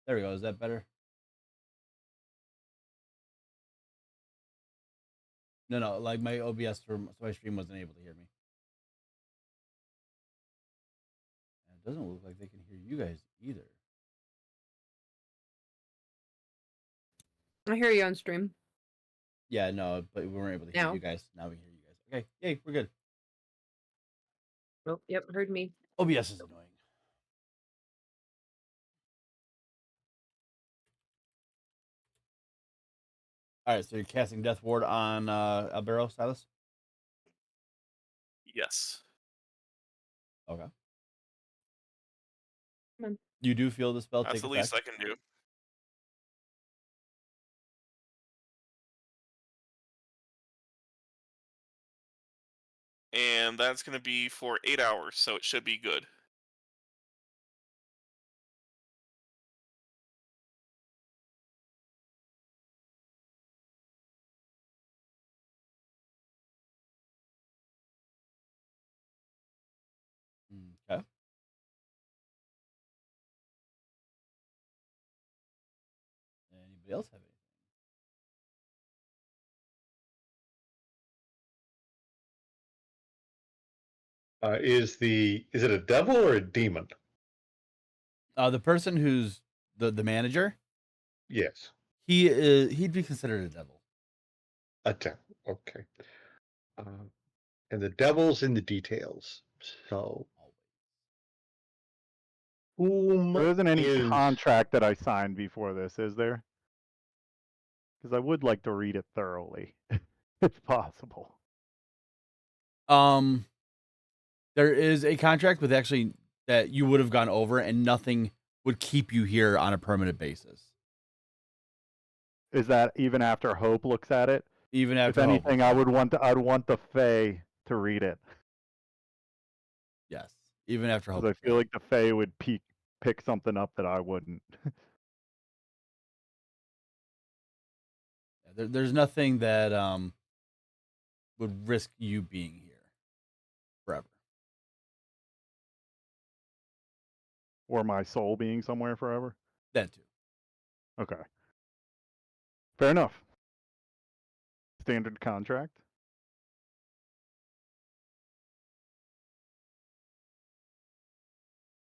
There we go. Is that better? No. Like my OBS for my stream wasn't able to hear me. And it doesn't look like they can hear you guys either. I hear you on stream. Yeah, no, but we weren't able to hear Now? you guys. Now we can hear you guys. Okay, yay, we're good. Oh, yep, heard me. OBS is annoying. All right, so you're casting Death Ward on Albero, Silas? Yes. Okay. Come on. You do feel the spell That's take the effect? least I can do. And that's going to be for 8 hours, so it should be good. Okay. Anybody else have anything? Is it a devil or a demon? The person who's the manager, Yes, he'd be considered a devil. a devil. Okay. And the devil's in the details. So, There isn't any contract that I signed before this, is there? Because I would like to read it thoroughly, if possible. There is a contract with actually that you would have gone over, and nothing would keep you here on a permanent basis. Is that even after Hope looks at it? Even after if Hope anything, looks at I'd want the Fae to read it. Yes, even after Hope. Because I feel like the Fae would pick something up that I wouldn't. There's nothing that would risk you being here forever. Or my soul being somewhere forever? That too. Okay. Fair enough. Standard contract?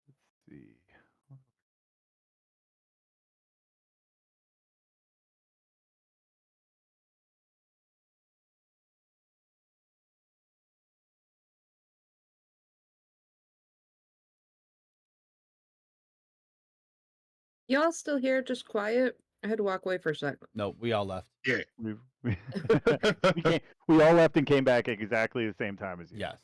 Let's see. Y'all still here, just quiet? I had to walk away for a second. No, we all left. Yeah. We all left and came back at exactly the same time as you. Yes.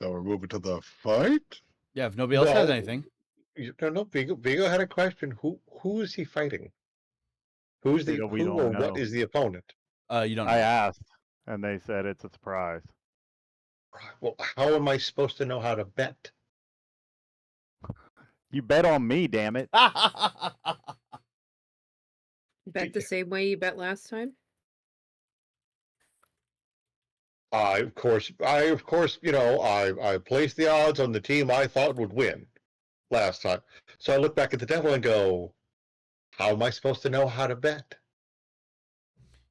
So we're moving to the fight? Yeah, if nobody else has anything. No, Vigo had a question. Who is he fighting? Who's the We who don't or know. what is the opponent? You don't know. I asked, and they said it's a surprise. Well, how am I supposed to know how to bet? You bet on me, damn it. Bet the same way you bet last time? Of course, I placed the odds on the team I thought would win last time. So I look back at the devil and go, how am I supposed to know how to bet?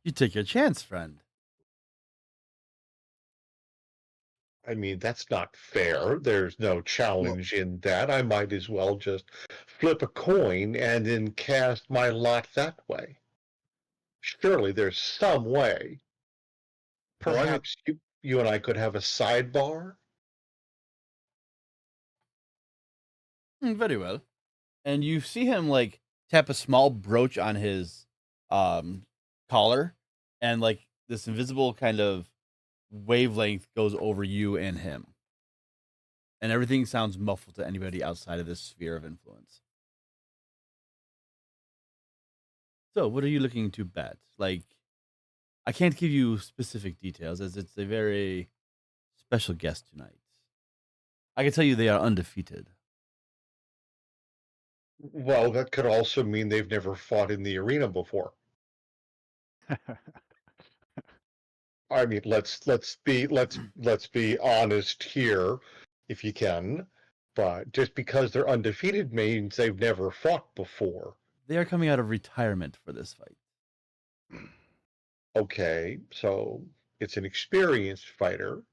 You take your chance, friend. I mean, that's not fair. There's no challenge in that. I might as well just flip a coin and then cast my lot that way. Surely there's some way. Perhaps you and I could have a sidebar? Very well. And you see him like tap a small brooch on his collar, and like this invisible kind of wavelength goes over you and him. And everything sounds muffled to anybody outside of this sphere of influence. So, what are you looking to bet? Like, I can't give you specific details as it's a very special guest tonight. I can tell you they are undefeated. Well, that could also mean they've never fought in the arena before. I mean, let's be honest here, if you can. But just because they're undefeated means they've never fought before. They are coming out of retirement for this fight. Okay, so it's an experienced fighter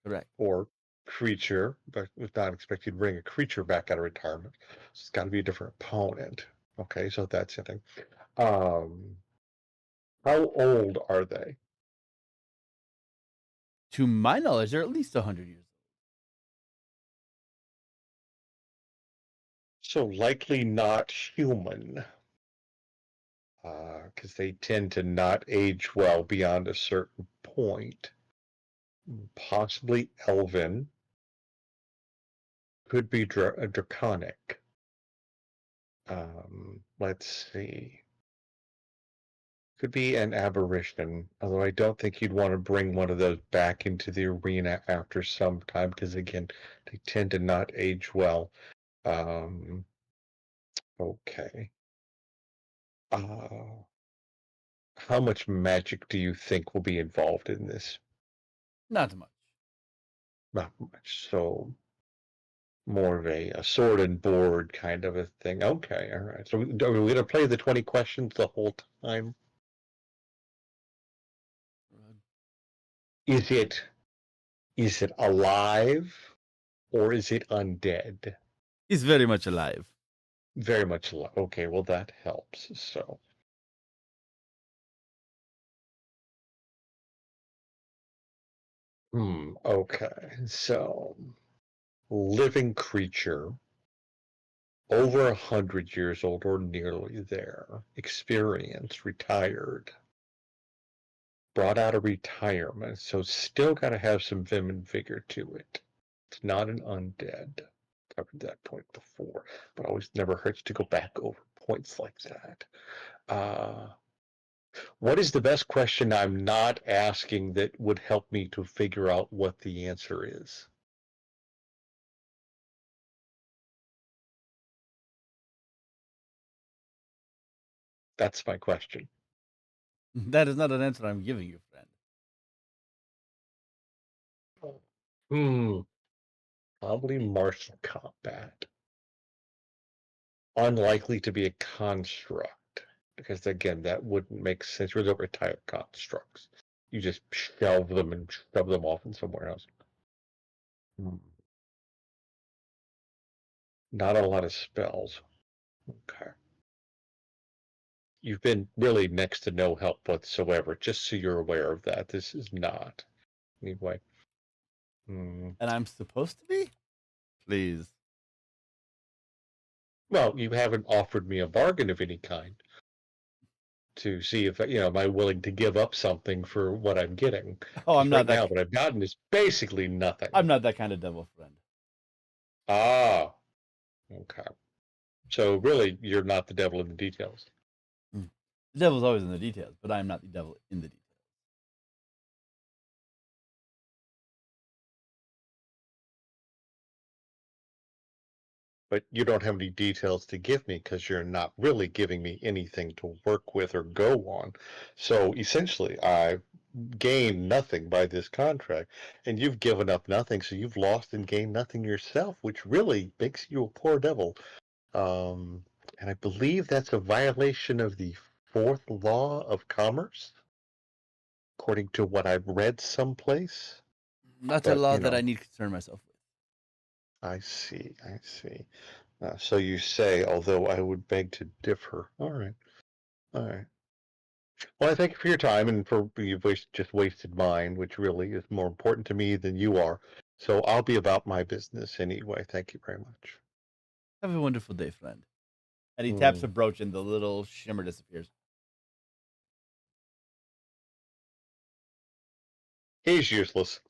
Correct. or creature, but was not expected to bring a creature back out of retirement. So it's got to be a different opponent. Okay, so that's the thing. How old are they? To my knowledge, they're at least 100 years old. So likely not human, because they tend to not age well beyond a certain point. Possibly elven, could be draconic. Let's see. Could be an aberration, although I don't think you'd want to bring one of those back into the arena after some time, because again, they tend to not age well. Okay. How much magic do you think will be involved in this? Not much. Not much. So more of a sword and board kind of a thing. Okay, all right. So are we going to play the 20 questions the whole time? Is it alive or is it undead? He's very much alive. Very much alive. Okay, well that helps. So okay. So living creature over 100 years old or nearly there, experienced, retired, brought out of retirement, so still got to have some vim and vigor to it. It's not an undead. Covered that point before, but always never hurts to go back over points like that. What is the best question I'm not asking that would help me to figure out what the answer is? That's my question. That is not an answer I'm giving you, friend. Probably martial combat. Unlikely to be a construct, because again, that wouldn't make sense. We don't retire constructs. You just shelve them and shove them off in somewhere else. Not a lot of spells. Okay. You've been really next to no help whatsoever, just so you're aware of that. This is not. Anyway. And I'm supposed to be? Please. Well, you haven't offered me a bargain of any kind to see if, am I willing to give up something for what I'm getting? Oh, I'm not Right now, that. what I've gotten is basically nothing. I'm not that kind of devil, friend. Ah, okay. So really, you're not the devil in the details. The devil's always in the details, but I'm not the devil in the details. But you don't have any details to give me because you're not really giving me anything to work with or go on. So essentially, I gained nothing by this contract, and you've given up nothing, so you've lost and gained nothing yourself, which really makes you a poor devil. And I believe that's a violation of the fourth law of commerce, according to what I've read someplace. Not a But, law that I need to concern myself with. I see, I see. So you say, although I would beg to differ. All right, all right. Well, I thank you for your time and for you've just wasted mine, which really is more important to me than you are. So I'll be about my business anyway. Thank you very much. Have a wonderful day, friend. And he taps a brooch and the little shimmer disappears. He's useless.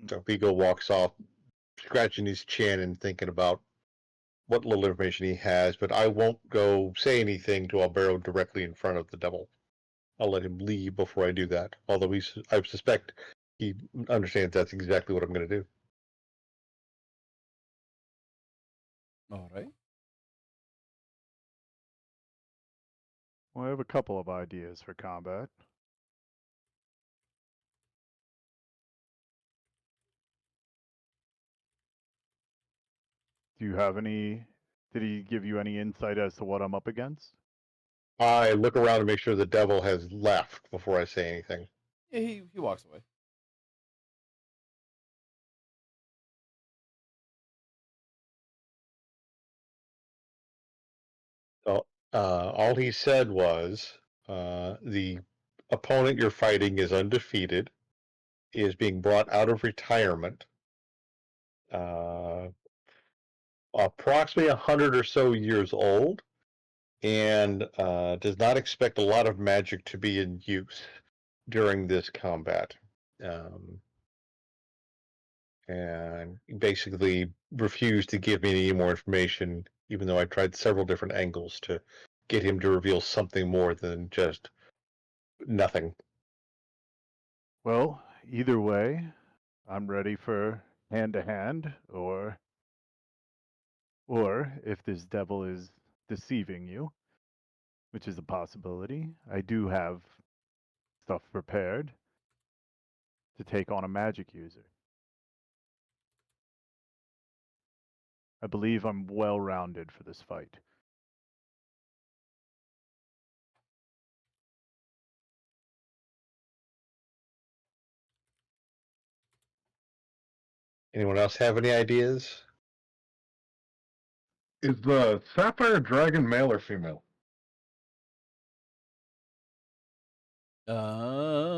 So Vigo walks off, scratching his chin and thinking about what little information he has, but I won't go say anything to Albero directly in front of the devil. I'll let him leave before I do that, although I suspect he understands that's exactly what I'm going to do. All right. Well, I have a couple of ideas for combat. Do you have any? Did he give you any insight as to what I'm up against? I look around to make sure the devil has left before I say anything. Yeah, he walks away. So, all he said was the opponent you're fighting is undefeated, is being brought out of retirement, uh, approximately 100 or so years old, and does not expect a lot of magic to be in use during this combat. And basically refused to give me any more information, even though I tried several different angles to get him to reveal something more than just nothing. Well, either way, I'm ready for hand to hand, or if this devil is deceiving you, which is a possibility, I do have stuff prepared to take on a magic user. I believe I'm well rounded for this fight. Anyone else have any ideas? Is the sapphire dragon male or female? Hold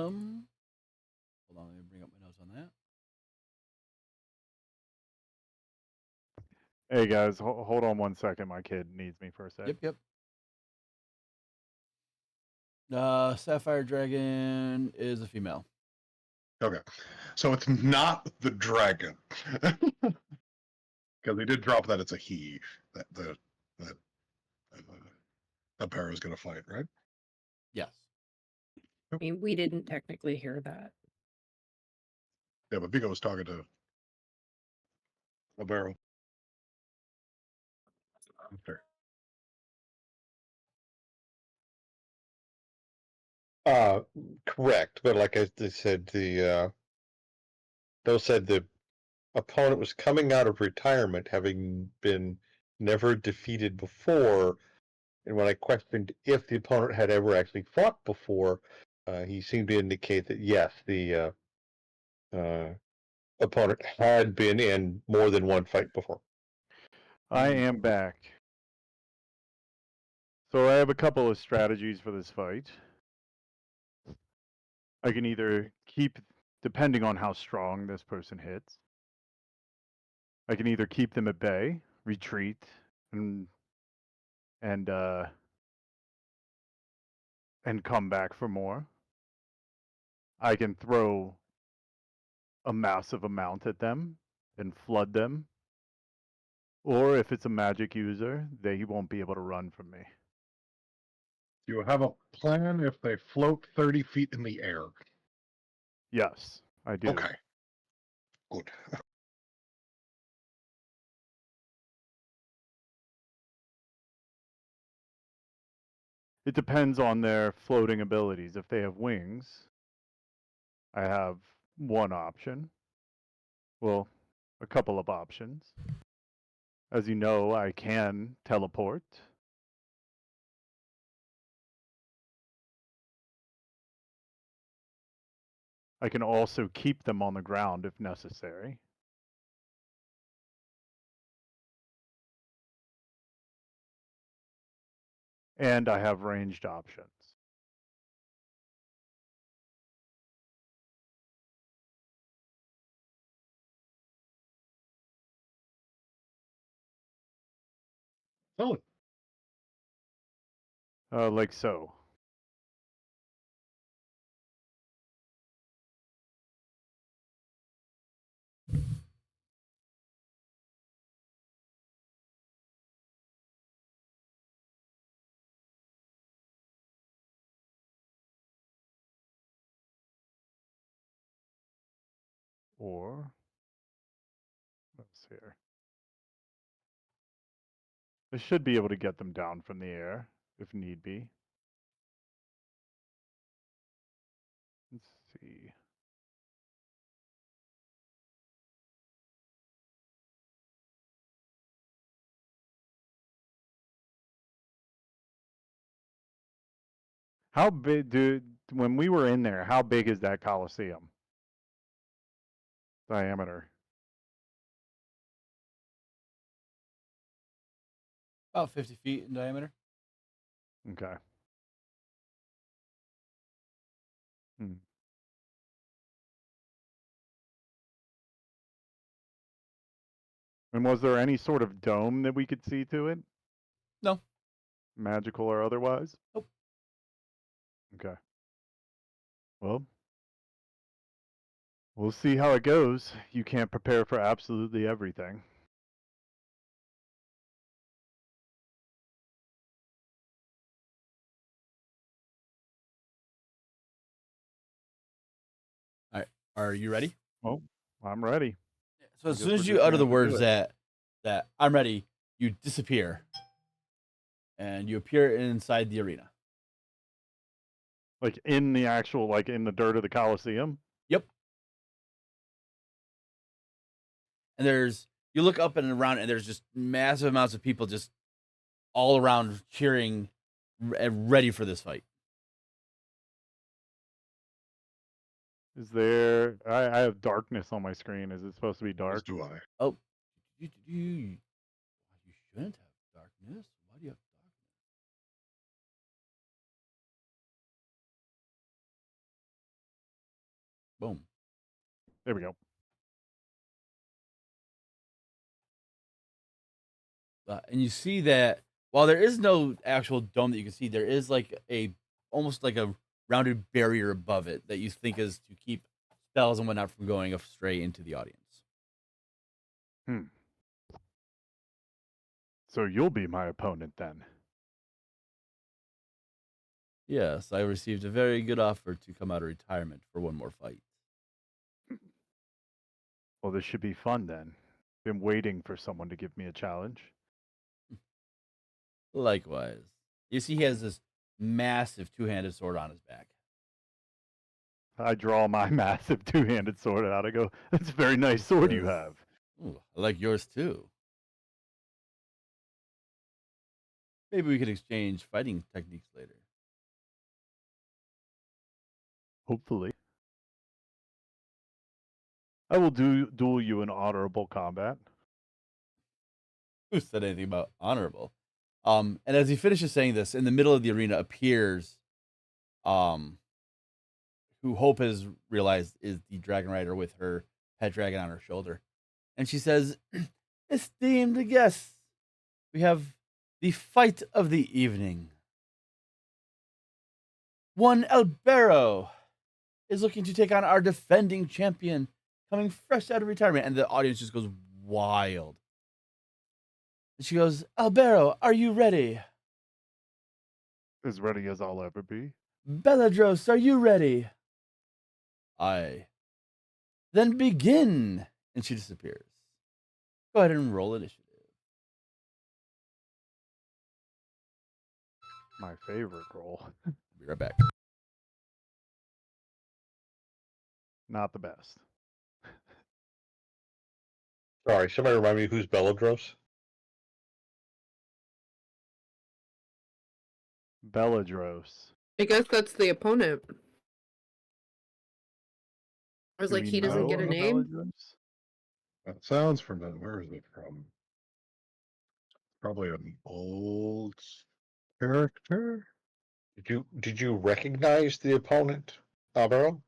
on, let me bring up my notes on that. Hey guys, hold on one second. My kid needs me for a sec. Yep. Sapphire Dragon is a female. Okay, so it's not the dragon, because they did drop that it's a he that Albero is going to fight, right? Yes. I mean, we didn't technically hear that. Yeah, but Vigo was talking to Albero. Okay. Correct, but like I said, those said the opponent was coming out of retirement, having been never defeated before. And when I questioned if the opponent had ever actually fought before, he seemed to indicate that yes, the opponent had been in more than one fight before. I am back. So I have a couple of strategies for this fight. I can either keep, depending on how strong this person hits, I can either keep them at bay, retreat, and and come back for more. I can throw a massive amount at them and flood them. Or if it's a magic user, they won't be able to run from me. Do you have a plan if they float 30 feet in the air? Yes, I do. Okay, good. It depends on their floating abilities. If they have wings, I have one option. Well, a couple of options. As you know, I can teleport. I can also keep them on the ground if necessary. And I have ranged options. Oh, Like so. Or, let's see here. I should be able to get them down from the air if need be. How big when we were in there, how big is that Coliseum? Diameter. About 50 feet in diameter. Okay. Hmm. And was there any sort of dome that we could see to it? No. Magical or otherwise? Nope. Okay. Well, we'll see how it goes. You can't prepare for absolutely everything. All right. Are you ready? Well, I'm ready. So as I soon guess as we're you just utter gonna the have to do words it. that I'm ready, you disappear. And you appear inside the arena. Like in the actual, like in the dirt of the Coliseum? Yep. And you look up and around, and there's just massive amounts of people just all around cheering, ready for this fight. Is there... I have darkness on my screen. Is it supposed to be As dark? do I. Oh, you shouldn't have darkness. Why do you have darkness? Boom. There we go. And you see that while there is no actual dome that you can see, there is like almost like a rounded barrier above it that you think is to keep spells and whatnot from going astray into the audience. Hmm. So you'll be my opponent then. Yes, I received a very good offer to come out of retirement for one more fight. Well, this should be fun then. Been waiting for someone to give me a challenge. Likewise. You see, he has this massive two-handed sword on his back. I draw my massive two-handed sword out. I go, that's a very nice sword you Yes. have. Ooh, I like yours too. Maybe we could exchange fighting techniques later. Hopefully. I will duel you in honorable combat. Who said anything about honorable? And as he finishes saying this, in the middle of the arena appears, who Hope has realized is the dragon rider with her pet dragon on her shoulder, and she says, "Esteemed guests, we have the fight of the evening. One Albero is looking to take on our defending champion, coming fresh out of retirement," and the audience just goes wild. And she goes, "Albero, are you ready? As ready as I'll ever be. Belladros, are you ready?" "Aye." "Then begin." And she disappears. Go ahead and roll initiative. My favorite role. Be right back. Not the best. Sorry, somebody remind me who's Belladros? Belladros. I guess that's the opponent. I was Do like, we he doesn't know get a a name? Belladros? That sounds familiar. Where is it from? Probably an old character. Did you recognize the opponent, Albero?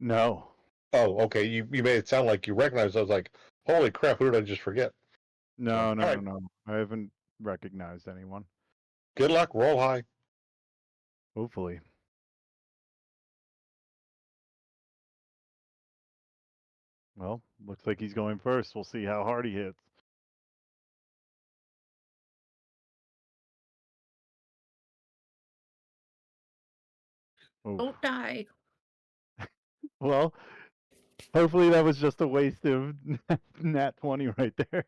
No. Oh, okay. You made it sound like you recognized. I was like, holy crap, who did I just forget? No, no, All no, right. no. I haven't recognized anyone. Good luck. Roll high. Hopefully. Well, looks like he's going first. We'll see how hard he hits. Oof. Don't die. Well, hopefully that was just a waste of nat 20 right there.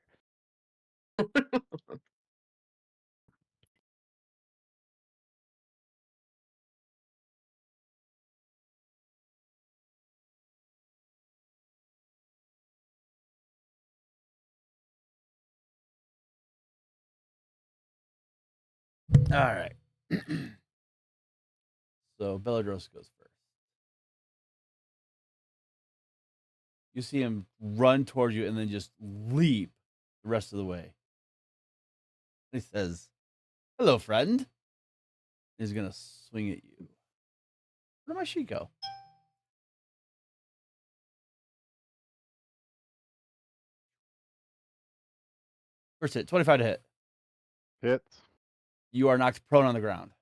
All right. So Belladros goes first. You see him run towards you and then just leap the rest of the way. He says, "Hello, friend." He's gonna swing at you. Where did my sheet go? First hit, 25 to hit. Hits. You are knocked prone on the ground.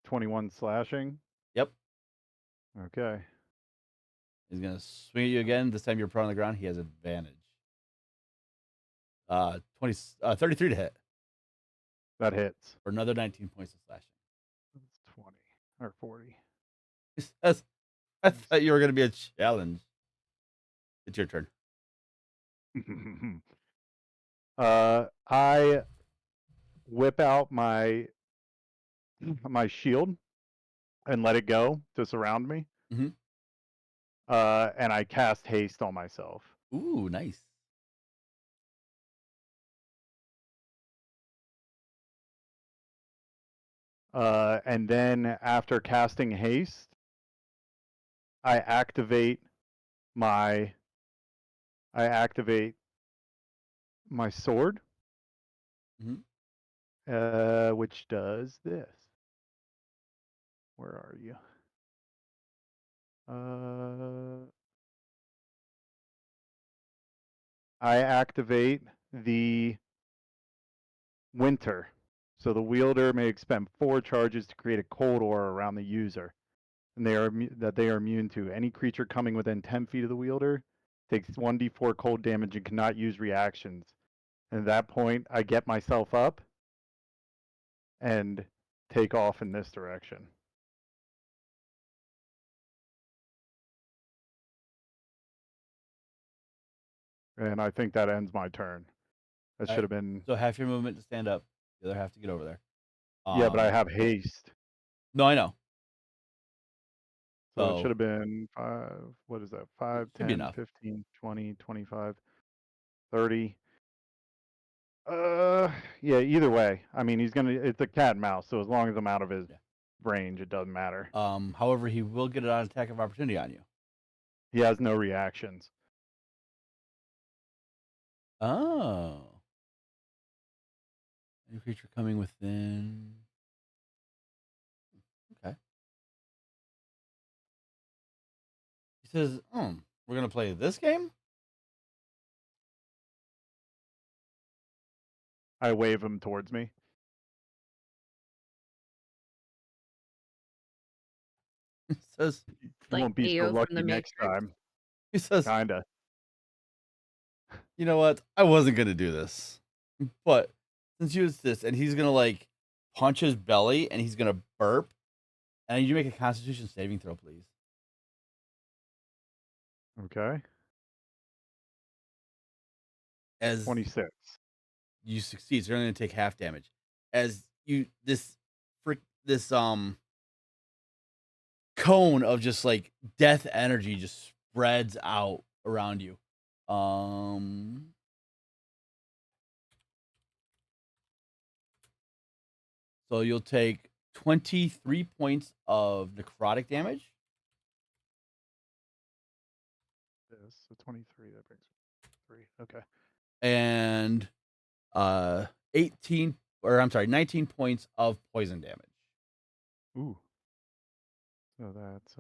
21 slashing. Yep. Okay. He's gonna swing at you again. This time you're prone on the ground. He has advantage. 33 to hit That hits. for another 19 points of slashing. That's 20 or 40. He says, "I thought you were gonna be a challenge." It's your turn. I whip out my shield and let it go to surround me. Mhm. And I cast haste on myself. Ooh, nice. And then after casting haste, I activate my sword, which does this. Where are you? I activate the winter. So the wielder may expend 4 charges to create a cold aura around the user, and they are immune to. Any creature coming within 10 feet of the wielder takes 1d4 cold damage and cannot use reactions. And at that point, I get myself up and take off in this direction. And I think that ends my turn. That should have been... So half your movement to stand up, the other half to get over there. Yeah, but I have haste. No, I know. So it should have been 5, what is that? 5, Should be 10, enough. 15, 20, 25, 30. Yeah, either way. I mean, it's a cat and mouse, so as long as I'm out of his range, it doesn't matter. However, he will get an attack of opportunity on you. He has no reactions. Oh. Any creature coming within. Okay. He says, we're going to play this game? I wave him towards me. He says, You Like won't be so Neo from lucky the next Matrix. time. he says, Kinda. you know what? I wasn't going to do this. But since you insist, and he's going to like punch his belly and he's going to burp. And I need you to make a Constitution saving throw, please. Okay. As 26. you succeed, so you're only going to take half damage. As you this cone of just like death energy just spreads out around you. So you'll take 23 points of necrotic damage. So 23, that brings 3. Okay. And 19 points of poison damage. Ooh. So that's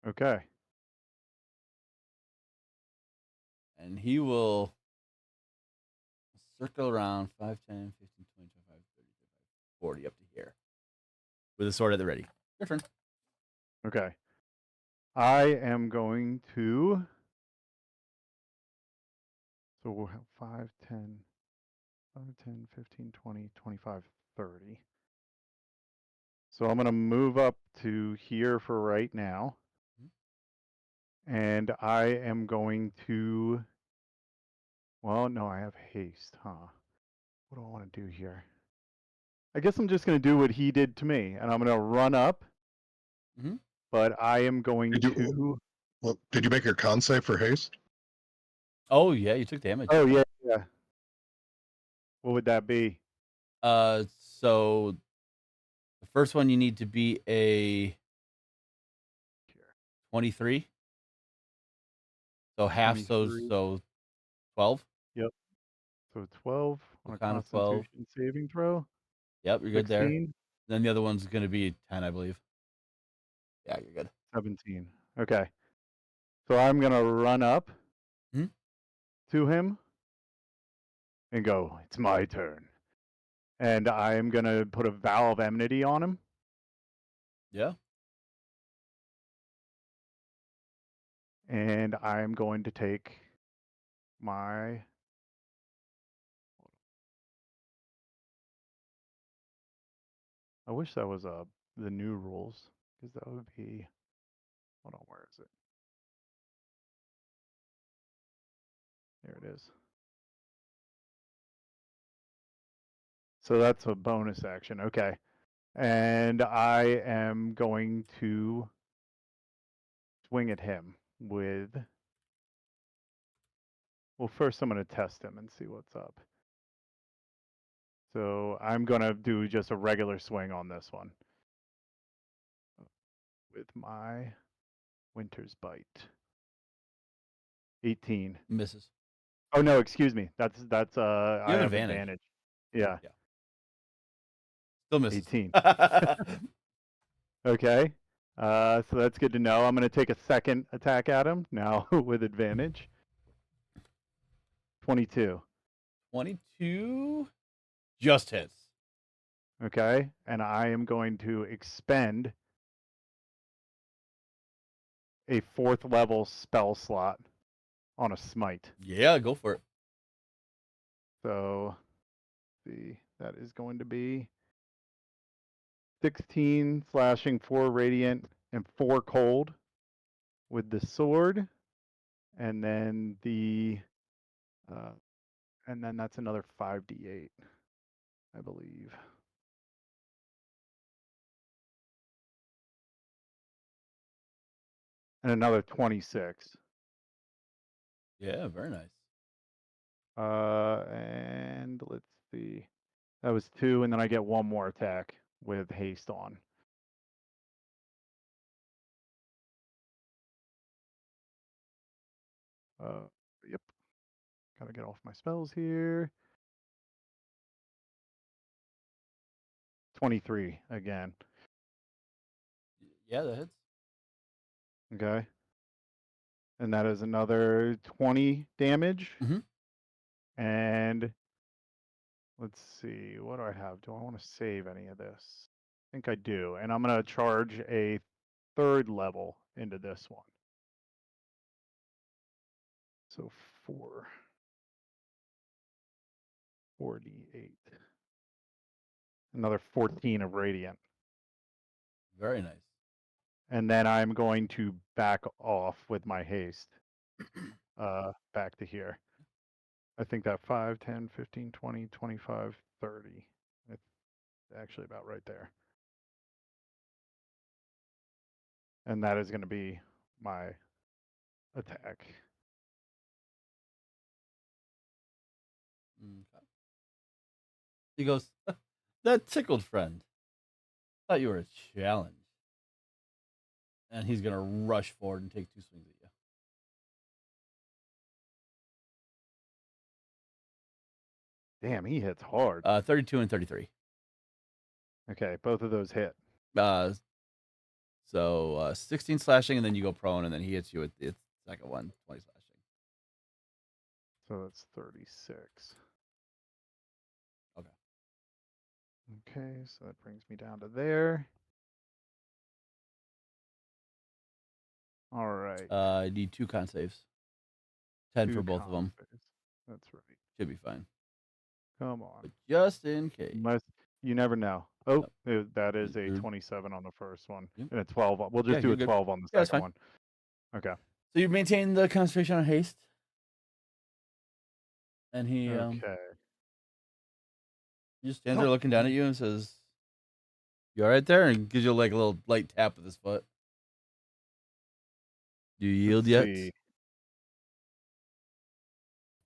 okay. And he will circle around 5, 10, 15, 20, 25, 30, 35, 40 up to here. With a sword at the ready. Your turn. Okay. I am going to... So we'll have 5, 10, 15, 20, 25, 30. So I'm going to move up to here for right now. And I am going to... Well, no, I have haste, huh? What do I want to do here? I guess I'm just going to do what he did to me. And I'm going to run up. Mhm. But I am going to... Well, did you make your con save for haste? Oh yeah, you took damage. Oh yeah, yeah. What would that be? So the first one you need to be a 23. So half, so 23. 12. Yep. So 12 on a Con of 12. Constitution saving throw. Yep, you're good there. 16, Then the other one's gonna be 10, I believe. Yeah, you're good. 17. Okay. So I'm gonna run up Mhm. to him and go, "It's my turn," and I am gonna put a vow of enmity on him. Yeah. And I'm going to take my. I wish that was the new rules, because that would be. Hold on, where is it? There it is. So that's a bonus action. Okay. And I am going to swing at him with. Well, first I'm going to test him and see what's up. So I'm going to do just a regular swing on this one with my Winter's Bite. 18. Misses. Oh no, excuse me. That's You I have have advantage. advantage. Yeah. Still misses. 18. Okay. So that's good to know. I'm going to take a second attack at him now with advantage. 22. 22 just hits. Okay. And I am going to expend a 4th level spell slot on a smite. Yeah, go for it. So, see, that is going to be 16 slashing, 4 radiant, and 4 cold with the sword. And then and then that's another 5d8, I believe. And another 26. Yeah, very nice. And let's see. That was 2, and then I get one more attack with haste on. Yep. Gotta get off my spells here. 23 again. Yeah, that hits. Okay. And that is another 20 damage. Mhm. And let's see, what do I have? Do I want to save any of this? I think I do. And I'm going to charge a 3rd level into this one. So 48. Another 14 of radiant. Very nice. And then I'm going to back off with my haste. Back to here. I think that 5, 10, 15, 20, 25, 30. It's actually about right there. And that is going to be my attack. Okay. He goes, that tickled friend. Thought you were a challenge. And he's gonna rush forward and take 2 swings at you. Damn, he hits hard. 32 and 33. Okay, both of those hit. So 16 slashing, and then you go prone, and then he hits you with the second one, 20 slashing. So that's 36. Okay. Okay, so that brings me down to there. All right. I need 2 con saves. 10 for 2 both of them. saves. That's right. Should be fine. Come on. But just in case. Unless you never know. Oh, that is a You're- 27 on the first one. Yep. And a 12. We'll just Yeah, do you're a good. 12 on the Yeah, that's second fine. one. Okay. So you maintain the concentration on haste. And he Okay. just stands there looking down at you and says, "You all right there?" And gives you like a little light tap with his foot. Do you yield Let's yet? see.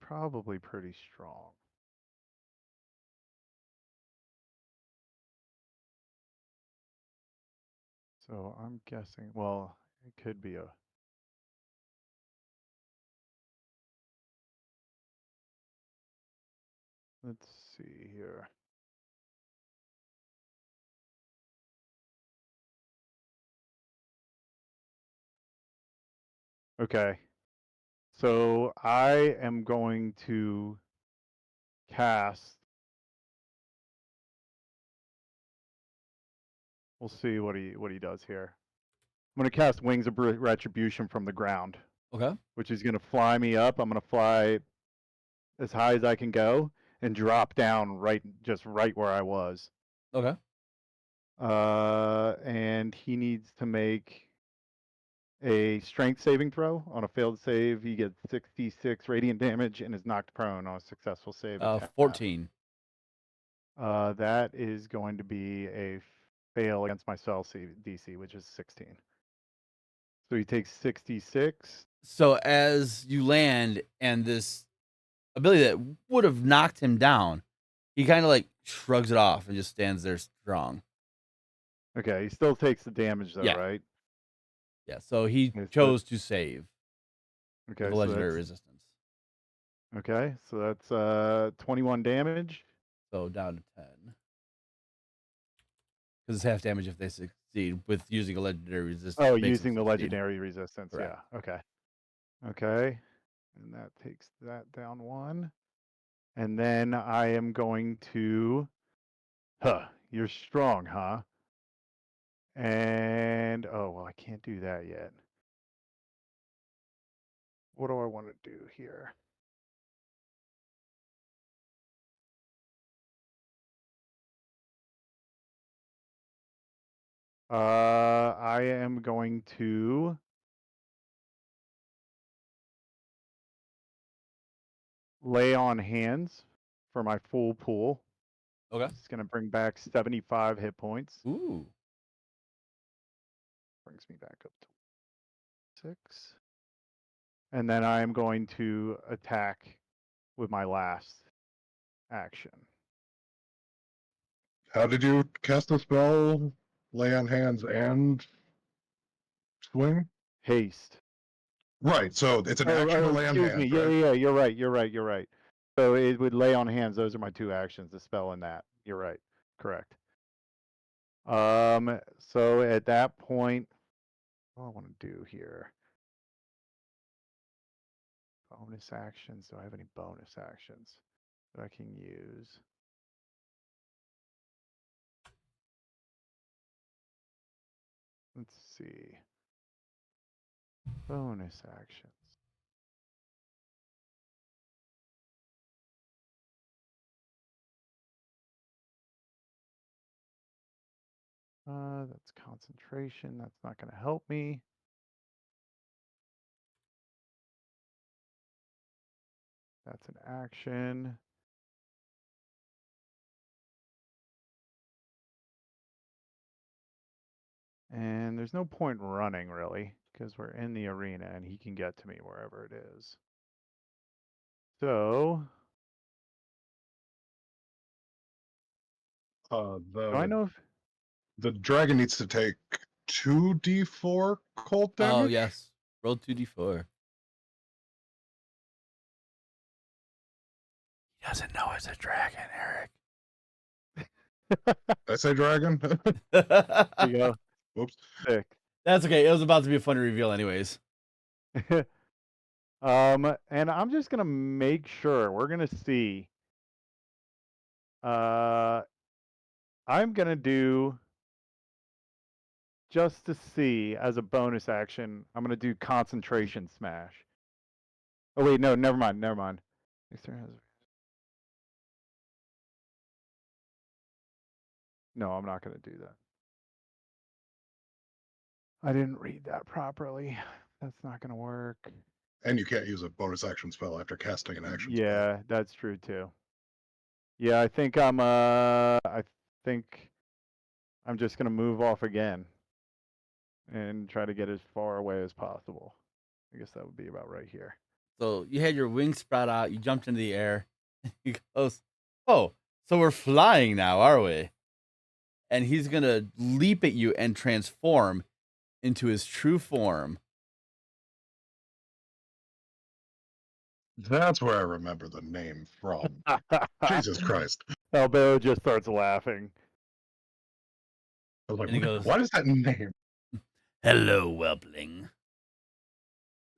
Probably pretty strong. So I'm guessing, well, it could be a. Let's see here. Okay. So I am going to cast. We'll see what he does here. I'm going to cast Wings of Retribution from the ground, Okay. which is going to fly me up. I'm going to fly as high as I can go and drop down just right where I was. Okay. And he needs to make a strength saving throw. On a failed save, he gets 66 radiant damage and is knocked prone. On a successful save, it's half. 14. That is going to be a fail against my spell DC, which is 16. So he takes 66. So as you land and this ability that would have knocked him down, he kind of like shrugs it off and just stands there strong. Okay, he still takes the damage though, Yeah. right? Yeah. So he Yes, chose to save Okay, the so legendary that's resistance. okay. So that's 21 damage. So down to 10. Because it's half damage if they succeed with using a legendary resistance. Oh, makes them using the succeed. legendary resistance. Correct. Yeah. Okay. Okay. And that takes that down one. And then I am going to. You're strong, huh? And oh well, I can't do that yet. What do I want to do here? I am going to lay on hands for my full pool. Okay. It's going to bring back 75 hit points. Ooh. Brings me back up to 6. And then I am going to attack with my last action. How did you cast the spell? Lay on hands and swing? Haste. Right, so it's an action to lay on excuse me. hands, Yeah, right? yeah, you're right. You're right. You're right. So it would lay on hands. Those are my two actions, the spell and that. You're right. Correct. So at that point, what do I want to do here? Bonus actions. Do I have any bonus actions that I can use? Let's see. Bonus actions. That's concentration. That's not going to help me. That's an action. And there's no point running, really, because we're in the arena and he can get to me wherever it is. So, do I know if... The dragon needs to take 2d4 cold damage? Oh, yes. Roll 2d4. He doesn't know it's a dragon, Eric. Did I say dragon? There you go. Whoops. 6. That's okay. It was about to be a funny reveal anyways. And I'm just gonna make sure we're gonna see. I'm gonna do, just to see as a bonus action, I'm gonna do concentration smash. Oh wait, no, never mind, never mind. No, I'm not gonna do that. I didn't read that properly. That's not gonna work. And you can't use a bonus action spell after casting an action spell. Yeah, that's true too. Yeah, I think I'm just gonna move off again and try to get as far away as possible. I guess that would be about right here. So you had your wings sprout out. You jumped into the air. He goes, "Oh, so we're flying now, are we?" And he's gonna leap at you and transform into his true form. That's where I remember the name from. Jesus Christ. Albero just starts laughing. I was like, And he goes, what is that name? "Hello, whelpling.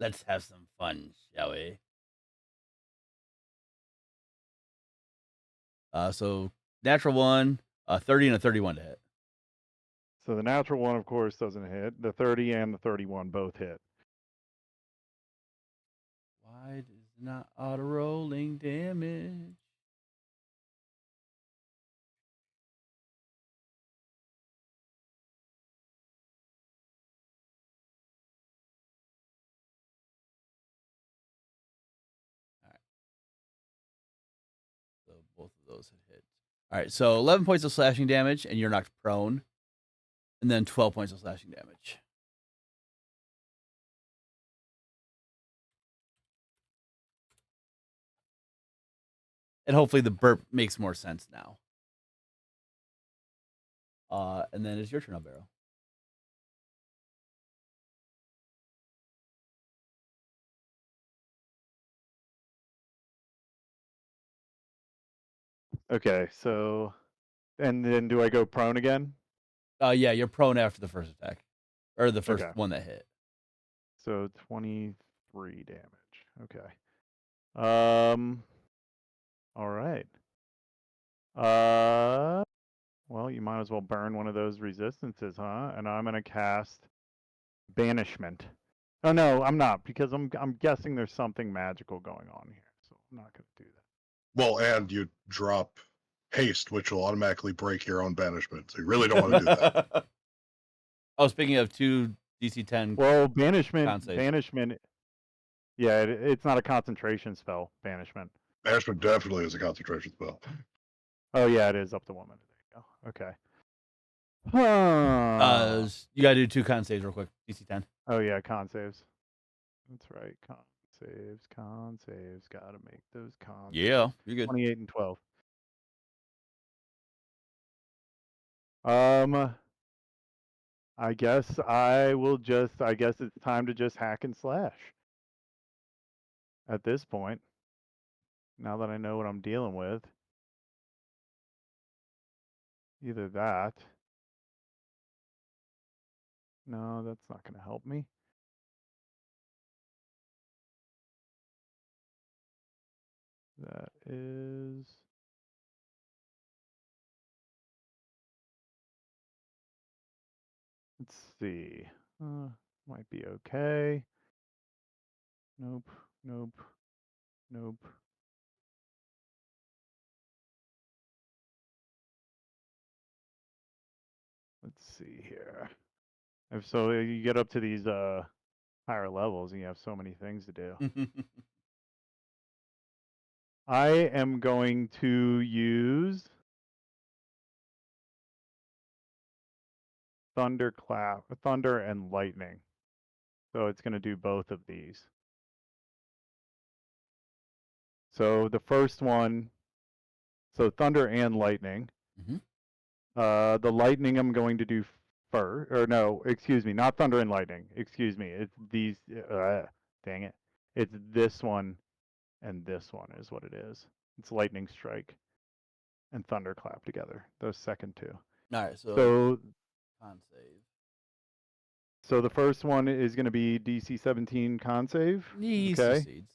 Let's have some fun, shall we?" So natural one, 30 and a 31 to hit. So the natural one, of course, doesn't hit. The 30 and the 31 both hit. Why is not auto rolling damage? All right. So both of those had hit. All right. So 11 points of slashing damage, and you're knocked prone, and then 12 points of slashing damage. And hopefully the burp makes more sense now. And then it's your turn, Albero. Okay, so and then do I go prone again? Yeah, you're prone after the first attack, or the first Okay. one that hit. So 23 damage. Okay. All right. Well, you might as well burn one of those resistances, huh? And I'm gonna cast banishment. Oh no, I'm not, because I'm guessing there's something magical going on here, so I'm not gonna do that. Well, and you drop haste, which will automatically break your own banishment. So you really don't want to do that. Oh, speaking of 2 DC 10. Well, Con banishment, save. banishment. Yeah, it's not a concentration spell. Banishment. Banishment definitely is a concentration spell. Oh yeah, it is up to 1 minute. There you go. Okay. Huh. You gotta do 2 con saves real quick. DC 10. Oh yeah, con saves. That's right. Con saves. Con saves. Gotta make those cons. Yeah, you're good. 28 and 12. I guess I will just. I guess it's time to just hack and slash. At this point, now that I know what I'm dealing with, either that. No, that's not going to help me. That is. Let's see. Might be okay. Nope. Nope. Nope. Let's see here. If so, you get up to these higher levels, and you have so many things to do. I am going to use thunderclap, thunder and lightning. So it's going to do both of these. So the first one, so thunder and lightning. Mhm. The lightning I'm going to do first, or no, excuse me, not thunder and lightning. Excuse me, it's these. Dang it, it's this one and this one is what it is. It's lightning strike and thunderclap together. Those second two. All right, so So con save. So the first one is going to be DC 17 con save. He Okay. succeeds.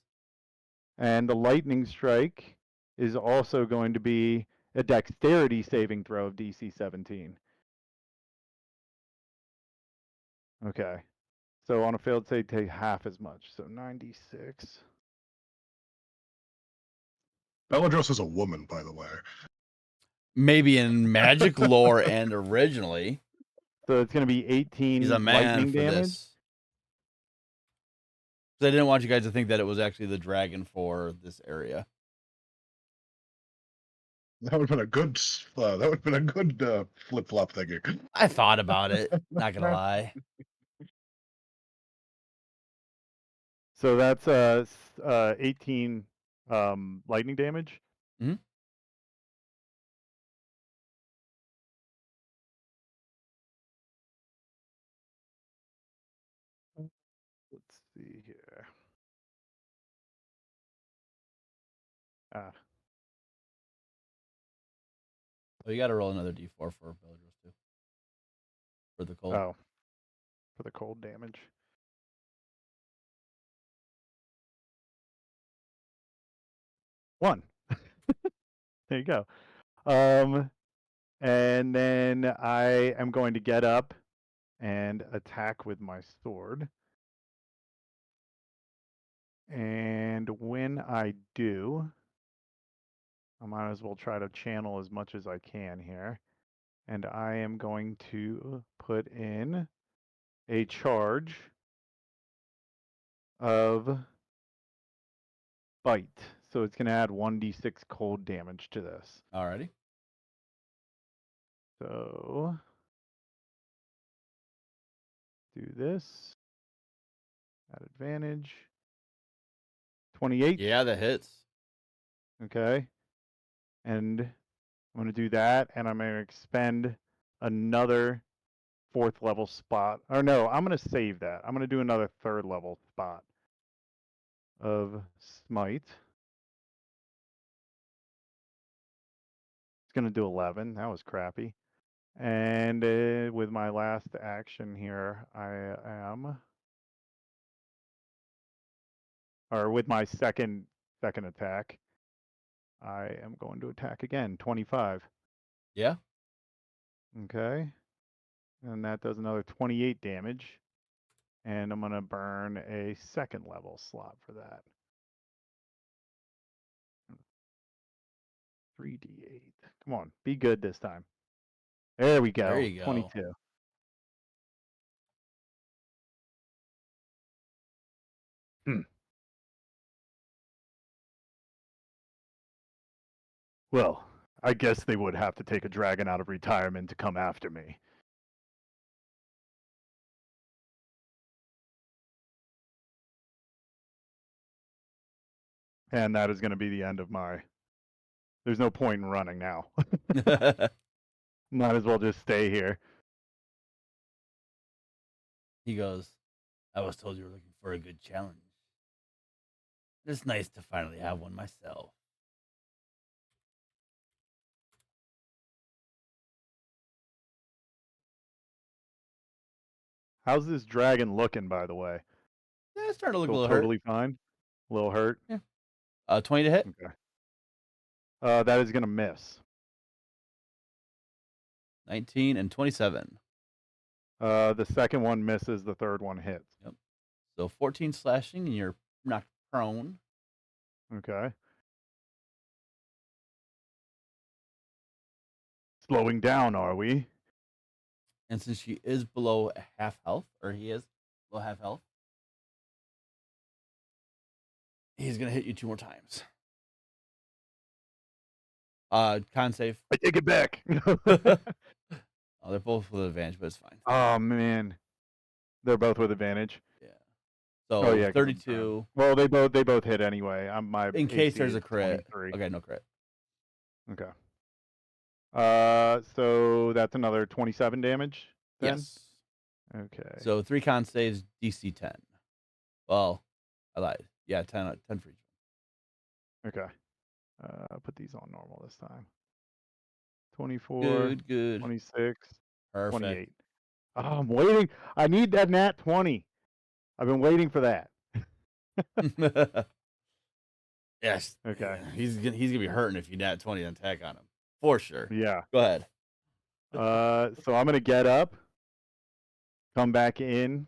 And the lightning strike is also going to be a dexterity saving throw of DC 17. Okay. So on a failed save, take half as much. So 96. Beladros is a woman, by the way. Maybe in magic lore and originally. So it's going to be 18 He's a man lightning for damage. this. So I didn't want you guys to think that it was actually the dragon for this area. That would have been a good. That would have been a good flip flop thinking. I thought about it. Not gonna lie. So that's 18 lightning damage. Mhm. Let's see here. Oh, you got to roll another d4 for Bellatrix too. For the cold. Oh, for the cold damage. 1. There you go. And then I am going to get up and attack with my sword. And when I do, I might as well try to channel as much as I can here. And I am going to put in a charge of bite. So it's going to add 1d6 cold damage to this. Alrighty. So do this. At advantage. 28. Yeah, that hits. Okay. And I'm going to do that, and I'm going to expend another 4th level spot. Or no, I'm going to save that. I'm going to do another 3rd level spot of smite. It's going to do 11. That was crappy. And with my last action here, I am, or with my second attack, I am going to attack again. 25. Yeah. Okay. And that does another 28 damage. And I'm going to burn a 2nd level slot for that. 3d8. Come on, be good this time. There we go. There you go. 22. Well, I guess they would have to take a dragon out of retirement to come after me. And that is going to be the end of my... There's no point in running now. Might as well just stay here. He goes, I was told you were looking for a good challenge. It's nice to finally have one myself. How's this dragon looking, by the way? Yeah, it's starting to look a Still little totally fine? A little hurt? hurt. 20 to hit. Okay. That is going to miss. 19 and 27. The second one misses, the third one hits. Yep. So 14 slashing, and you're knocked prone. Okay. Slowing down, are we? And since she is below half health, or he is below half health, he's going to hit you 2 more times. Con save. I take it back. Oh, they're both with advantage, but it's fine. Oh, man. They're both with advantage. Yeah. So Oh, yeah, 'cause I'm 32. Well, they both hit anyway. My In case AC there's a is crit. 23. Okay, no crit. Okay. So that's another 27 damage then? Yes. Okay. So 3 con saves, DC 10. Well, I lied. Yeah, 10 for each. Okay. Put these on normal this time. 24, Good. 26, Perfect. 28. Oh, I'm waiting. I need that nat 20. I've been waiting for that. Yes. Okay. Yeah, he's gonna be hurting if you nat 20 and attack on him. For sure. Yeah. Go ahead. So I'm going to get up, come back in,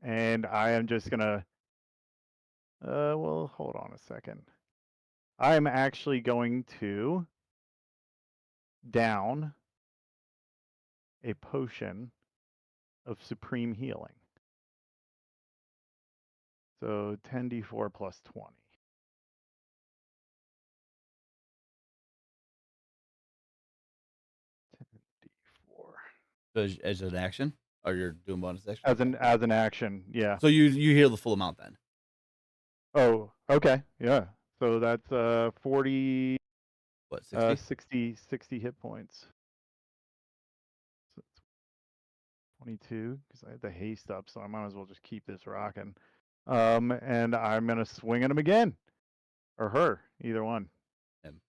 and I am just going to... well, hold on a second. I'm actually going to down a potion of supreme healing. So 10d4 plus 20. 10d4. So as an action? Or you're doing bonus action? As an action, yeah. So you heal the full amount then? Oh, okay, yeah. So that's 40, What, 60? 60 hit points. So it's 22 because I had the haste up, so I might as well just keep this rocking. And I'm gonna swing at him again, or her, either one. Him.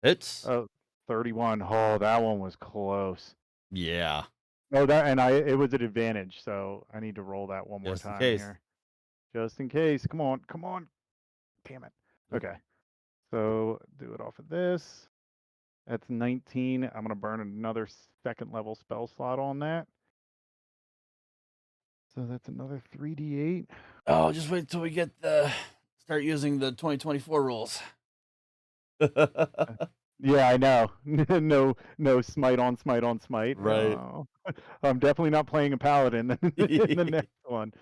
Hits. Oh, 31. Oh, that one was close. Yeah. Oh, it was an advantage, so I need to roll that one more Just in time case. here. Just in case. Come on, come on. Damn it. Nope. Okay. So do it off of this. That's 19. I'm gonna burn another second level spell slot on that. So that's another 3d8. Oh, just wait till we get start using the 2024 rules. Yeah, I know. No smite on smite on smite. Right. Oh. I'm definitely not playing a paladin in the next one.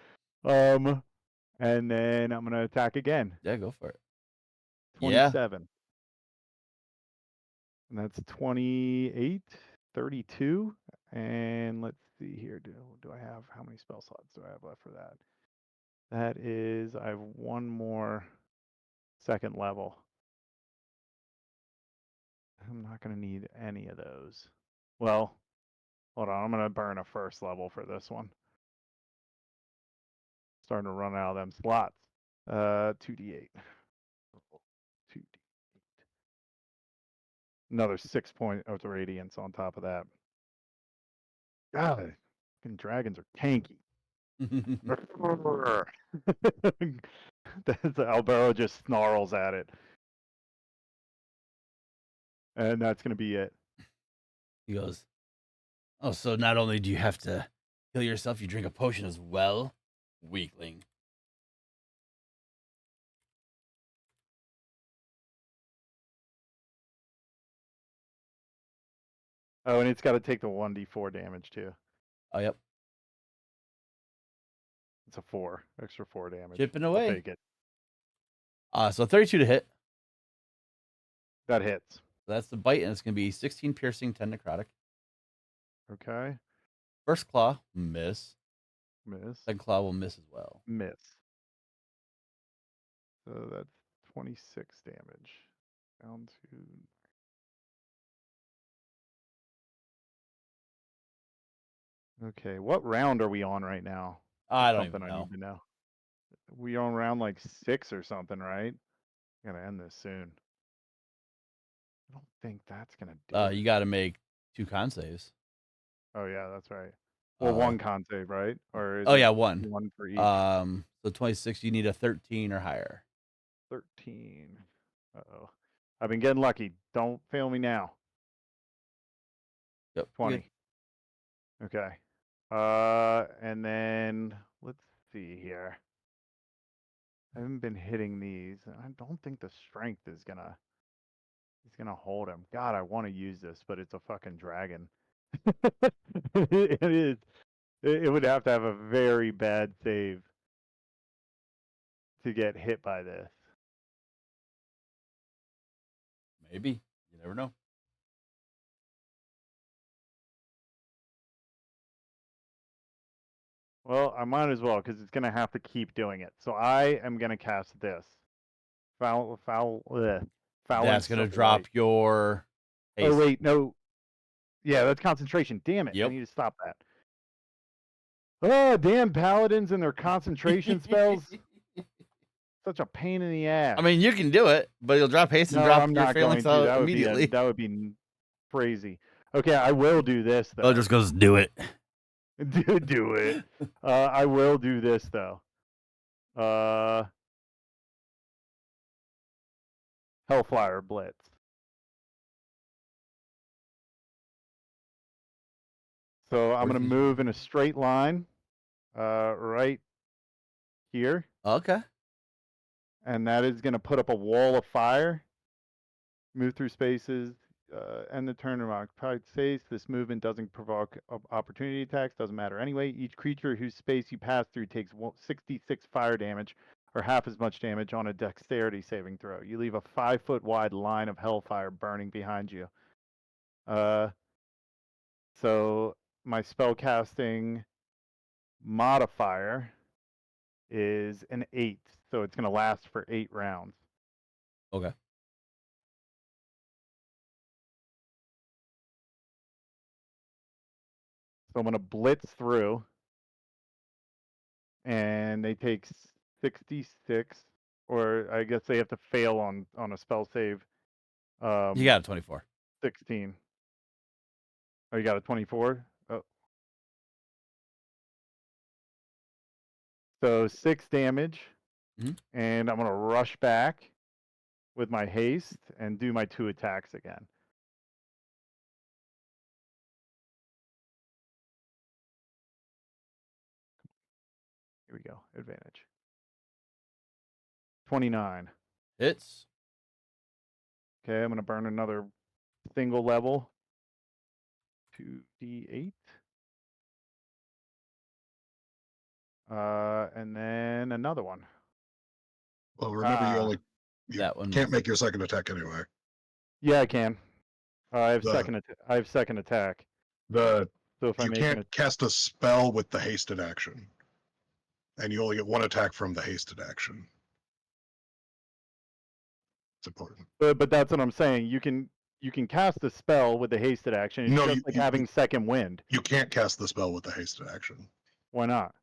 And then I'm gonna attack again. Yeah, go for it. Yeah. 27. And that's 28, 32. And let's see here. Do I have, how many spell slots do I have left for that? That is, I have one more second level. I'm not going to need any of those. Well, hold on. I'm going to burn a first level for this one. Starting to run out of them slots. 2d8. 2d8. Another 6 point of radiance on top of that. God, fucking dragons are tanky. That's Albero just snarls at it. And that's going to be it. He goes, "Oh, so not only do you have to kill yourself, you drink a potion as well, weakling." Oh, and it's got to take the 1d4 damage too. Oh, yep. It's a 4, extra 4 damage. Chipping I'll away. take it. So 32 to hit. That hits. So that's the bite, and it's going to be 16 piercing, 10 necrotic. Okay. First claw, miss. Miss. Second claw will miss as well. Miss. So that's 26 damage. Down to... Okay, what round are we on right now? I don't Something even I know. need to know. We on round like 6 or something, right? I'm gonna end this soon. I don't think that's gonna do it. You got to make 2 con saves. Oh yeah, that's right. Well, one con save, right? Or is yeah, it one. one for each? So 26, you need a 13 or higher. 13. Uh-oh. I've been getting lucky. Don't fail me now. Yep. 20. Okay. And then let's see here. I haven't been hitting these. I don't think the strength is gonna hold him. God, I want to use this, but it's a fucking dragon. It is. It would have to have a very bad save to get hit by this. Maybe. You never know. Well, I might as well because it's gonna have to keep doing it. So I am gonna cast this. Foul. That's going to of drop light. your Oh haste. wait, no. Yeah, that's concentration. Damn it! I Yep. need to stop that. Oh, damn paladins and their concentration spells. Such a pain in the ass. I mean, you can do it, but you'll drop haste and No, drop I'm your not phalanx going to. out immediately. That would be crazy. Okay, I will do this though. Oh, just goes, do it. do it. I will do this though. Hellfire Blitz. So I'm Where's going to this- move in a straight line, right here, Okay. and that is going to put up a wall of fire. Move through spaces, end the turn of occupied space. This movement doesn't provoke opportunity attacks. Doesn't matter anyway. Each creature whose space you pass through takes 66 fire damage, or half as much damage on a dexterity saving throw. You leave a 5-foot wide line of hellfire burning behind you. So my spellcasting modifier is an 8, so it's going to last for 8 rounds. Okay. So I'm going to blitz through, and they take 66, or I guess they have to fail on a spell save. You got a 24. 16. Oh, you got a 24? Oh. So 6 damage, Mhm. and I'm going to rush back with my haste and do my 2 attacks again. Here we go. Advantage. 29. Hits. Okay, I'm going to burn another single level. 2d8. And then another one. Well, remember you That one. can't make your second attack anyway. Yeah, I can. I have The- second attack. The So if I you make can't cast a spell with the hasted action, and you only get 1 attack from the hasted action. It's important. but that's what I'm saying. You can cast a spell with the hasted action. It's No, just like having second wind. You can't cast the spell with the hasted action. Why not?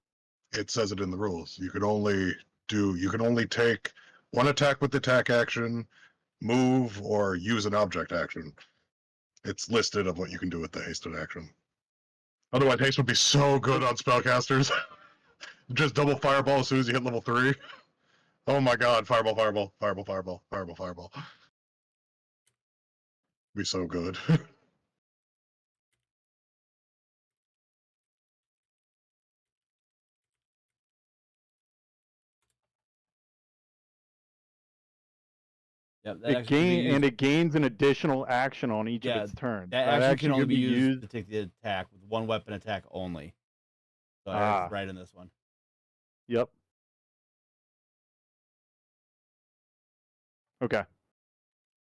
It says it in the rules. You can only take 1 attack with the attack action, move, or use an object action. It's listed of what you can do with the hasted action. Otherwise, haste would be so good on spellcasters. Just double fireball as soon as you hit level 3. Oh my god, fireball, fireball, fireball, fireball, fireball, fireball. Be so good. Yep. That actually can be used. It gains an additional action on each of Yeah, its turns. That actually can only could be used to take the attack with 1 weapon attack only. So Eric's right in this one. Yep. Okay.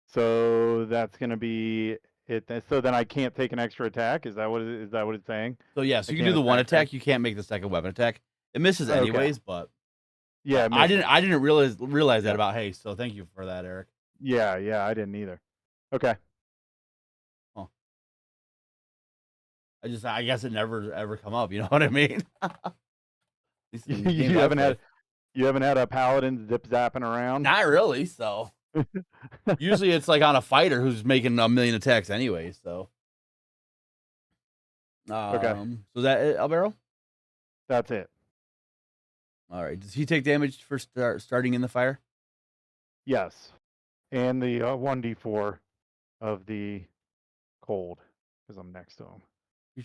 So that's going to be it. So then I can't take an extra attack. Is that what it's saying? So yeah, so I you can do can't the 1 attack attack. You can't make the second weapon attack. It misses Okay. anyways, but Yeah, it I misses. didn't realize that Yeah. about haste. So thank you for that, Eric. Yeah, I didn't either. Okay. I guess it never ever come up. You know what I mean? These You games I haven't play. had a paladin zip zapping around. Not really. So usually it's like on a fighter who's making a million attacks anyway. So Okay. So is that it, Albero? That's it. All right. Does he take damage for starting in the fire? Yes, and the 1d4 of the cold because I'm next to him.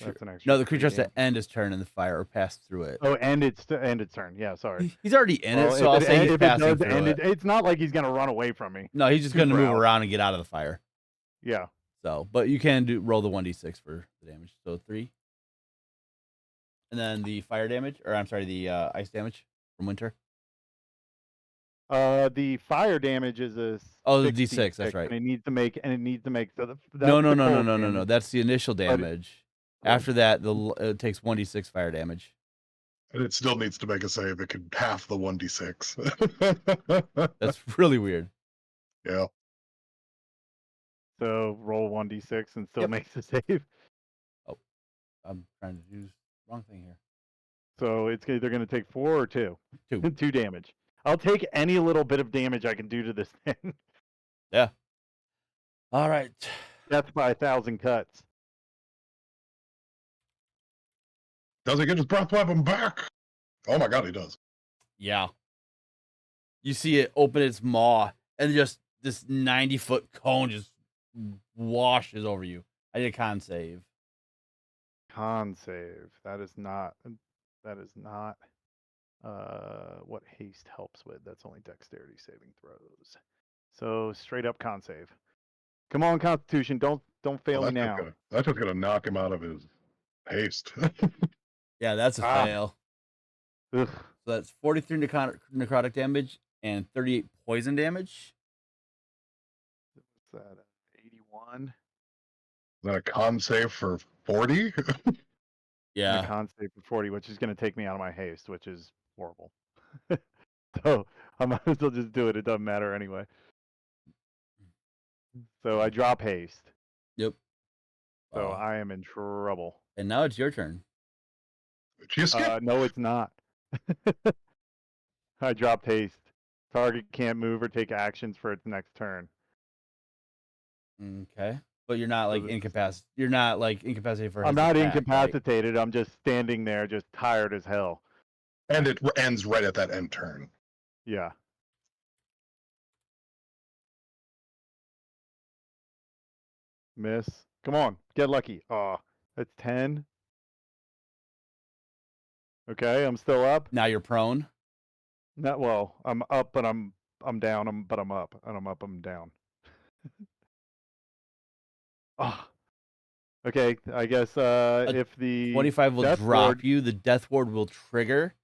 That's an extra. No, the creature has 3 to end his turn in the fire or pass through it. Oh, end its turn. Yeah, sorry. He's already in it, Well, so I'll say he's if it passing does through end it. it's not like he's gonna run away from me. No, he's just going to Super move out. around and get out of the fire. Yeah. So, but you can roll the 1d6 for the damage. So 3. And then the fire damage, or I'm sorry, the ice damage from winter. The fire damage is a the D6. That's right. And it needs to make so that's No. the cold damage. That's the initial damage. After that, it takes 1d6 fire damage. And it still needs to make a save. It can half the 1d6. That's really weird. Yeah. So roll 1d6 and still Yep. makes a save. Oh, I'm trying to do the wrong thing here. So it's either going to take 4 or 2. 2. 2 damage. I'll take any little bit of damage I can do to this thing. Yeah. All right. Death by 1,000 cuts. Does he get his breath weapon back? Oh my god, he does. Yeah. You see it open its maw, and just this 90-foot cone just washes over you. I did a con save. Con save. That is not what haste helps with. That's only dexterity saving throws. So straight up con save. Come on, Constitution. Don't fail me now. That's just gonna knock him out of his haste. Yeah, that's a fail. Ugh. So that's 43 necrotic damage and 38 poison damage. What's that? 81. Is that a con save for 40? And Yeah. a con save for 40, which is going to take me out of my haste, which is horrible. So I might as well just do it. It doesn't matter anyway. So I drop haste. Yep. So Oh, I am in trouble. and now it's your turn. She escaped. No, it's not. I dropped haste. Target can't move or take actions for its next turn. Okay. But you're not So like this is- incapacitated. You're not like incapacitated for I'm his not attack, right? incapacitated. I'm just standing there, just tired as hell. And it ends right at that end turn. Yeah. Miss. Come on, get lucky. Oh, that's 10. Okay, I'm still up. Now you're prone. Not well. I'm up, but I'm down. But I'm up, and I'm up. I'm down. Oh. Okay, I guess if the 25 will death drop ward, you. The death ward will trigger,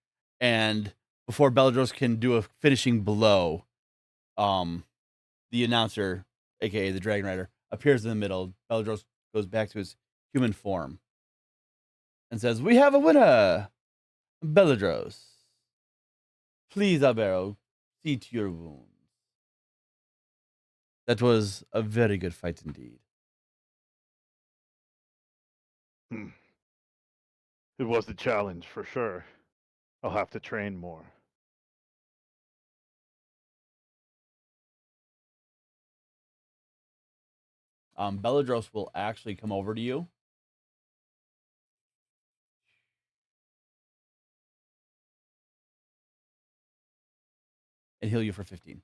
and before Beladros can do a finishing blow, the announcer, aka the Dragon Rider, appears in the middle. Beladros goes back to his human form and says, "We have a winner, Beladros. Please, Albero, see to your wounds. That was a very good fight indeed." it was a challenge for sure. I'll have to train more. Beladros will actually come over to you. And heal you for 15.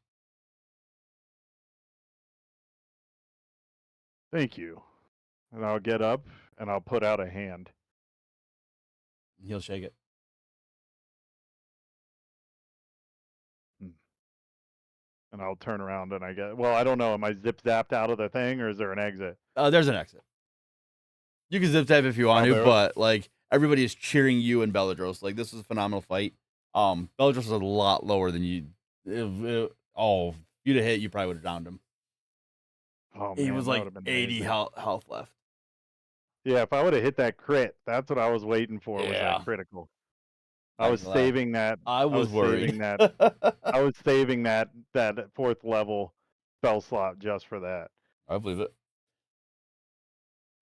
Thank you. And I'll get up and I'll put out a hand. He'll shake it. And I'll turn around and I get, well, I don't know. Am I zip zapped out of the thing or is there an exit? There's an exit. You can zip type if you want to, Albero. but like everybody is cheering you and Beladros. Like this was a phenomenal fight. Beladros was a lot lower than you. If you'd have hit, you probably would have downed him. Oh, He man, was that like would've been 80 amazing. health left. Yeah, if I would have hit that crit, that's what I was waiting for, was Yeah. that critical. Not I was gonna lie. saving that. I was worried. saving that. I was saving that 4th level spell slot just for that. I believe it.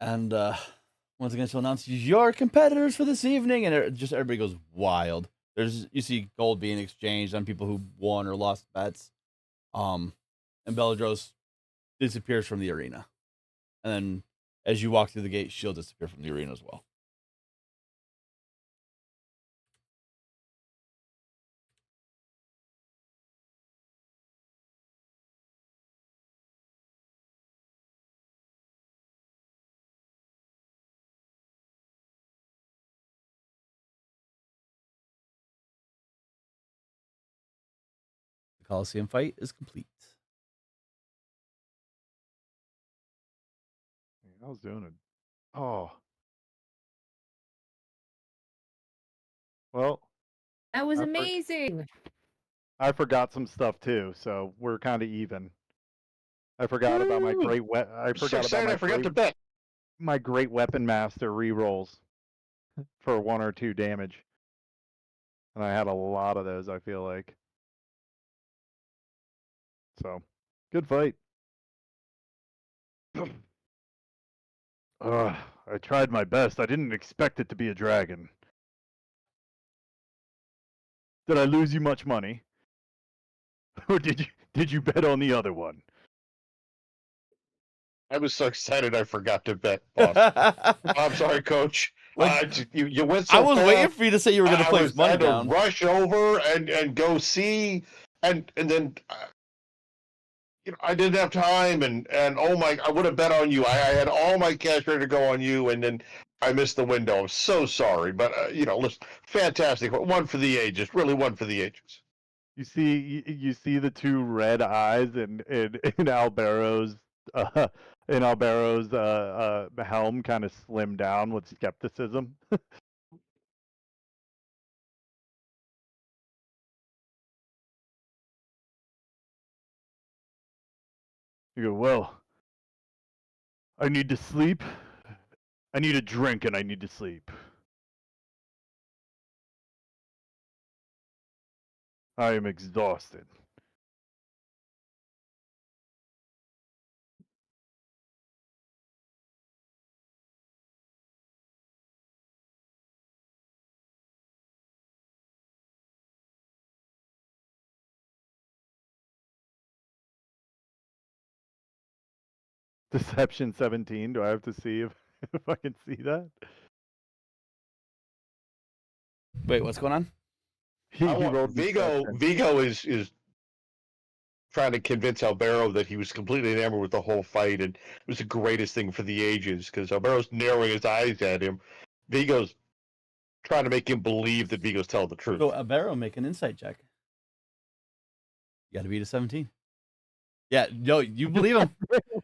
And once again, she'll announce your competitors for this evening, and just everybody goes wild. You see gold being exchanged on people who won or lost bets. And Beladros disappears from the arena. And then as you walk through the gate, she'll disappear from the arena as well. The Coliseum fight is complete. I was doing it. Oh. Well, That was I for- amazing. I forgot some stuff too, so we're kind of even. I forgot about my Woo! great I So forgot about excited my I forgot great, to bet. my great weapon master rerolls for 1 or 2 damage. And I had a lot of those, I feel like. So, good fight. I tried my best. I didn't expect it to be a dragon. Did I lose you much money? Or did you bet on the other one? I was so excited I forgot to bet, boss. I'm sorry, coach. Like, You went so I was fast. waiting for you to say you were going to place I money had to down. rush over and go see, and then I didn't have time, and oh my, I would have bet on you. I had all my cash ready to go on you, and then I missed the window. I'm so sorry, but listen, fantastic, one for the ages, really one for the ages. You see the 2 red eyes in Albero's helm kind of slim down with skepticism. You go, well, I need to sleep. I need a drink and I need to sleep. I am exhausted. Deception 17. Do I have to see if, if I can see that? Wait, what's going on? He I want rolled Vigo. deception. Vigo is trying to convince Albero that he was completely enamored with the whole fight, and it was the greatest thing for the ages. Because Albero's narrowing his eyes at him. Vigo's trying to make him believe that Vigo's telling the truth. So Albero, make an insight check. You got to beat a 17. Yeah, no, you believe him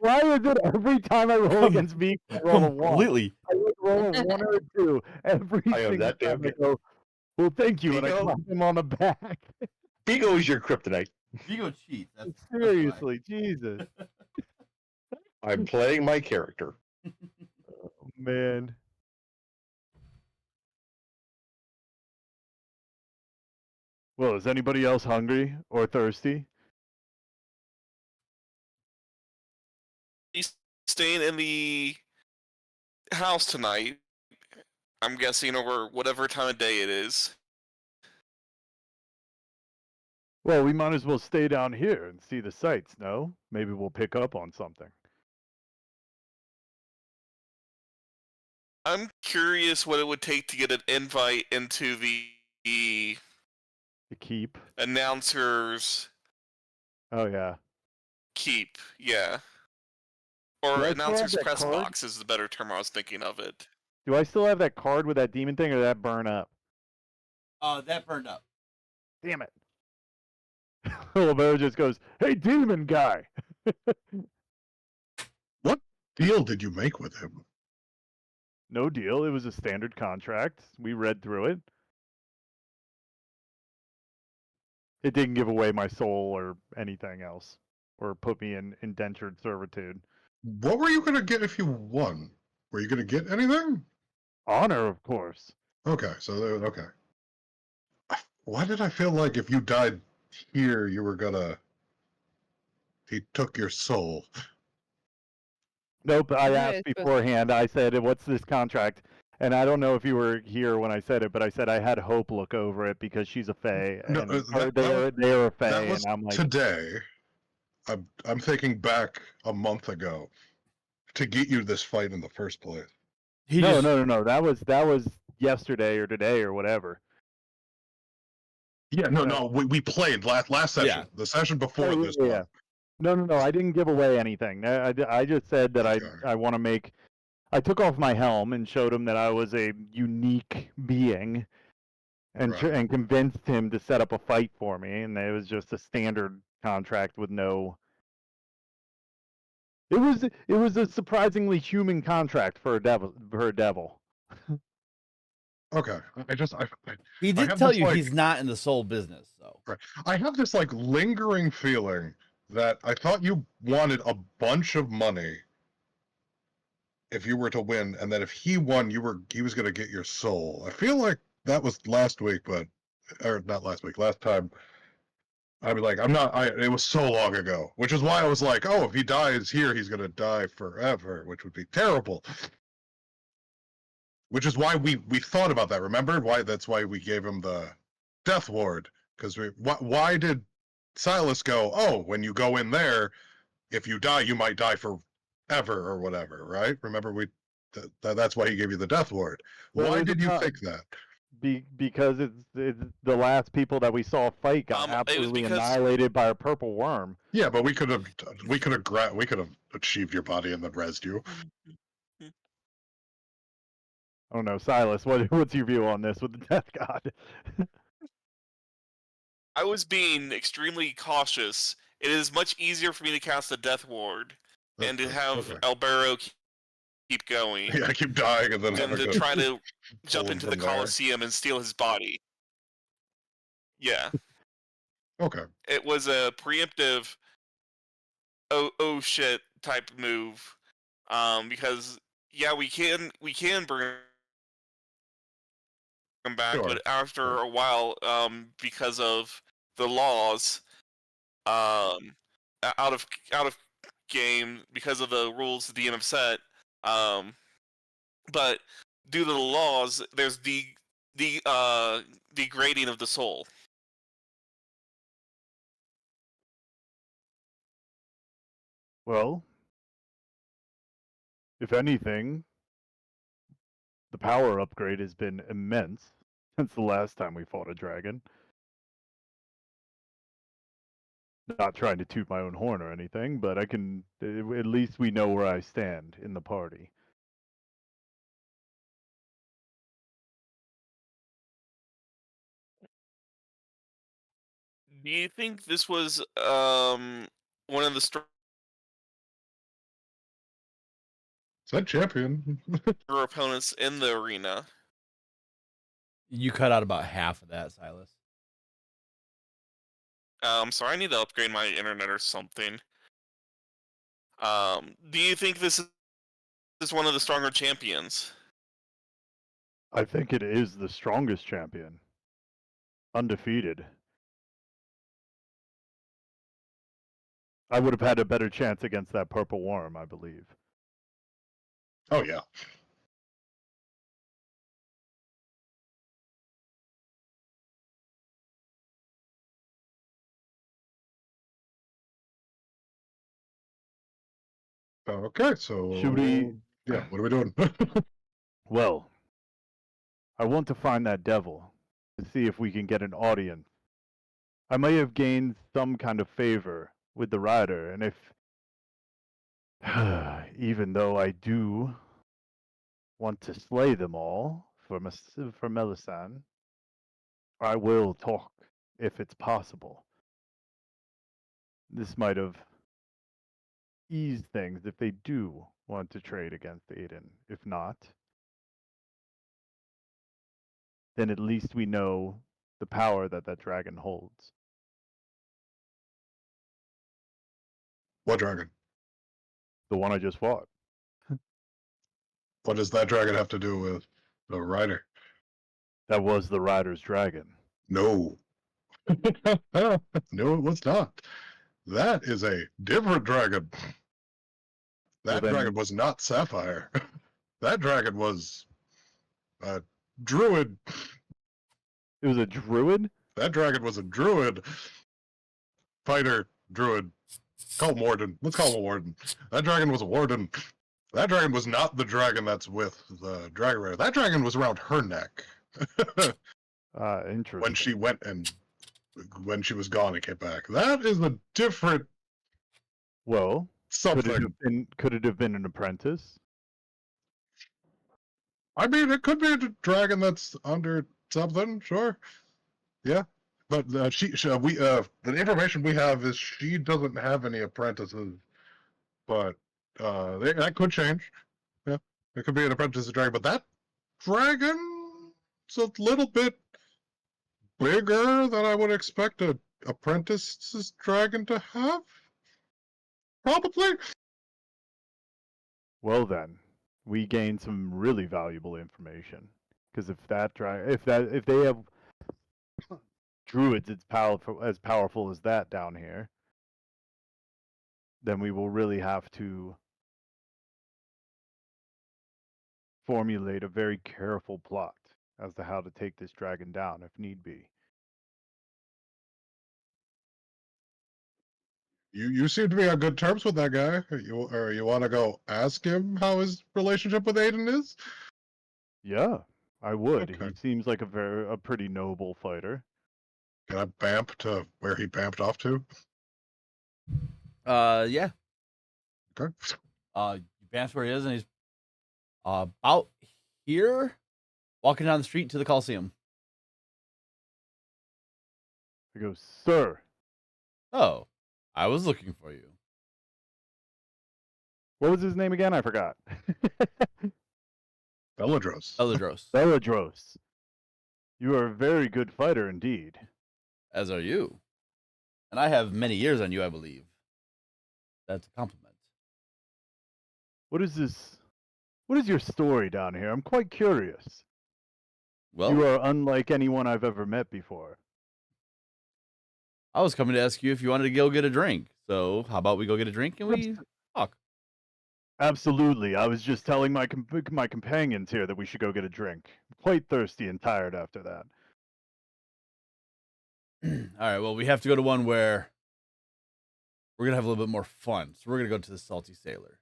Why is it every time I roll against Vigo, I roll a 1? completely. I would roll a 1 or a 2 every I am single that damn time I good. go, well, thank you, and I Vigo? clap him on the back. Vigo is your kryptonite. Vigo cheats. That's Seriously, Jesus. I'm playing my character. Oh, man. Well, is anybody else hungry or thirsty? He's staying in the house tonight. I'm guessing over whatever time of day it is. Well, we might as well stay down here and see the sights, no? Maybe we'll pick up on something. I'm curious what it would take to get an invite into the To keep. announcer's Oh, yeah. keep, yeah. Do Or I still have announcer's that press card? box is the better term I was thinking of it. Do I still have that card with that demon thing, or did that burn up? that burned up. Damn it. Albero just goes, hey, demon guy. What deal did you make with him? No deal. It was a standard contract. We read through it. It didn't give away my soul or anything else, or put me in indentured servitude. What were you going to get if you won? Were you going to get anything? Honor, of course. Okay, so okay. Why did I feel like if you died here, you were gonna? He took your soul. Nope, I Yeah, asked it's supposed- beforehand. I said, what's this contract? And I don't know if you were here when I said it, but I said I had Hope look over it because she's a fae, No, and that they're a fae, That was and I'm like, today. I'm thinking back a month ago to get you this fight in the first place. He no, just, no. That was yesterday or today or whatever. Yeah, no. We played last session. Yeah. The session before Oh, this yeah. one. No. I didn't give away anything. I just said that Okay. I want to make. I took off my helm and showed him that I was a unique being, and Right. and convinced him to set up a fight for me. And it was just a standard contract with no. It was a surprisingly human contract for a devil. Okay. he I did have tell this, you like- he's not in the soul business, so. Right. I have this like lingering feeling that I thought you wanted a bunch of money if you were to win, and that if he won, he was going to get your soul. I feel like that was last week, or not last week, last time. I'd be like, it was so long ago, which is why I was like, oh, if he dies here, he's going to die forever, which would be terrible. Which is why we thought about that. Remember that's why we gave him the death ward, because why did Silas go, oh, when you go in there, if you die, you might die forever or whatever, right? Remember that's why he gave you the death ward. Well, Why it was did you about- think that? Because it's the last people that we saw fight got It was absolutely because- annihilated by a purple worm. Yeah, but we could have achieved your body and then rezzed you. I don't know, Silas. What's your view on this with the death god? I was being extremely cautious. It is much easier for me to cast the Death Ward and to have Okay. Albero keep going Yeah, I keep dying and then than having to try to jump him into the from there. Colosseum and steal his body. Yeah, Okay. it was a preemptive oh shit type move. Because yeah, we can bring him back, Sure, but after sure. a while, because of the laws out of game because of the rules the DM have set. But due to the laws, there's degrading of the soul. Well, if anything, the power upgrade has been immense since the last time we fought a dragon. Not trying to toot my own horn or anything, but at least we know where I stand in the party. Do you think this was one of the Is that champion? stronger opponents in the arena? You cut out about half of that, Silas. Sorry, I need to upgrade my internet or something. Do you think this is one of the stronger champions? I think it is the strongest champion. Undefeated. I would have had a better chance against that purple worm, I believe. Oh yeah. Okay, so Should we? Yeah, what are we doing? Well, I want to find that devil to see if we can get an audience. I may have gained some kind of favor with the rider, and if even though I do want to slay them all for Melisande, I will talk if it's possible. This might have eased things if they do want to trade against Aiden. If not, then at least we know the power that that dragon holds. What dragon? The one I just fought. What does that dragon have to do with the rider? That was the rider's dragon. No. No, it was not. That is a different dragon. That Well, then- dragon was not Sapphire. That dragon was a druid. It was a druid? That dragon was a druid. Fighter, druid. Call him Warden. Let's call him a Warden. That dragon was a Warden. That dragon was not the dragon that's with the Dragon Raider. That dragon was around her neck. Interesting. When she went and when she was gone and came back. That is a different Well, something. could it have been an apprentice? I mean, it could be a dragon that's under something, sure. Yeah. But the information we have is she doesn't have any apprentices. But that could change. Yeah. It could be an apprentice dragon, but that dragon is a little bit bigger than I would expect a apprentice's dragon to have. Probably. Well then, we gained some really valuable information. Because if they have druids as powerful as that down here, then we will really have to formulate a very careful plot as to how to take this dragon down if need be. You seem to be on good terms with that guy. You want to go ask him how his relationship with Aiden is? Yeah, I would. Okay. He seems like a pretty noble fighter. Can I bamp to where he bamped off to? Yeah. Okay. Vance where he is, and he's about here, walking down the street to the Coliseum. I go, sir. Oh, I was looking for you. What was his name again? I forgot. Beladros. Eladros, Beladros. You are a very good fighter indeed. as are you. And I have many years on you, I believe. That's a compliment. What is this? What is your story down here? I'm quite curious. Well, You are unlike anyone I've ever met before. I was coming to ask you if you wanted to go get a drink. So how about we go get a drink and we Abs- talk? Absolutely. I was just telling my companions here that we should go get a drink. Quite thirsty and tired after that. All right. Well, we have to go to one where we're gonna have a little bit more fun. So we're gonna go to the Salty Sailor.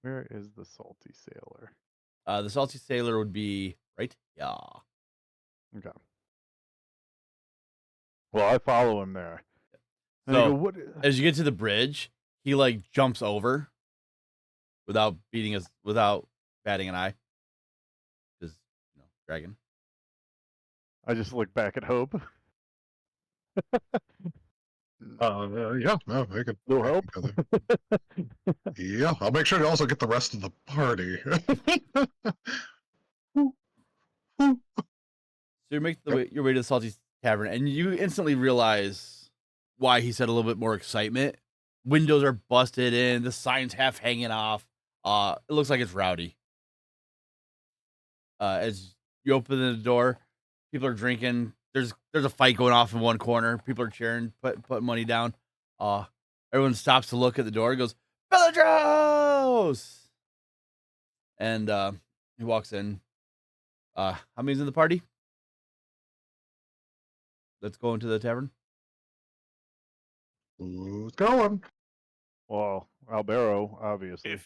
Where is the salty sailor? The Salty Sailor would be right. Yeah. Okay. Well, I follow him there. And I go, So what? as you get to the bridge, he like jumps over without batting an eye. Because dragon. I just look back at Hope. Yeah, no, I can. No I help? can go there. Yeah, I'll make sure to also get the rest of the party. So you make your way to the Salty Tavern, and you instantly realize why he said a little bit more excitement. Windows are busted in, the signs half hanging off. It looks like it's rowdy. As you open the door, people are drinking. There's a fight going off in one corner. People are cheering, putting money down. Everyone stops to look at the door and goes, Belladros! And he walks in. How many's in the party? Let's go into the tavern. Who's going? Well, Albero, obviously.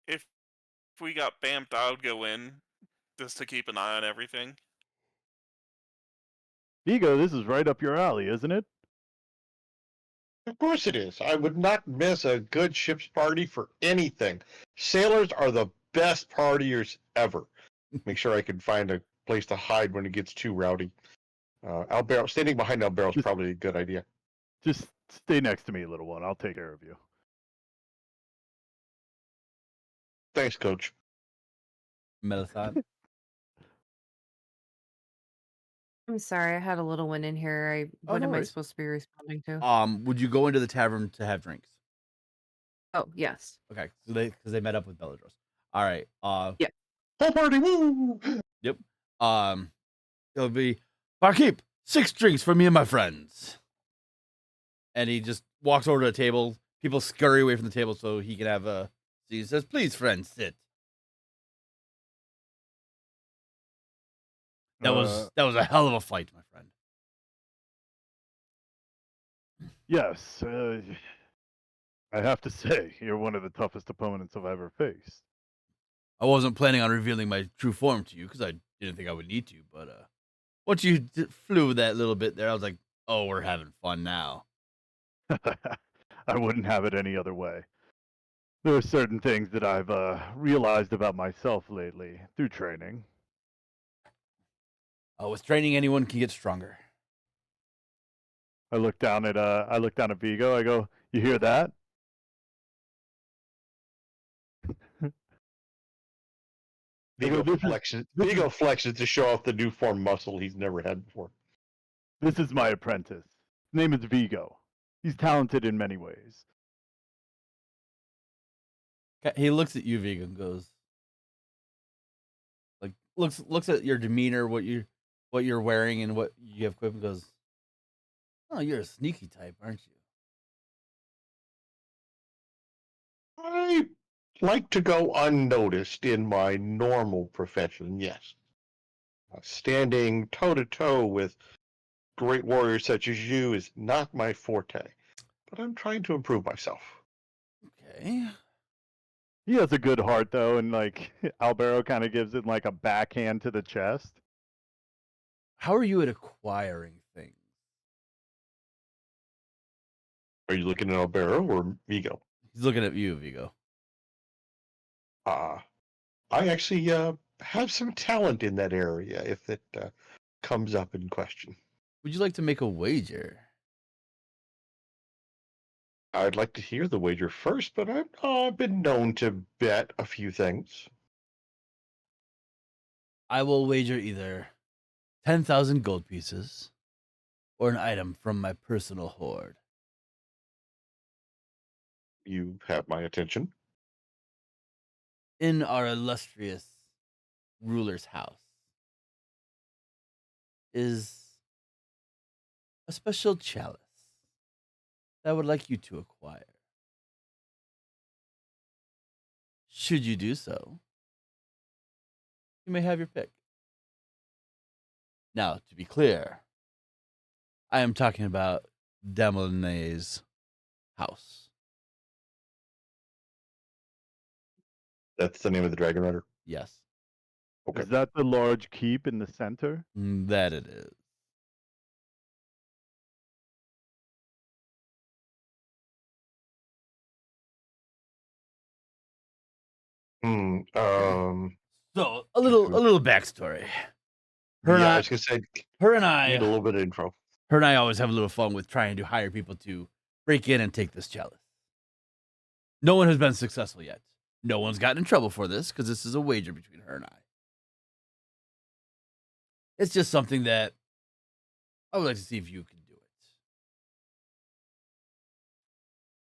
If we got bamped, I would go in just to keep an eye on everything. Vigo, this is right up your alley, isn't it? Of course it is. I would not miss a good ship's party for anything. Sailors are the best partiers ever. Make sure I can find a place to hide when it gets too rowdy. Albero, standing behind Albero is Just- probably a good idea. Just stay next to me, little one. I'll take care of you. Thanks, Coach. Melisande. I'm sorry, I had a little one in here. What no am I worries. supposed to be responding to? Would you go into the tavern to have drinks? Oh, yes. Okay, so because they met up with Belladros. All right. Yeah. Whole party, woo! Yep. It'll be barkeep 6 drinks for me and my friends. And he just walks over to the table. People scurry away from the table so he can have a. So he says, "Please, friends, sit." That was a hell of a fight, my friend. Yes. I have to say, you're one of the toughest opponents I've ever faced. I wasn't planning on revealing my true form to you because I didn't think I would need to. But once you flew that little bit there, I was like, "Oh, we're having fun now." I wouldn't have it any other way. There are certain things that I've realized about myself lately through training. With training, anyone can get stronger. I look down at Vigo. I go, "You hear that?" Vigo This is- flexes to show off the new form muscle he's never had before. This is my apprentice. His name is Vigo. He's talented in many ways. He looks at you, Vega, and goes, like, looks at your demeanor, what you're wearing, and what you have equipped, and goes, "Oh, you're a sneaky type, aren't you?" I like to go unnoticed in my normal profession, yes. Standing toe to toe with great warriors such as you is not my forte, but I'm trying to improve myself. Okay. He has a good heart though, and like Albero kind of gives it like a backhand to the chest. How are you at acquiring things? Are you looking at Albero or Vigo? He's looking at you, Vigo. I actually have some talent in that area if it comes up in question. Would you like to make a wager? I'd like to hear the wager first, but I've been known to bet a few things. I will wager either 10,000 gold pieces or an item from my personal hoard. You have my attention. In our illustrious ruler's house is a special chalice that I would like you to acquire. Should you do so, you may have your pick. Now, to be clear, I am talking about Demolin's house. That's the name of the Dragon Rider. Yes, Okay. Is that the large keep in the center? that it is. Hmm. So a little backstory. Her and Yeah, I I, was gonna say her and need a I, little bit of intro. her and I always have a little fun with trying to hire people to break in and take this chalice. No one has been successful yet. No one's gotten in trouble for this because this is a wager between her and I. It's just something that I would like to see if you can do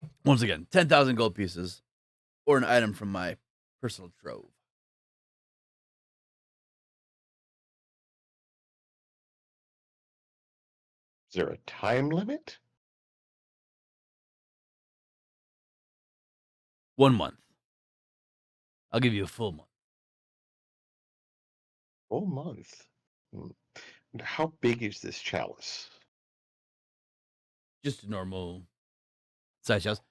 it. Once again, 10,000 gold pieces or an item from my personal trove. Is there a time limit? 1 month. I'll give you a full month. Full month. Hmm. How big is this chalice? Just a normal size chalice.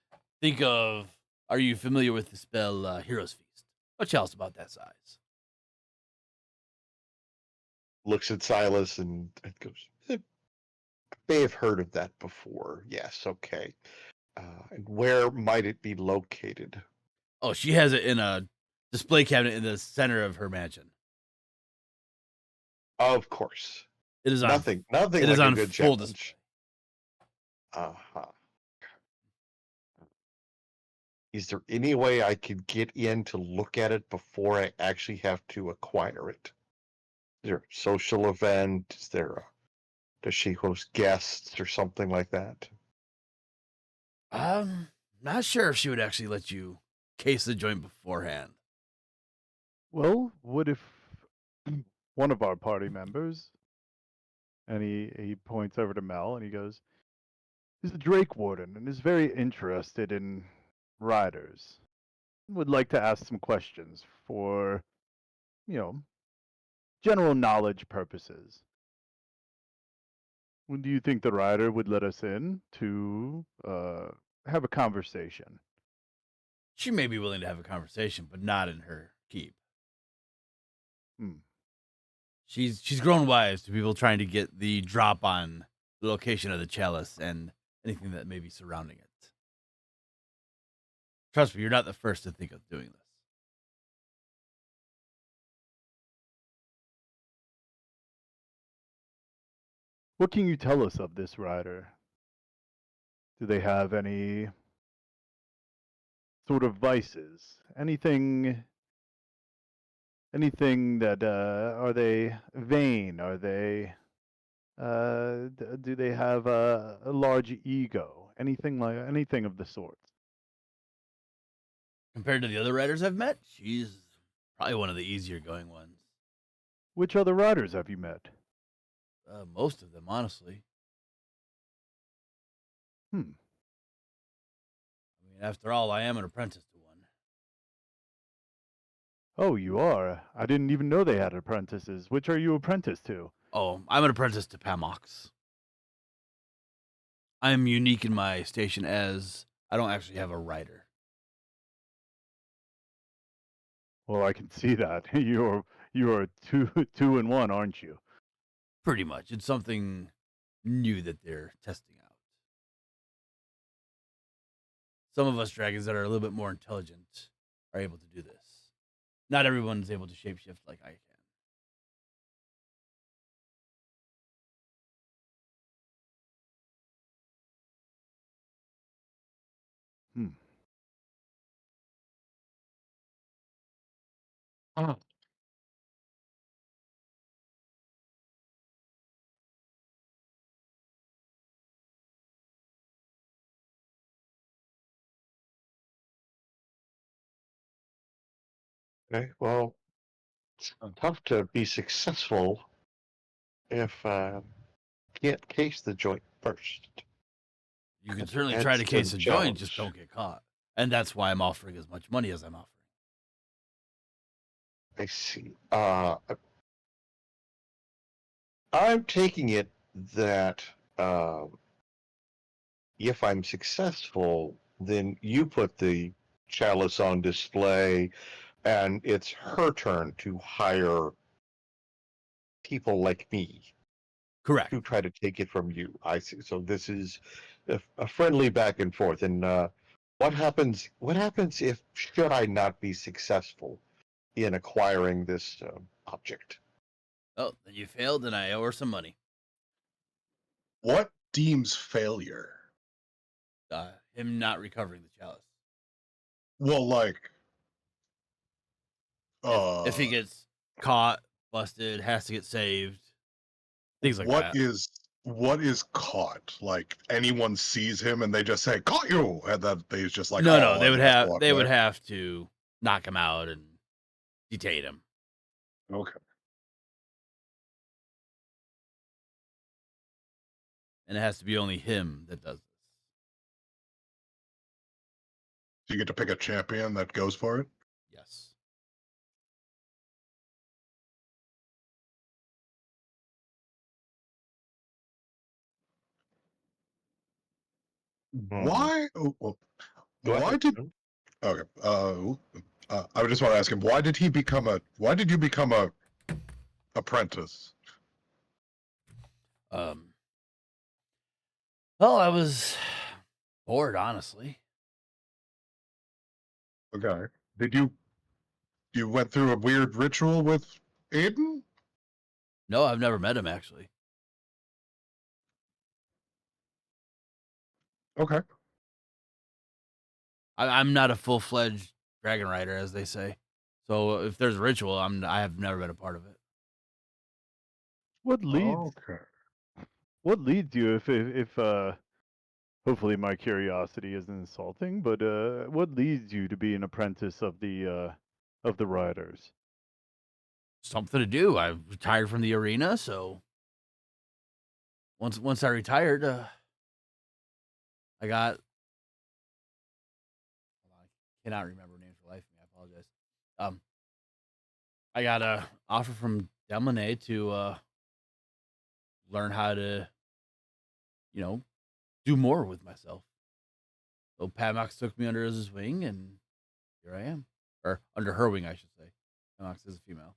Think of, are you familiar with the spell Hero's Feast? A chalice about that size. Looks at Silas and goes, may have heard of that before. Yes, okay. And where might it be located? Oh, she has it in a display cabinet in the center of her mansion. Of course. It is on. Nothing It like is a on good full challenge. display. Uh-huh. Is there any way I could get in to look at it before I actually have to acquire it? Is there a social event? Does she host guests or something like that? Not sure if she would actually let you case the joint beforehand. Well, what if one of our party members, and he points over to Mel and he goes, "He's a Drake Warden and is very interested in riders. Would like to ask some questions for, you know, general knowledge purposes. When do you think the rider would let us in to have a conversation?" She may be willing to have a conversation, but not in her keep. Hmm. She's grown wise to people trying to get the drop on the location of the chalice and anything that may be surrounding it. Trust me, you're not the first to think of doing this. What can you tell us of this rider? Do they have any sort of vices? Anything that are they vain? Are they do they have a large ego? Anything of the sort? Compared to the other writers I've met, she's probably one of the easier going ones. Which other riders have you met? Most of them, honestly. Hmm. I mean, after all, I am an apprentice to one. Oh, you are. I didn't even know they had apprentices. Which are you apprentice to? Oh, I'm an apprentice to Pamox. I am unique in my station as I don't actually have a rider. Well, I can see that. You are two in one, aren't you? Pretty much. It's something new that they're testing out. Some of us dragons that are a little bit more intelligent are able to do this. Not everyone's able to shapeshift like I can. Hmm. Ah. Okay, well, It's tough to be successful if can't case the joint first. You can That certainly try adds to to case the a joint, just challenge. don't get caught. And that's why I'm offering as much money as I'm offering. I see. I'm taking it that if I'm successful, then you put the chalice on display, and it's her turn to hire people like me Correct. to try to take it from you. I see. So this is a friendly back and forth. And what happens? What happens if should I not be successful in acquiring this object? Oh, then you failed, and I owe her some money. What deems failure? Him not recovering the chalice. Well, like, If he gets caught, busted, has to get saved, things like that. what is caught? Like anyone sees him and they just say "caught you," and then they just like, No, oh, they and would has to have walk they would away. have to knock him out and detain him. Okay. And it has to be only him that does this. So you get to pick a champion that goes for it. Yes. Why? Oh, well, Go why ahead. did? Okay. I would just want to ask him. Why did he become a? Why did you become a apprentice? Well, I was bored, honestly. Okay. Did you went through a weird ritual with Aiden? No, I've never met him actually. Okay. I'm not a full-fledged dragon rider, as they say. So if there's a ritual, I have never been a part of it. What leads Okay. what leads you if hopefully my curiosity isn't insulting, but what leads you to be an apprentice of the riders? Something to do. I retired from the arena, so once I retired, I got. I cannot remember names for life of me. I apologize. I got a offer from Demone to learn how to, you know, do more with myself. So Padmox took me under his wing, and here I am, or under her wing, I should say. Padmox is a female,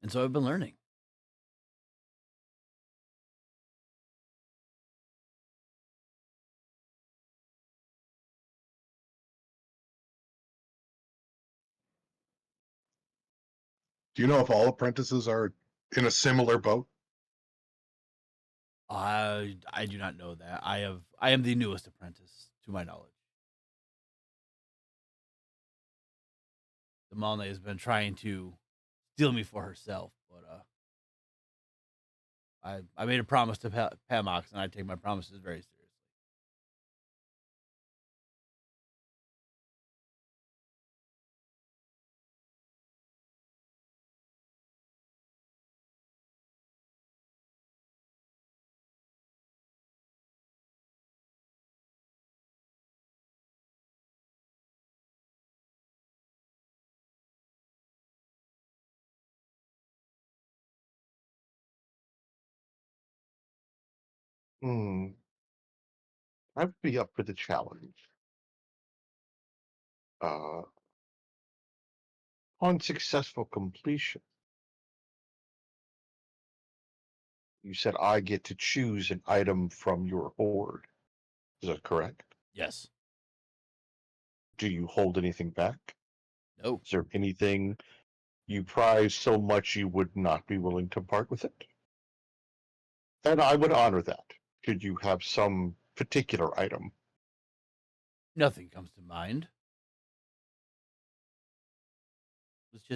and so I've been learning. Do you know if all apprentices are in a similar boat? I do not know that. I am the newest apprentice, to my knowledge. The Malne has been trying to steal me for herself, but I made a promise to Padmox, and I take my promises very seriously. Hmm. I'd be up for the challenge. Uh, on successful completion, you said I get to choose an item from your hoard. Is that correct? Yes. Do you hold anything back? No. Is there anything you prize so much you would not be willing to part with it? And I would honor that. Should you have some particular item? Nothing comes to mind. It's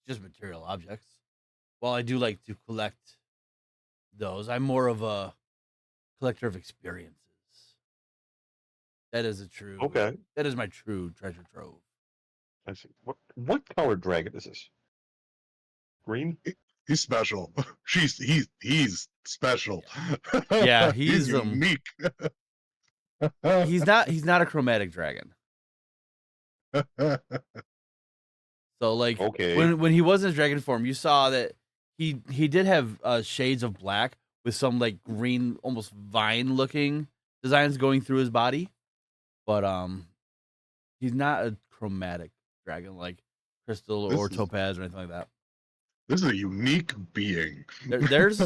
just material objects. While I do like to collect those, I'm more of a collector of experiences. That is Okay. that is my true treasure trove. I see. What color dragon is this? Green? He's special. He's special. Yeah, He's he's unique. he's not a chromatic dragon. So like Okay. when he was in his dragon form, you saw that he did have shades of black with some like green, almost vine looking designs going through his body, but he's not a chromatic dragon like crystal or This is topaz or anything like that. this is a unique being. There's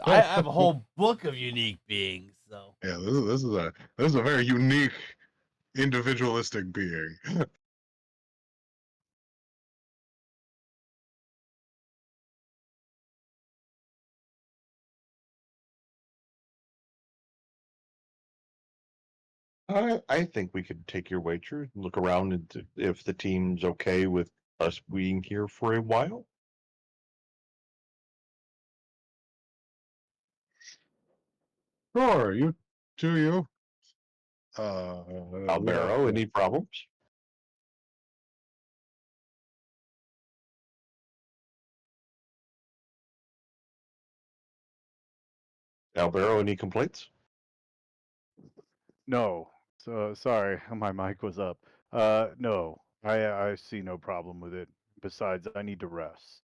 I have a whole book of unique beings, so Yeah, this is a very unique, individualistic being. I think we could take your wager, look around, and if the team's okay with us being here for a while. Sure, you to you. We have Albero, any problems? Albero, any complaints? No. So sorry, my mic was up. No, I see no problem with it. Besides, I need to rest.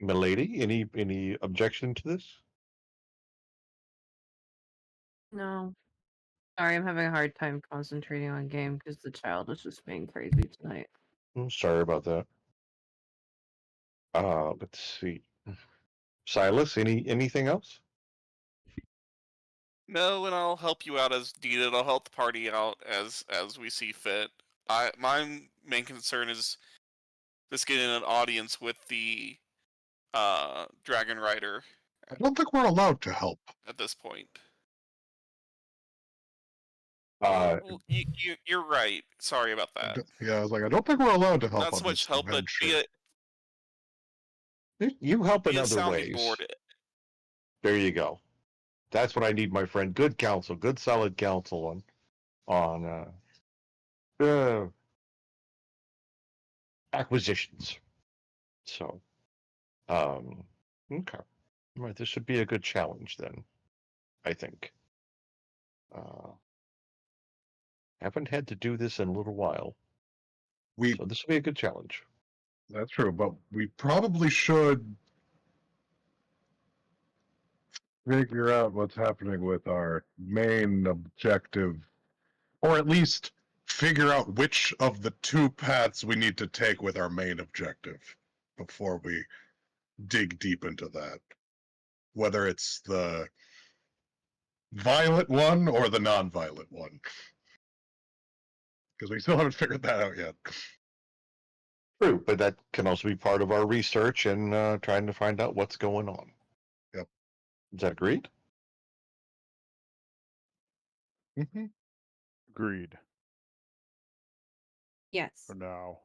Milady, any objection to this? No. Sorry, I'm having a hard time concentrating on game because the child is just being crazy tonight. I'm sorry about that. Let's see. Silas, anything else? No, and I'll help you out as needed. I'll help the party out as we see fit. My main concern is just getting an audience with the Dragon Rider I don't think we're allowed to help. at this point. Uh, You're right. Sorry about that. Yeah, I was like, I don't think we're allowed to help Not on so this much help, but adventure. you help in be a other sounding ways. board. There you go. That's what I need, my friend. Good counsel, good solid counsel on acquisitions. So, okay. All right, this should be a good challenge then, I think. Haven't had to do this in a little while, We so this will be a good challenge. That's true, but we probably should figure out what's happening with our main objective, or at least figure out which of the two paths we need to take with our main objective before we dig deep into that. Whether it's the violent one or the non-violent one. Because we still haven't figured that out yet. True, but that can also be part of our research and trying to find out what's going on. Yep. Is that agreed? Mm-hmm. Agreed Yes. for now.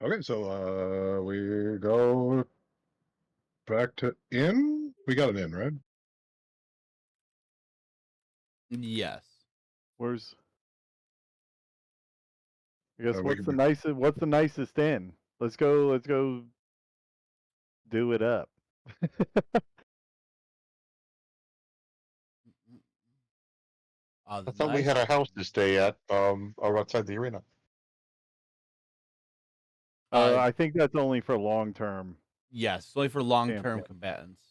Okay, so we go back to inn. We got an inn, right? yes. Where's? I guess we what's can the be- nicest? What's the nicest inn? Let's go. Let's go. Do it up. I The thought we had a house to stay at or outside the arena. I think that's only for long term. yes, it's only for long-term Campaign. combatants.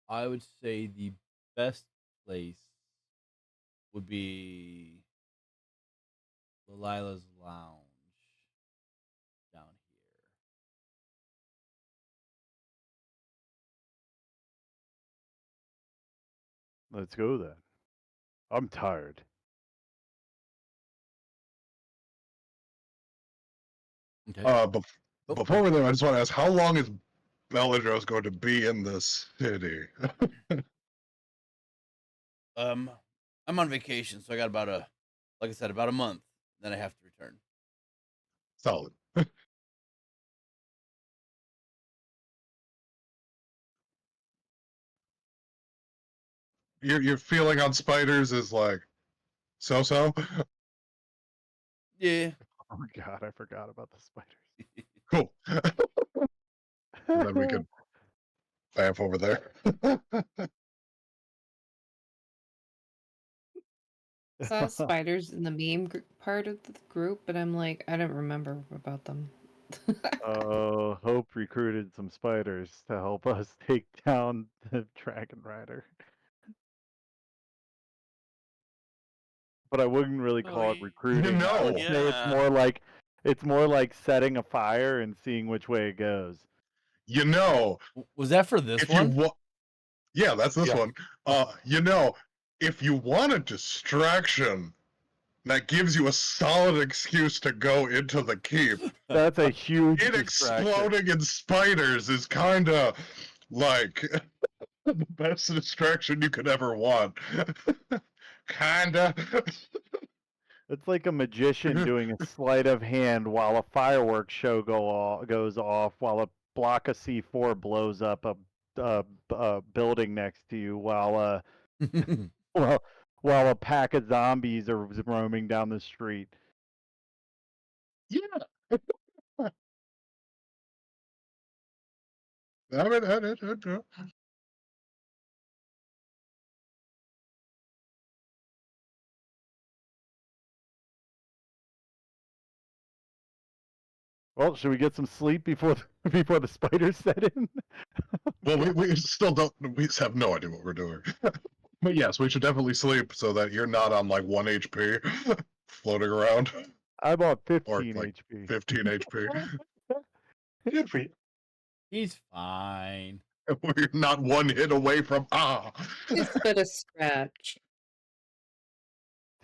I would say the best place would be Delilah's Lounge down here. Let's go then. I'm tired. Okay. Bef- Oh, before we leave, I just want to ask, how long is Beladros going to be in this city? I'm on vacation, so I got like I said, about a month. Then I have to return. Solid. Your feeling on spiders is like so. Yeah. Oh my god, I forgot about the spiders. Cool. And then we could bamf over there. Saw spiders in the meme part of the group, but I'm like, I don't remember about them. Oh, Hope recruited some spiders to help us take down the Dragon Rider. But I wouldn't really Oh, call it recruiting. I would say yeah. it's more like setting a fire and seeing which way it goes. You know, Was that for this if you one? want, yeah, that's this Yeah. one. You know, if you want a distraction that gives you a solid excuse to go into the keep, That's a huge it distraction. exploding in spiders is kind of like the best distraction you could ever want. Kinda. It's like a magician doing a sleight of hand while a fireworks show goes off, while a block of C4 blows up a building next to you, while well, while a pack of zombies are roaming down the street. Yeah. I mean, Well, should we get some sleep before before the spiders set in? well, we still don't. We have no idea what we're doing. But yes, we should definitely sleep so that you're not on like 1 HP floating around, I'm on or 15 like HP. 15 HP. Good for you. He's fine. We're not one hit away from It's but a scratch.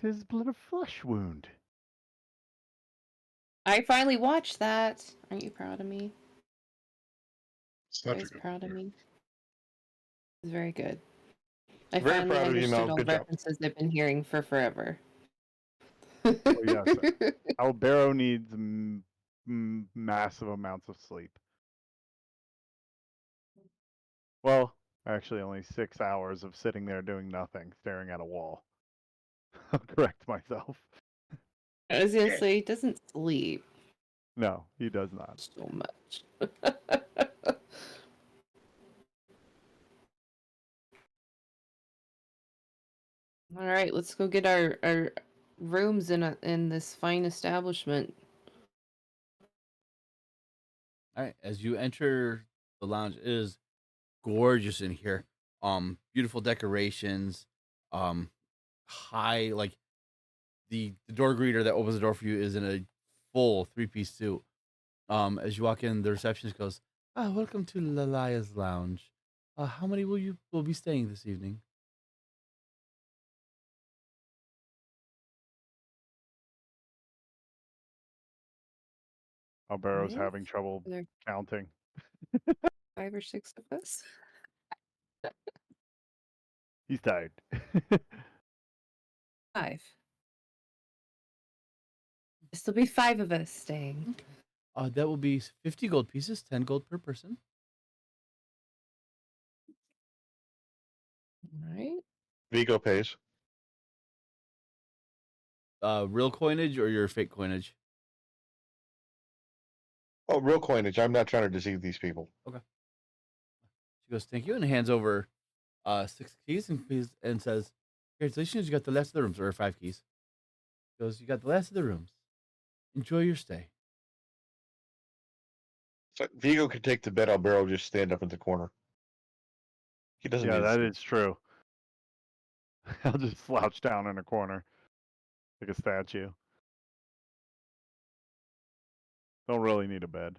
'Tis but a flesh wound. I finally watched that. Aren't you proud of me? Such a Guys good proud of movie. me? It's very good. I Very finally proud of you, understood Mel. all Good the job. references I've been hearing for forever. Oh, yes. Albero needs massive amounts of sleep. Well, actually, only 6 hours of sitting there doing nothing, staring at a wall. I'll correct myself. I was gonna say, he doesn't sleep No, he does not. so much. All right, let's go get our rooms in this fine establishment. All right. As you enter the lounge, it is gorgeous in here. Beautiful decorations. High like the door greeter that opens the door for you is in a full 3-piece suit. As you walk in, the receptionist goes, welcome to Lalaya's Lounge. How many will be staying this evening? Albero's Five? having trouble Are there counting. 5 or 6 of us? He's tired. 5. There'll be 5 of us staying. That will be 50 gold pieces, 10 gold per person. All right. Vigo pays. Real coinage or your fake coinage? Oh, real coinage. I'm not trying to deceive these people. Okay. She goes, thank you, and hands over 6 keys and says, congratulations, you got the last of the rooms, or 5 keys. She goes, you got the last of the rooms. Enjoy your stay. So Vigo could take the bed. Albero just stand up in the corner. He doesn't Yeah, need that to is true. I'll just slouch down in a corner like a statue. Don't really need a bed.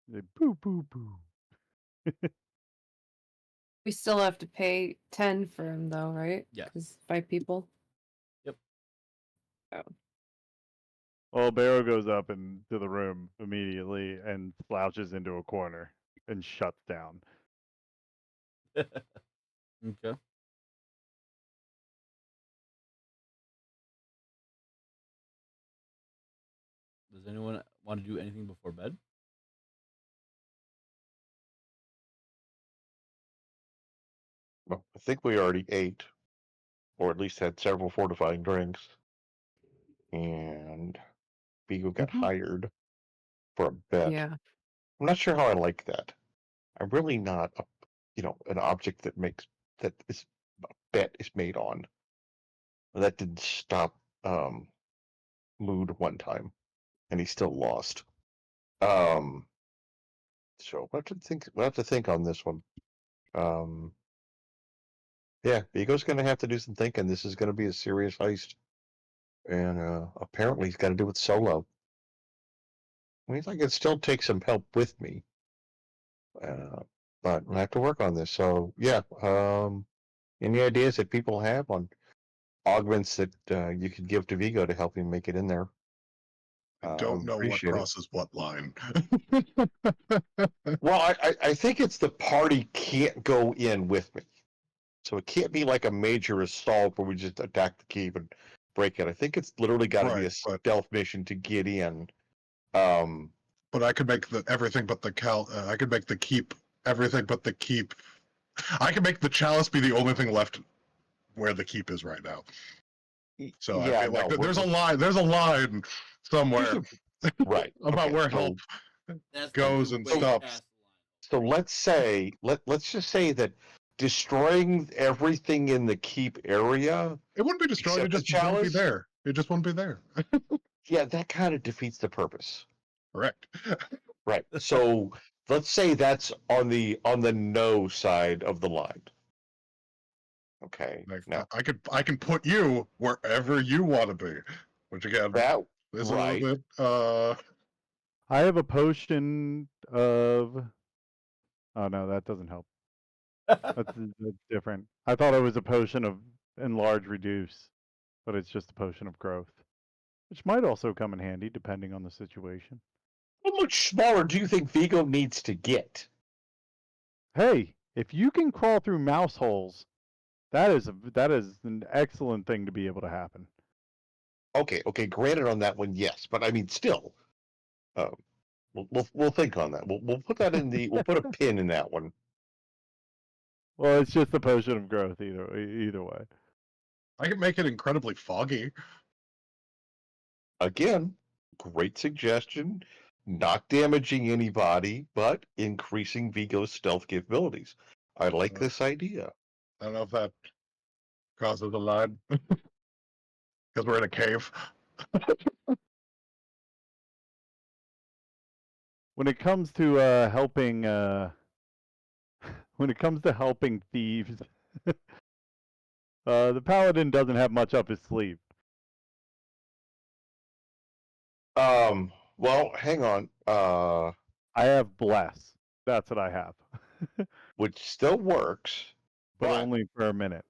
They boo boo boo. We still have to pay 10 for him, though, right? Yes. Because 5 people. Yep. Well, Albero goes up into the room immediately and slouches into a corner and shuts down. Okay. Does anyone want to do anything before bed? Well, I think we already ate, or at least had several fortifying drinks. And Vigo got hired for a bet. Yeah. I'm not sure how I like that. I'm really not an object that is a bet is made on. That didn't stop Mood one time, and he still lost. So we'll have to think on this one. Yeah, Vigo's gonna have to do some thinking. This is gonna be a serious heist. And apparently he's gotta do it solo. I mean, I can still take some help with me. But I have to work on this. So yeah, any ideas that people have on augments that you could give to Vigo to help him make it in there? I don't would know what appreciate it. crosses what line. Well, I think it's the party can't go in with me. So it can't be like a major assault where we just attack the keep and break it. I think it's literally got to be a Right, but- stealth mission to get in. But I could make everything but the I could make the keep everything but the keep. I can make the chalice be the only thing left where the keep is right now. So yeah, I feel like no, there's a line. There's a line somewhere right about okay, where so- help That's goes and stops. So let's say let's just say that destroying everything in the keep area, It wouldn't be destroyed. It Except the just wouldn't be chalice? there. It just wouldn't be there. yeah, that kind of defeats the purpose. Correct. Right. So let's say that's on the no side of the line. Okay. Like, Now I can put you wherever you want to be, which again that is a right. little bit. I have a potion of. Oh no, that doesn't help. That's different. I thought it was a potion of enlarge reduce, but it's just a potion of growth, which might also come in handy depending on the situation. How much smaller do you think Vigo needs to get? Hey, if you can crawl through mouse holes, that is an excellent thing to be able to happen. Okay, granted on that one, yes, but I mean, still, we'll think on that. We'll put that in the we'll put a pin in that one. Well, it's just a potion of growth either way. I can make it incredibly foggy. Again, great suggestion. Not damaging anybody, but increasing Vigo's stealth capabilities. I like this idea. I don't know if that crosses the line because we're in a cave. When it comes to helping, when it comes to helping thieves, the paladin doesn't have much up his sleeve. Well, hang on. I have bless. That's what I have, Which still works, but but only for a minute.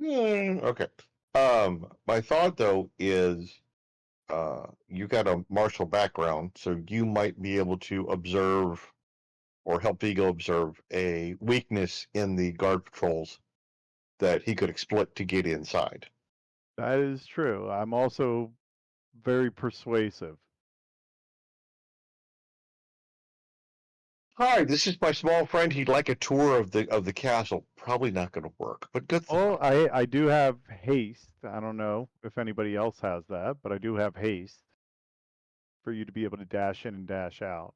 okay. My thought though is, you got a martial background, so you might be able to observe or help Vigo observe a weakness in the guard patrols that he could exploit to get inside. That is true. I'm also very persuasive. Hi, this is my small friend. He'd like a tour of the castle. Probably not going to work, but good Oh, thought. I do have haste. I don't know if anybody else has that, but I do have haste for you to be able to dash in and dash out.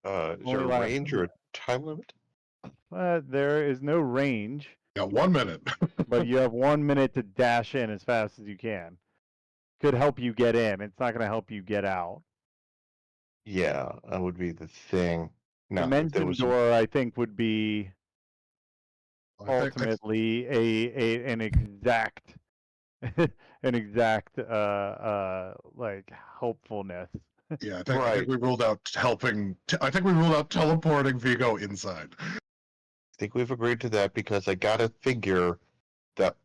Is there only a lasts- range or a time limit? There is no range, Got 1 minute. but you have 1 minute to dash in as fast as you can. Could help you get in. It's not going to help you get out. Yeah, that would be the thing. Now, The if there mention was door, I think, would be I think- ultimately an exact an exact like helpfulness. yeah, I think Right. we ruled out helping. I think we ruled out teleporting Vigo inside. I think we've agreed to that because I got to figure that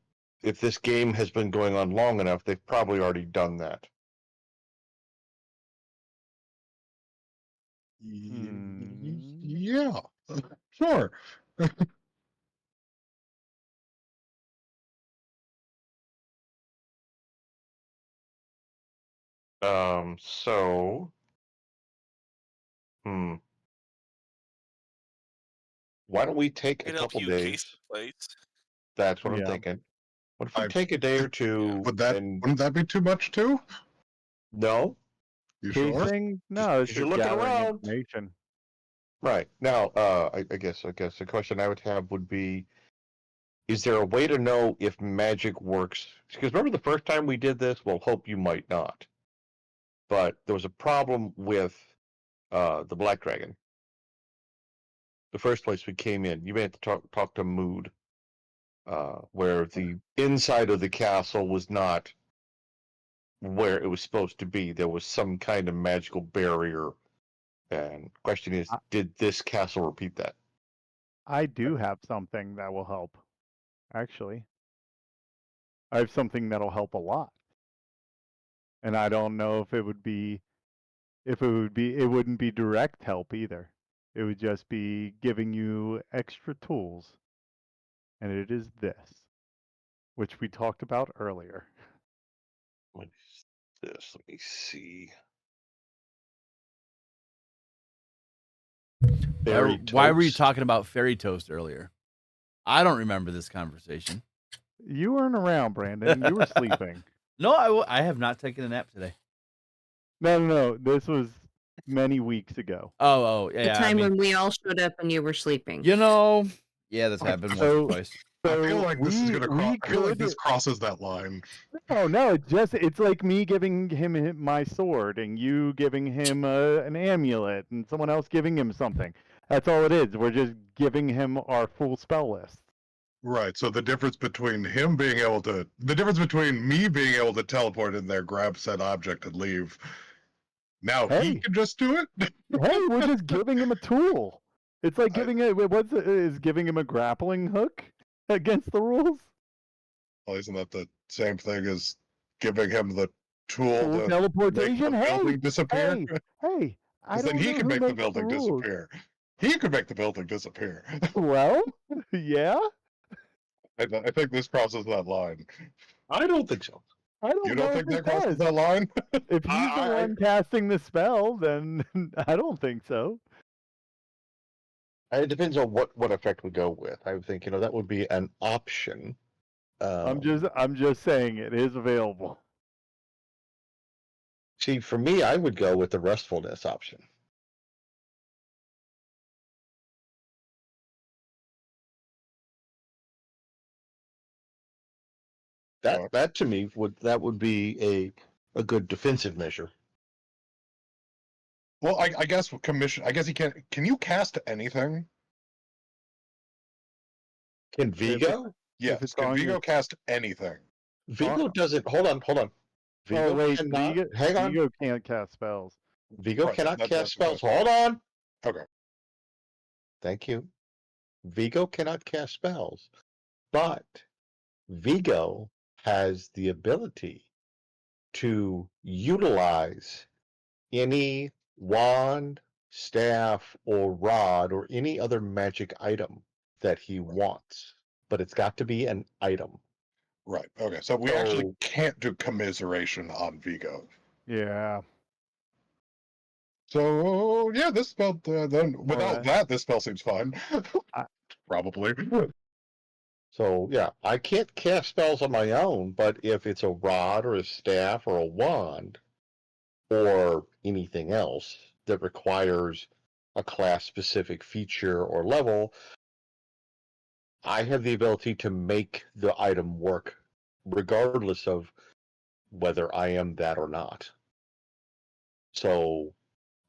if this game has been going on long enough, they've probably already done that. Yeah, sure. So, why don't we take a It'd help couple you days? case the place. That's what I'm Yeah. thinking. What if we I- take a day or two? Would that And wouldn't that be too much too? no, You sure? Casing? No, it's you're just looking gathering around. information. Right now, I guess the question I would have would be: is there a way to know if magic works? Because remember the first time we did this? Well, hope you might not. But there was a problem with the Black Dragon. The first place we came in, you may have to talk to Mood, where the inside of the castle was not where it was supposed to be. There was some kind of magical barrier. And question is, did this castle repeat that? I do have something that will help, actually. I have something that'll help a lot. And I don't know if it wouldn't be direct help either. It would just be giving you extra tools. And it is this, which we talked about earlier. What is this? Let me see. Why were you Toast? talking about fairy toast earlier? I don't remember this conversation. You weren't around, Brandon. You were sleeping. No, I have not taken a nap today. No. This was many weeks ago. Oh, yeah. The time I mean, when we all showed up and you were sleeping. Yeah, that's happened once or twice. I feel like this is gonna cross. I feel like could- this crosses that line. No. It's like me giving him my sword and you giving him an amulet and someone else giving him something. That's all it is. We're just giving him our full spell list. Right. So the difference between me being able to teleport in there, grab said object, and leave. Now he Hey. can just do it. Hey, we're just giving him a tool. It's like I- giving him a grappling hook against the rules? Well, isn't that the same thing as giving him the tool Full to teleportation? make the building disappear? Hey, I Because then don't he know can who make the makes building rules. disappear. He could make the building disappear. Well, yeah. I think this crosses that line. I don't think so. I don't You know don't if think that it crosses does. that line? If he's the one casting the spell, then I don't think so. It depends on what effect we go with. I would think that would be an option. I'm just saying it is available. See, for me, I would go with the restfulness option. That to me would be a good defensive measure. Well, I guess commission. I guess he can't. Can you cast anything? Can Vigo? Yes. it's Can on Vigo your- cast anything? Vigo doesn't. Hold on. Vigo Oh wait, cannot. Vigo, Hang on. Vigo can't cast spells. Vigo Right, cannot that's cast okay. spells. Hold on. Okay. Thank you. Vigo cannot cast spells, but Vigo has the ability to utilize any wand, staff, or rod, or any other magic item that he wants. But it's got to be an item. Right. Okay. So we actually can't do commiseration on Vigo. Yeah. So yeah, this spell then without right. that, this spell seems fine. Probably. So yeah, I can't cast spells on my own, but if it's a rod or a staff or a wand or anything else that requires a class specific feature or level, I have the ability to make the item work regardless of whether I am that or not. So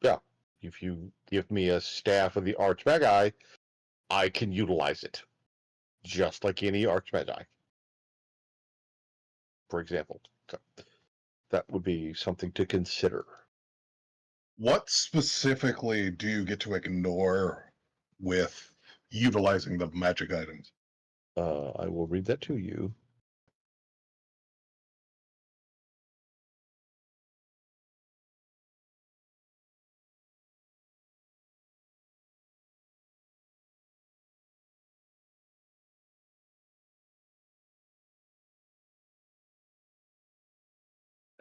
yeah, if you give me a staff of the Archmagi, I can utilize it just like any Archmagi, for example. So that would be something to consider. What specifically do you get to ignore with utilizing the magic items? I will read that to you.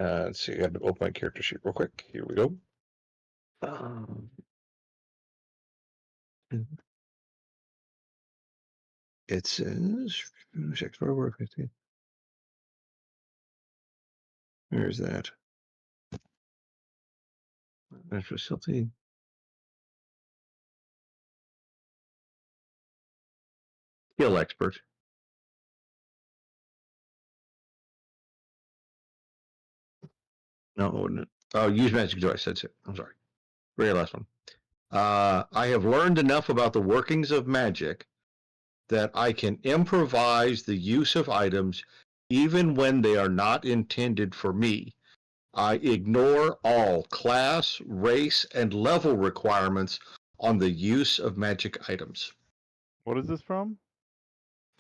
Let's see. I got to open my character sheet real quick. Here we go. It says Where's that? That's facility. Skill expert. No, it wouldn't. Oh, use magic device. That's it. I'm sorry. Very last one. I have learned enough about the workings of magic that I can improvise the use of items even when they are not intended for me. I ignore all class, race, and level requirements on the use of magic items. What is this from?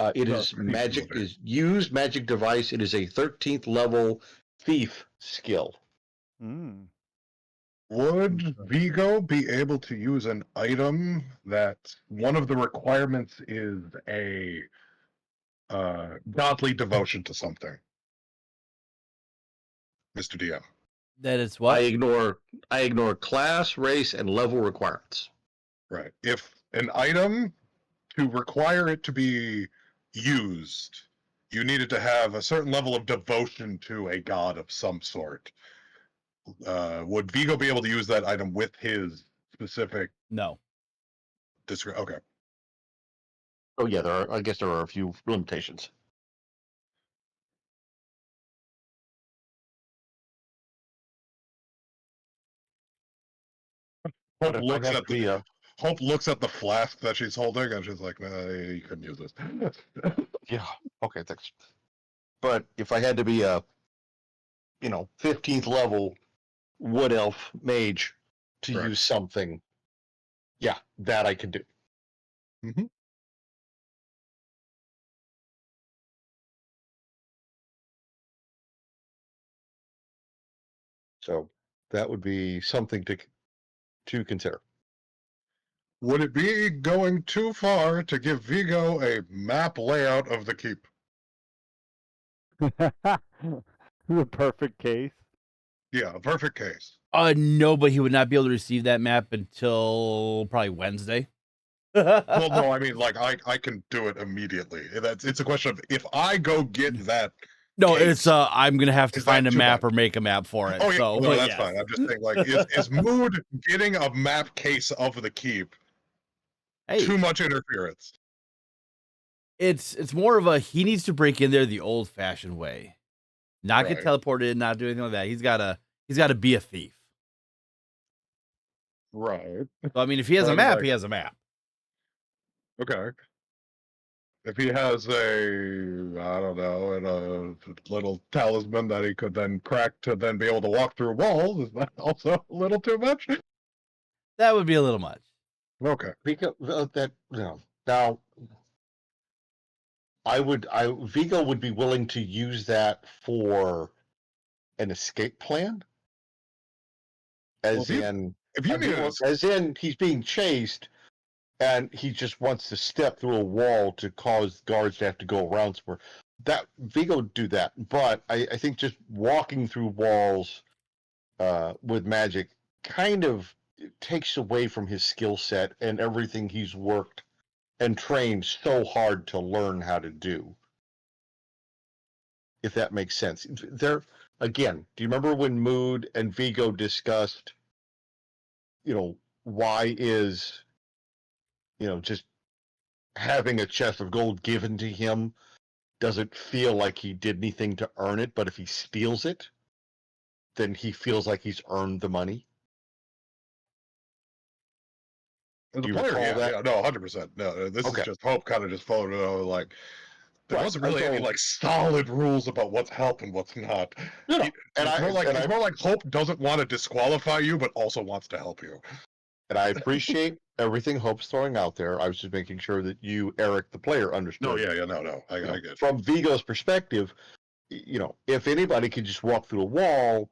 It Oh, is thief magic builder. is use magic device. It is a 13th level thief skill. Mm. Would Vigo be able to use an item that one of the requirements is a godly devotion to something? Mr. DM. That is I what? ignore class, race, and level requirements. Right. If an item, to require it to be used, you needed to have a certain level of devotion to a god of some sort. Would Vigo be able to use that item with his specific No. Okay. Oh yeah, I guess there are a few limitations. Hope But if looks I have at the Hope looks at the flask that she's holding and she's like, "Nah, you couldn't use this." yeah, okay, thanks. But if I had to be a 15th level wood elf mage to Correct. use something, yeah, that I could do. Mhm. So that would be something to consider. Would it be going too far to give Vigo a map layout of the keep? The perfect case. Yeah, a perfect case. No, but he would not be able to receive that map until probably Wednesday. Well, no, I mean, like, I can do it immediately. It's a question of if I go get that. No, case, it's I'm gonna have to is that find a too map much? or make a map for it. Oh yeah, So, no, but that's yes. fine. I'm just saying, like, is Mood getting a map case of the keep Hey, too much interference? it's more of a he needs to break in there the old fashioned way, not get Right. teleported in, not do anything like that. He's gotta be a thief. Right. So I mean, if he has But a I mean, map, like, he has a map. okay. If he has I don't know, and a little talisman that he could then crack to then be able to walk through walls, is that also a little too much? That would be a little much. Okay. Vigo, now Vigo would be willing to use that for an escape plan, Well, if you need as in he's being chased and he just wants to step through a wall to cause guards to have to go around somewhere. That Vigo would do that, but I think just walking through walls with magic kind of takes away from his skill set and everything he's worked and trained so hard to learn how to do. If that makes sense. There again, do you remember when Mood and Vigo discussed, why is, just having a chest of gold given to him doesn't feel like he did anything to earn it, but if he steals it, then he feels like he's earned the money. as Do a you player, recall that? yeah, no, 100%. No, this is Okay. just Hope kind of just followed it like there Right. wasn't really any like solid rules about what's help and what's not. No, It's and more like Hope doesn't want to disqualify you, but also wants to help you. I appreciate everything Hope's throwing out there. I was just making sure that you, Eric, the player, understood. No, yeah, no, I get it. From Vigo's perspective, if anybody could just walk through a wall,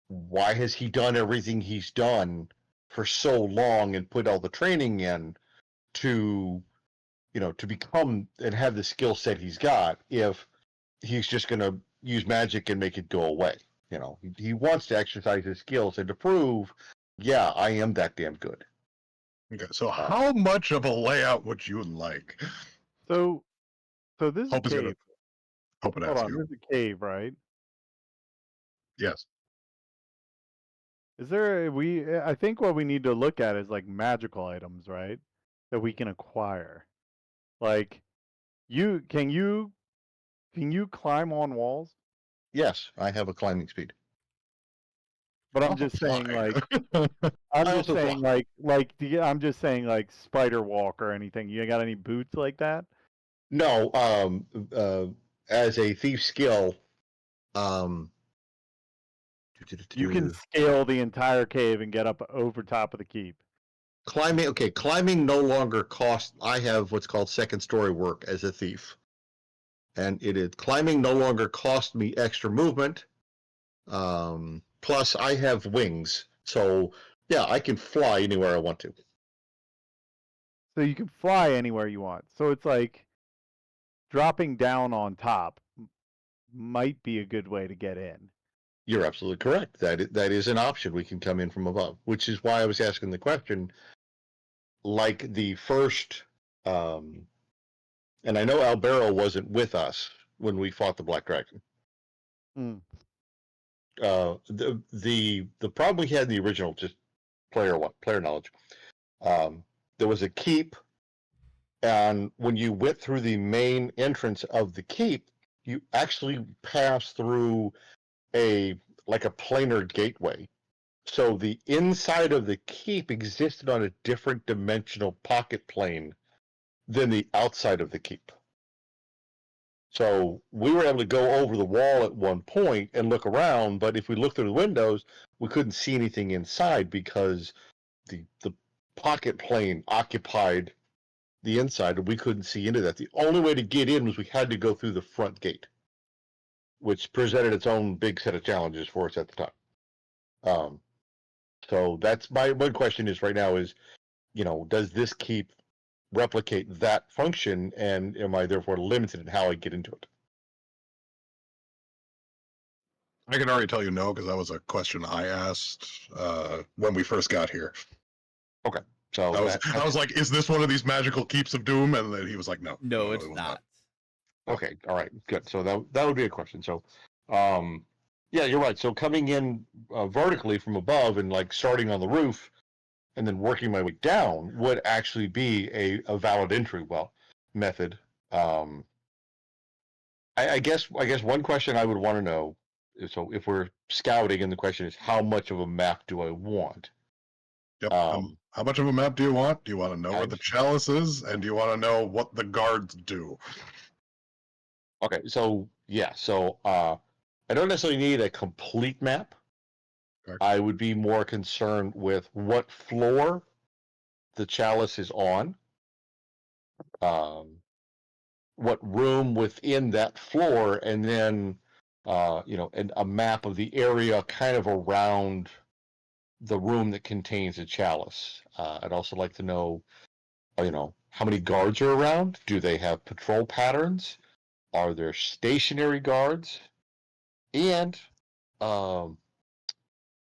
why has he done everything he's done for so long and put all the training in to become and have the skill set he's got if he's just going to use magic and make it go away? he wants to exercise his skills and to prove, yeah, I am that damn good. Okay, so how much of a layout would you like? So this is a Hope is gonna cave. hope it Hold asks on, you. this is a cave, right? Yes. Is there I think what we need to look at is like magical items, right? That we can acquire. Like can you climb on walls? Yes, I have a climbing speed. But I I'm also just saying fly. like I'm I just also saying fly. I'm just saying like spider walk or anything. You got any boots like that? No, as a thief skill, um, You can scale the entire cave and get up over top of the keep. climbing. Okay, climbing no longer costs. I have what's called second story work as a thief, and it is climbing no longer costs me extra movement. Plus, I have wings, so yeah, I can fly anywhere I want to. So you can fly anywhere you want. So it's like dropping down on top might be a good way to get in. You're absolutely correct. That is an option. We can come in from above, which is why I was asking the question. Like the first, and I know Albero wasn't with us when we fought the Black Dragon. Mm. The problem we had in the original, just player knowledge. There was a keep, and when you went through the main entrance of the keep, you actually passed through a planar gateway. So the inside of the keep existed on a different dimensional pocket plane than the outside of the keep. So we were able to go over the wall at one point and look around, but if we looked through the windows, we couldn't see anything inside because the pocket plane occupied the inside and we couldn't see into that. The only way to get in was we had to go through the front gate, which presented its own big set of challenges for us at the time. So that's my one question is right now is, does this keep replicate that function, and am I therefore limited in how I get into it? I can already tell you no, because that was a question I asked when we first got here. Okay, so I was like, "Is this one of these magical keeps of doom?" And then he was like, "No, No, it's it was not. Okay, all right, good. So that would be a question. So, yeah, you're right. So coming in vertically from above and like starting on the roof, and then working my way down would actually be a valid entry method. I guess one question I would want to know is, so if we're scouting and the question is how much of a map do I want? Yep. How much of a map do you want? Do you want to know where the chalice is, and do you want to know what the guards do? Okay, so yeah, so I don't necessarily need a complete map. Okay. I would be more concerned with what floor the chalice is on, what room within that floor, and then and a map of the area kind of around the room that contains a chalice. I'd also like to know, how many guards are around? Do they have patrol patterns? Are there stationary guards? And we're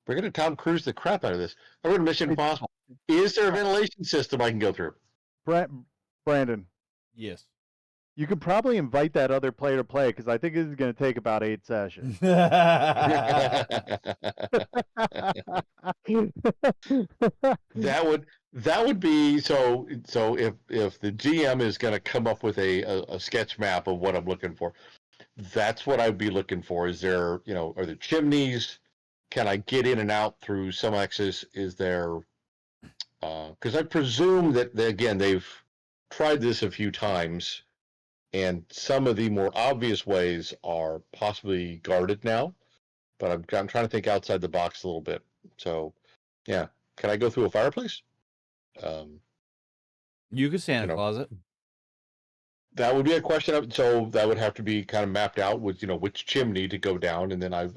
going to Tom Cruise the crap out of this. We're going to Mission Impossible. Is there a ventilation system I can go through? Brandon, Yes. you could probably invite that other player to play because I think this is going to take about 8 sessions. That would be so if the GM is going to come up with a sketch map of what I'm looking for, that's what I'd be looking for. Is there, are there chimneys? Can I get in and out through some access? Is there, because I presume that they've tried this a few times, and some of the more obvious ways are possibly guarded now, but I'm trying to think outside the box a little bit. So, yeah, can I go through a fireplace? You could stay in a closet. That would be a question. So that would have to be kind of mapped out with, which chimney to go down, and then I'd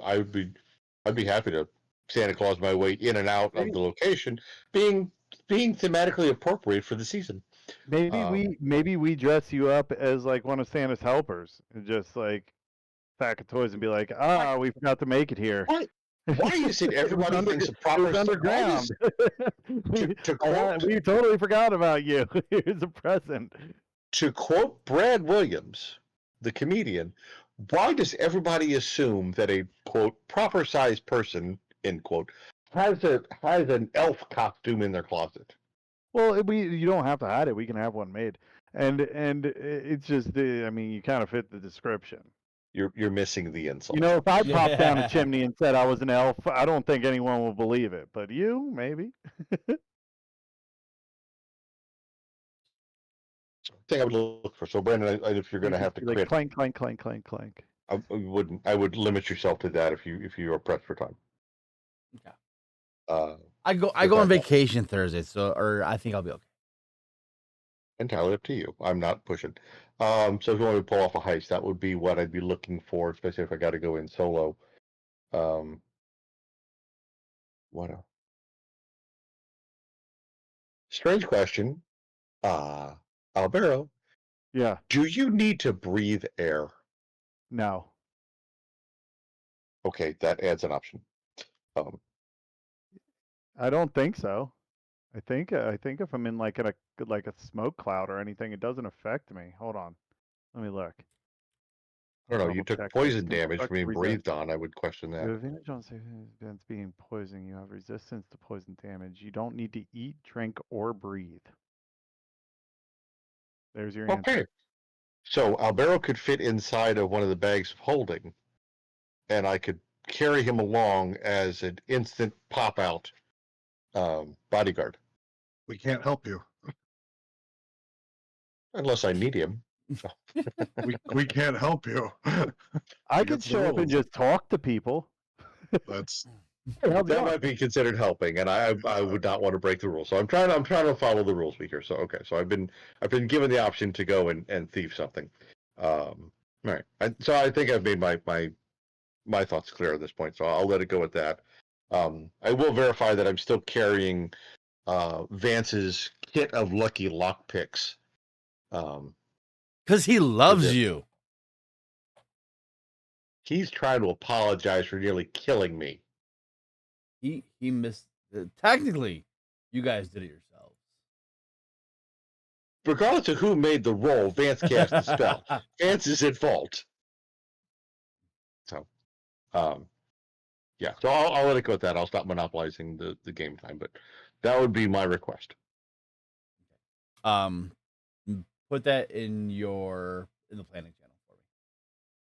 be happy to Santa Claus my way in and out of the location, being thematically appropriate for the season. Maybe we dress you up as like one of Santa's helpers and just like sack of toys and be like, we forgot to make it here. Why is it everybody thinks a it proper was underground. We totally forgot about you. Here's a present. To quote Brad Williams, the comedian, why does everybody assume that a quote proper sized person, end quote, has an elf costume in their closet? Well, you don't have to hide it. We can have one made, and it's just you kind of fit the description. You're missing the insult. If I popped down a chimney and said I was an elf, I don't think anyone will believe it. But you, maybe. Thing I would look for. So, Brandon, if you're going to have to like crit, clank, clank, clank, clank, clank. I wouldn't. I would limit yourself to that if you are pressed for time. Okay. I go on vacation Thursday, or I think I'll be okay. Entirely up to you. I'm not pushing. So if you want to pull off a heist, that would be what I'd be looking for, especially if I got to go in solo. What else? Strange question. Albero. Yeah. Do you need to breathe air? No. Okay, that adds an option. I don't think so. I think if I'm in like a smoke cloud or anything, it doesn't affect me. Hold on, let me look. I don't know. You took poison damage from being breathed on. I would question that. The advantage on against being poisoned, you have resistance to poison damage. You don't need to eat, drink, or breathe. There's your answer. Okay. So Albero could fit inside of one of the bags of holding, and I could carry him along as an instant pop out bodyguard. We can't help you. Unless I need him. we can't help you. I could show up and just talk to people. That's that might be considered helping, and I would not want to break the rules. So I'm trying to follow the rules here. So okay, so I've been given the option to go and thieve something. All right. So I think I've made my thoughts clear at this point. So I'll let it go with that. I will verify that I'm still carrying Vance's kit of lucky lockpicks. Because he loves you. He's trying to apologize for nearly killing me. He missed. Technically, you guys did it yourselves. Regardless of who made the roll, Vance cast the spell. Vance is at fault. So, yeah. So I'll let it go with that. I'll stop monopolizing the game time, but that would be my request. Put that in the planning channel for me.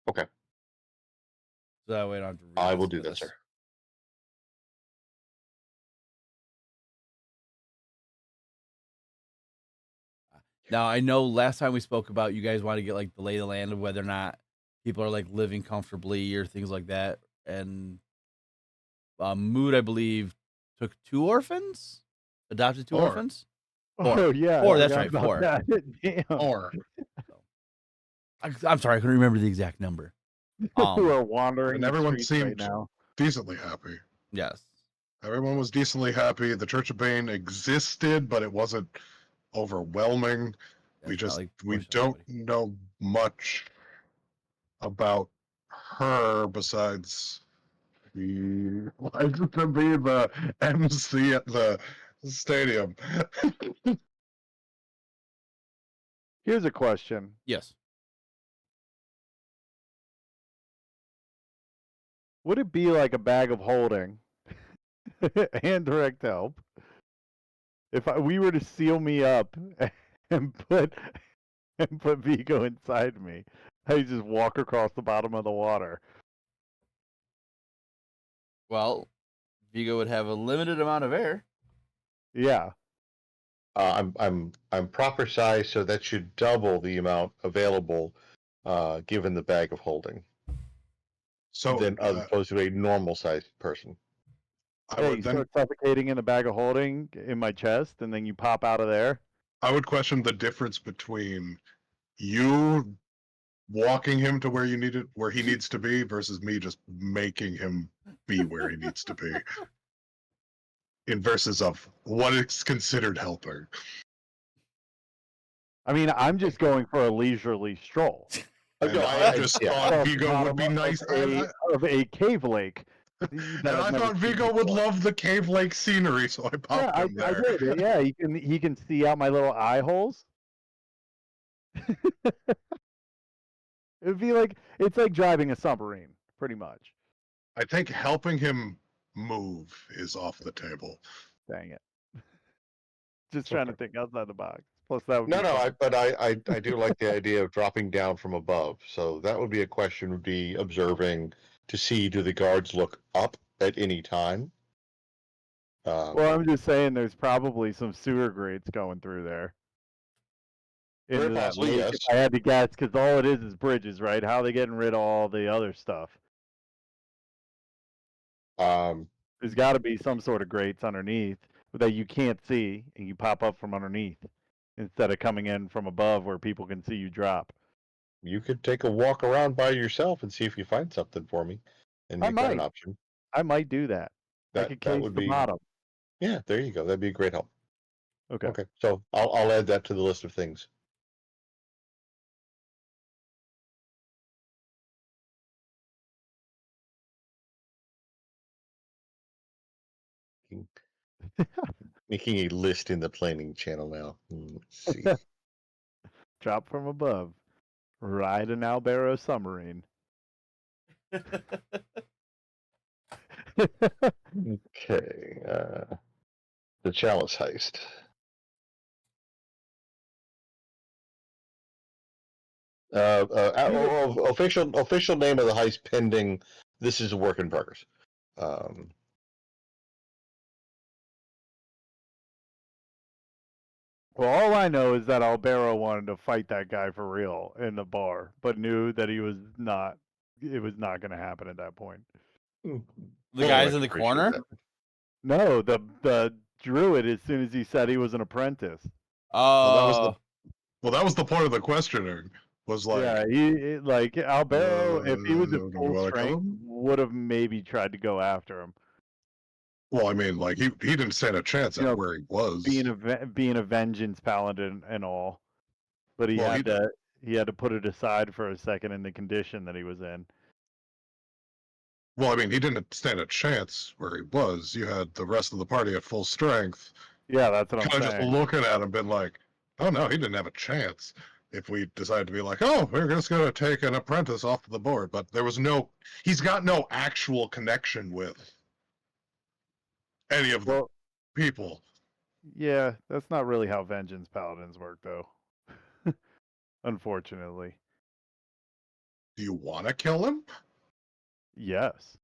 Okay. So that way I don't have to read I will do that, sir. Now I know last time we spoke about you guys want to get like the lay of the land of whether or not people are like living comfortably or things like that. And Mood, I believe, took 2 orphans, adopted 2 orphans. 4. Oh yeah, 4. That's right, 4. Damn. 4. I'm sorry, I couldn't remember the exact number. Who are wandering And everyone the streets seemed right now. decently happy. Yes. Everyone was decently happy. The Church of Bane existed, but it wasn't overwhelming. We don't know much about her besides the license to be the MC at the stadium. Here's a question. Yes. Would it be like a bag of holding and direct help if we were to seal me up and put Vigo inside me? I just walk across the bottom of the water. Well, Vigo would have a limited amount of air. Yeah. I'm proper size, so that should double the amount available, given the bag of holding. So than as opposed to a normal sized person. You start suffocating in the bag of holding in my chest, and then you pop out of there. I would question the difference between you walking him to where he needs to be versus me just making him be where he needs to be. In verses of what is considered helping. I mean, I'm just going for a leisurely stroll. And no, I just yeah. thought Off the Vigo would bottom be nice. of a cave lake. And I thought Vigo would love the cave lake scenery, so I Yeah, popped him I there. did. Yeah, he can see out my little eye holes. It'd be like it's like driving a submarine, pretty much. I think helping him move is off the table. Dang it. Just It's trying to okay. think outside the box. Plus that would No, be no, fun. but I do like the idea of dropping down from above. So that would be a question, would be observing to see, do the guards look up at any time? Well, I'm just saying there's probably some sewer grates going through there. Very Into that possibly, lake, yes. if I had to guess, because all it is bridges, right? How are they getting rid of all the other stuff? There's got to be some sort of grates underneath that you can't see, and you pop up from underneath instead of coming in from above where people can see you drop. You could take a walk around by yourself and see if you find something for me, and I make that an might. option. I might do that. I could That case would the be, bottom. yeah. There you go. That'd be a great help. Okay. Okay, so I'll add that to the list of things. Making a list in the planning channel now. Let's see. Drop from above. Ride an Albero submarine. Okay, the Chalice heist. Official name of the heist pending. This is a work in progress. Well, all I know is that Albero wanted to fight that guy for real in the bar, but knew that he was not. It was not going to happen at that point. The I guys can in the appreciate corner? that. No, the druid. As soon as he said he was an apprentice, Well, that was the Oh, that was the point of the questioning. Was like, yeah, like Albero, if he was at do we full want to kill strength, him? would have maybe tried to go after him. Well, I mean, like he didn't stand a chance You at know, where he was. being a vengeance paladin and all, but he Well, had to put it aside for a second in the condition that he was in. Well, I mean, he didn't stand a chance where he was. You had the rest of the party at full strength, Yeah, that's what I'm kind of just saying. looking at him, been like, "Oh no, he didn't have a chance." If we decided to be like, "Oh, we're just going to take an apprentice off the board," but there was no, he's got no actual connection with any of the Well, people. yeah, that's not really how vengeance paladins work, though. Unfortunately, Do you want to kill him? yes.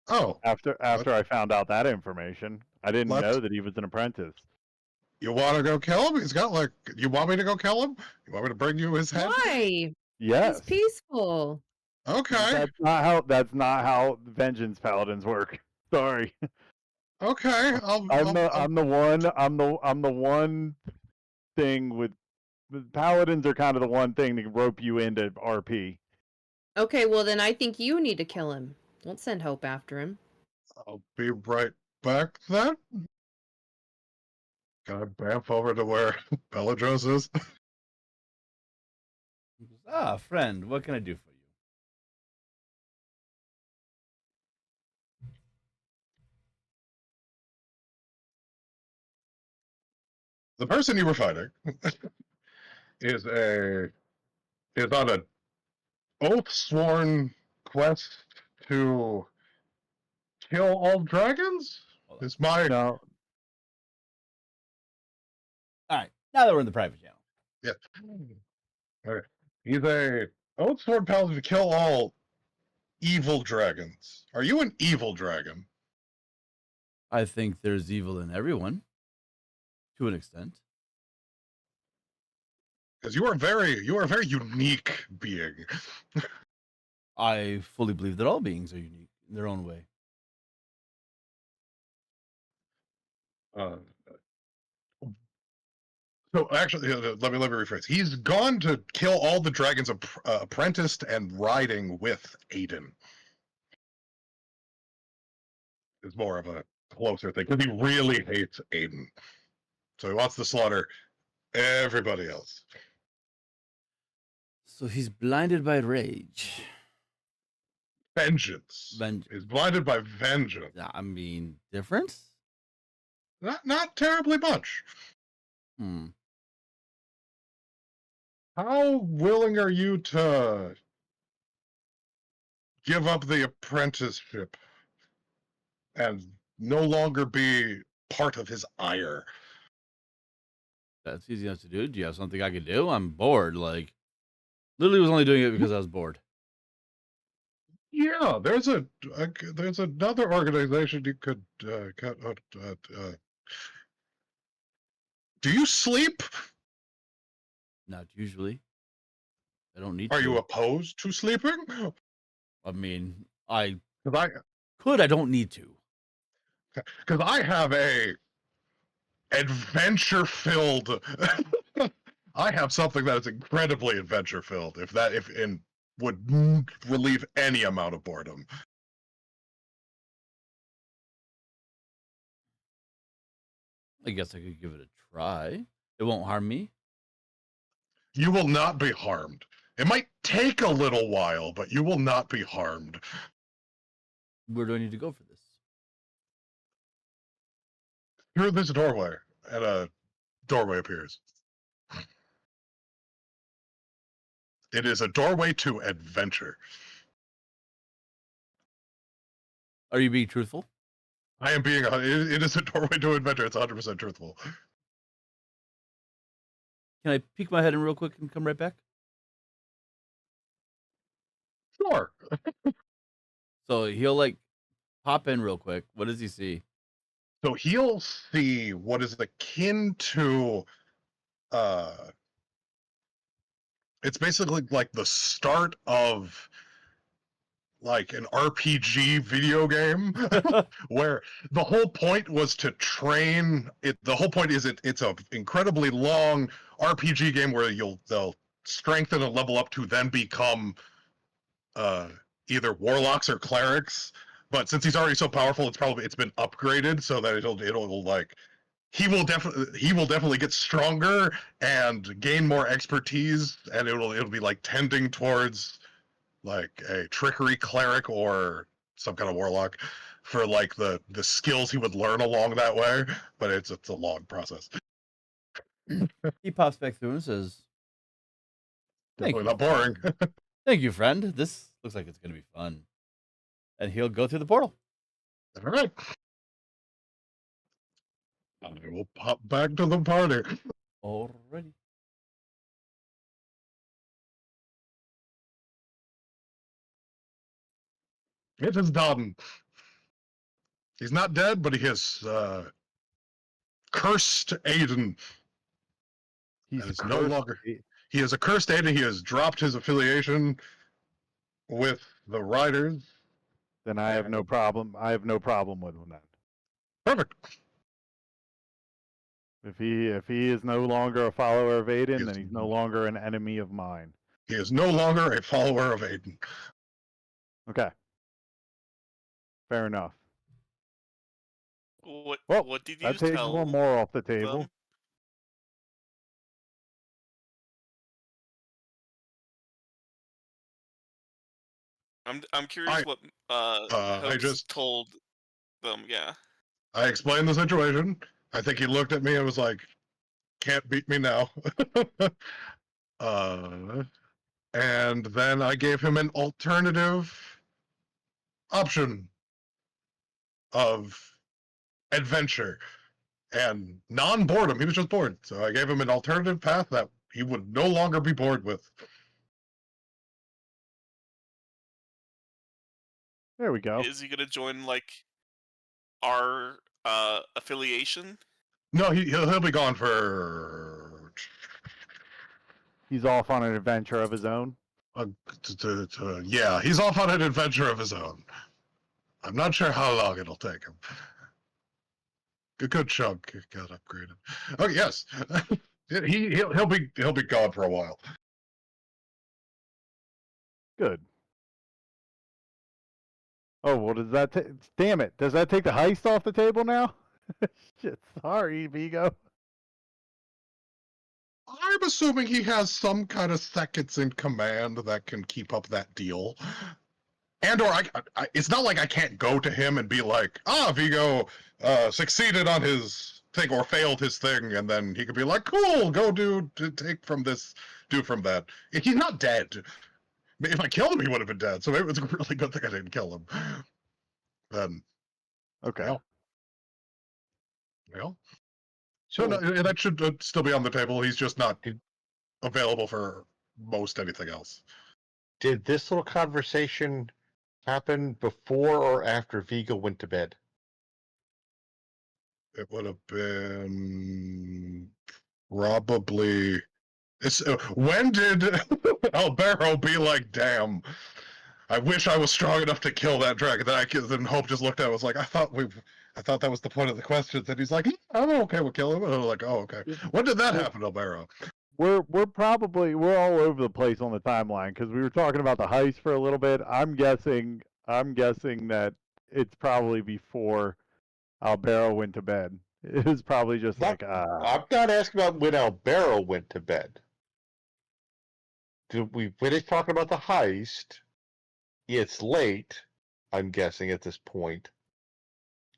Oh, After I found out that information, I didn't let's. know that he was an apprentice. You want to go kill him? He's got like. You want me to go kill him? You want me to bring you his head? Why? Yes. He's peaceful. Okay. That's not how vengeance paladins work. Sorry. Okay. I'm the one thing with paladins are kind of the one thing to rope you into RP. Okay, well then I think you need to kill him. Don't send Hope after him. I'll be right back then. Can I bamf over to where Belladros is? friend, what can I do for you? The person you were fighting is on an oath sworn quest to kill all dragons. Hold on. Is my No, All right, now that we're in the private channel. yeah. Okay. He's a oath sworn paladin to kill all evil dragons. Are you an evil dragon? I think there's evil in everyone, to an extent. Because you are a very unique being. I fully believe that all beings are unique in their own way. So actually, let me rephrase. He's gone to kill all the dragons apprenticed and riding with Aiden. Is more of a closer thing because he really hates Aiden, so he wants to slaughter everybody else. So he's blinded by rage. Vengeance. He's blinded by vengeance. I mean, difference? Not terribly much. How willing are you to give up the apprenticeship and no longer be part of his ire? That's easy enough to do. Do you have something I could do? I'm bored. Like, literally was only doing it because I was bored. Yeah, there's another organization you could do you sleep? Not usually. I don't need Are to. you opposed to sleeping? I mean, I Because could. I don't need to. I have a adventure-filled. I have something that is incredibly adventure-filled. If would relieve any amount of boredom. I guess I could give it a try. It won't harm me. You will not be harmed. It might take a little while, but you will not be harmed. Where do I need to go for this? Through this doorway, and a doorway appears. It is a doorway to adventure. Are you being truthful? I am being. It is a doorway to adventure. It's 100% truthful. Can I peek my head in real quick and come right back? Sure. So he'll like pop in real quick. What does he see? So he'll see what is akin to. It's basically like the start of like an RPG video game where the whole point was to train it. The whole point is it's a incredibly long RPG game where they'll strengthen and level up to then become either warlocks or clerics. But since he's already so powerful, it's been upgraded so that it'll like he will definitely get stronger and gain more expertise, and it'll be like tending towards like a trickery cleric or some kind of warlock for like the skills he would learn along that way. But it's a long process. He pops back through and says, "Thank Definitely you, not boring. thank you, friend. This looks like it's gonna be fun." And he'll go through the portal. All right. I will pop back to the party. Already. It is done. He's not dead, but he has cursed Aiden. He's no longer. He is a cursed Aiden. He has dropped his affiliation with the Riders. Then I have no problem. I have no problem with him then. Perfect. If he is no longer a follower of Aiden, then he's no longer an enemy of mine. He is no longer a follower of Aiden. Okay. Fair enough. What did you That takes tell one more off the table. them? I'm curious what I just told them. Yeah. I explained the situation. I think he looked at me and was like, "Can't beat me now." And then I gave him an alternative option of adventure and non-boredom. He was just bored, so I gave him an alternative path that he would no longer be bored with. There we go. Is he gonna join like our affiliation? No, he'll be gone for. He's off on an adventure of his own. Yeah, he's off on an adventure of his own. I'm not sure how long it'll take him. A good chunk got upgraded. Okay, yes, he'll be gone for a while. Good. Oh well, does that? Damn it! Does that take the heist off the table now? Shit. Sorry, Vigo. I'm assuming he has some kind of seconds in command that can keep up that deal. And or it's not like I can't go to him and be like, Vigo succeeded on his thing or failed his thing, and then he could be like, cool, go take from this, do from that. He's not dead. If I killed him, he would have been dead. So maybe it's a really good thing I didn't kill him. Then, Okay. well. So no, that should still be on the table. He's just not available for most anything else. Did this little conversation happen before or after Vigo went to bed? It would have been probably. When did Albero be like, damn, I wish I was strong enough to kill that dragon? Then Hope just looked at it and was like, I thought that was the point of the questions. And he's like, I'm okay with killing him. And I'm like, oh, okay. When did that happen, Albero? We're all over the place on the timeline because we were talking about the heist for a little bit. I'm guessing that it's probably before Albero went to bed. It was probably just I'm not asking about when Albero went to bed. Did we finish talking about the heist? It's late, I'm guessing, at this point.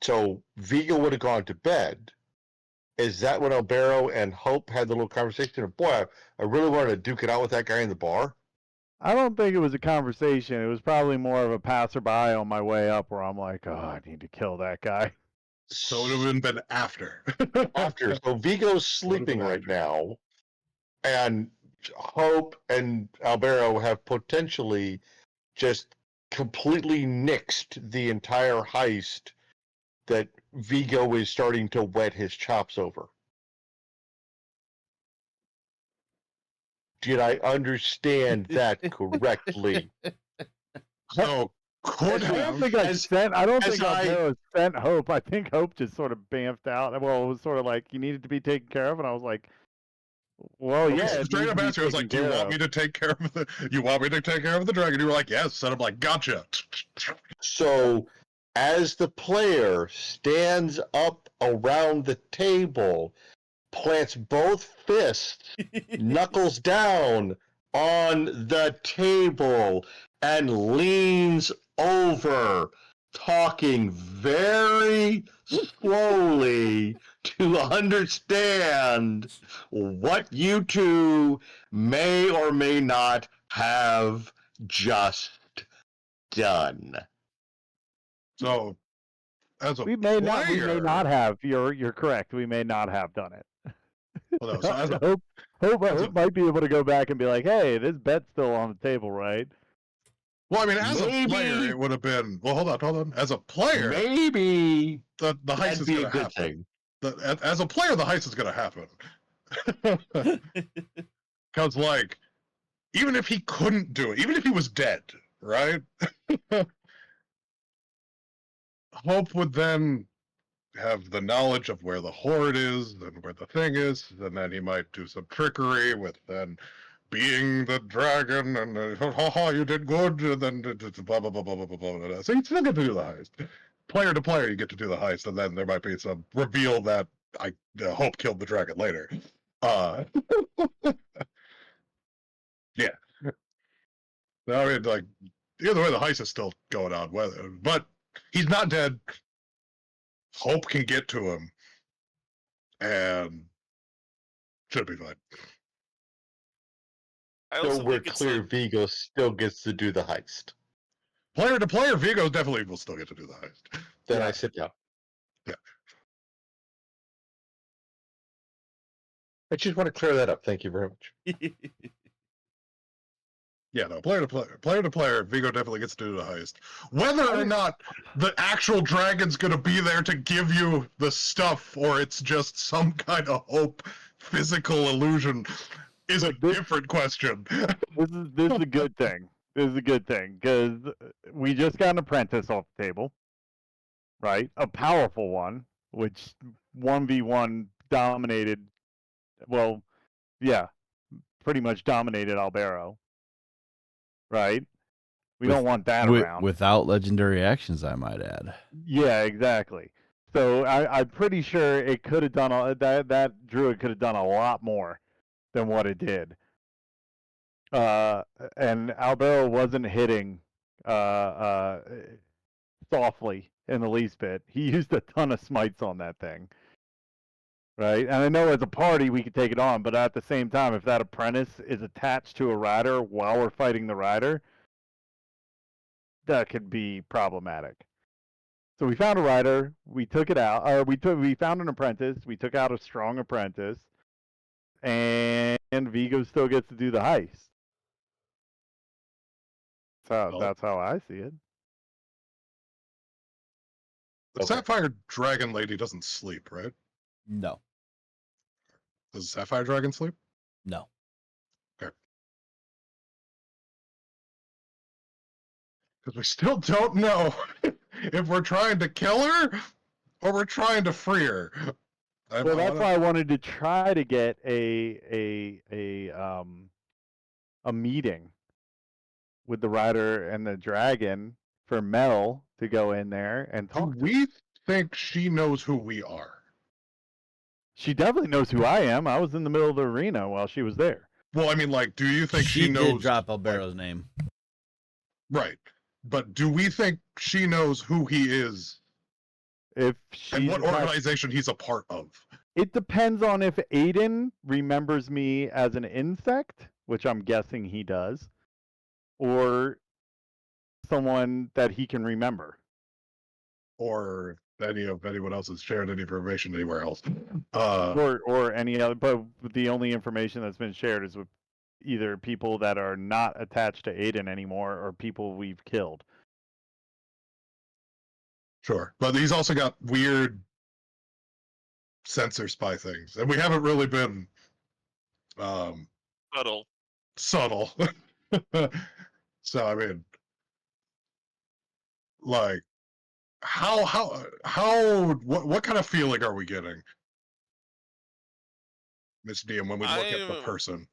So Vigo would have gone to bed. Is that when Albero and Hope had the little conversation of, boy, I really wanted to duke it out with that guy in the bar? I don't think it was a conversation. It was probably more of a passerby on my way up where I'm like, oh, I need to kill that guy. So it would have been after. After. So Vigo's sleeping right now, and Hope and Albero have potentially just completely nixed the entire heist that Vigo is starting to wet his chops over. Did I understand that correctly? So could I don't have. think Albero sent Hope. I think Hope just sort of bamfed out. Well, it was sort of like, you needed to be taken care of, and I was like, well, yeah. Straight up asked you, I was like, do you want me to take care of the dragon? You were like, yes. And I'm like, gotcha. So, as the player stands up around the table, plants both fists, knuckles down on the table, and leans over, talking very slowly to understand what you two may or may not have just done. So, as a we may player, not have. You're correct. We may not have done it. Well, no, so as a, Hope might be able to go back and be like, hey, this bet's still on the table, right? well, I mean, as a player, it would have been. Well, hold on. As a player, Maybe the heist is going to happen. thing. As a player, the heist is going to happen. Because, like, even if he couldn't do it, even if he was dead, right? Hope would then have the knowledge of where the hoard is and where the thing is, and then he might do some trickery with then being the dragon, and you did good, and then blah, blah, blah, blah, blah, blah, blah. So you still get to do the heist. Player to player, you get to do the heist, and then there might be some reveal that Hope killed the dragon later. Yeah. I mean, like, either way, the heist is still going on, but he's not dead. Hope can get to him, and should be fine. So we're clear Vigo still gets to do the heist. Player to player, Vigo definitely will still get to do the heist. Then I sit down. Yeah. I just want to clear that up. Thank you very much. Yeah, no, player to player, Vigo definitely gets to do the heist. Whether or not the actual dragon's going to be there to give you the stuff, or it's just some kind of Hope physical illusion, is a different question. This is a good thing. This is a good thing because we just got an apprentice off the table, right? A powerful one, which 1v1 dominated. Well, yeah, pretty much dominated Albero. Right? We don't want that around. Without legendary actions, I might add. Yeah, exactly. So I'm pretty sure it could have done that druid could have done a lot more than what it did. And Albero wasn't hitting softly in the least bit. He used a ton of smites on that thing. Right? And I know as a party we could take it on, but at the same time, if that apprentice is attached to a rider while we're fighting the rider, that could be problematic. So we found a rider, we took it out, or we found an apprentice, we took out a strong apprentice, and Vigo still gets to do the heist. Well- That's how I see it. The Okay. Sapphire Dragon lady doesn't sleep, right? No, Does Sapphire Dragon sleep? no. Because we still don't know if we're trying to kill her or we're trying to free her. Well, that's why I wanted to try to get a meeting with the rider and the dragon for Mel to go in there and Do talk. we think she knows who we are? She definitely knows who I am. I was in the middle of the arena while she was there. Well, I mean, like, do you think she knows? did drop Albero's name. Right. But do we think she knows who he is If and she's what attached- organization he's a part of? It depends on if Aiden remembers me as an insect, which I'm guessing he does, or someone that he can remember. Or anyone else has shared any information anywhere else. Or any other, but the only information that's been shared is with either people that are not attached to Aiden anymore or people we've killed. Sure. But he's also got weird sensor spy things. And we haven't really been Subtle. So I mean, like, what kind of feeling are we getting, Miss DM, when we look at the person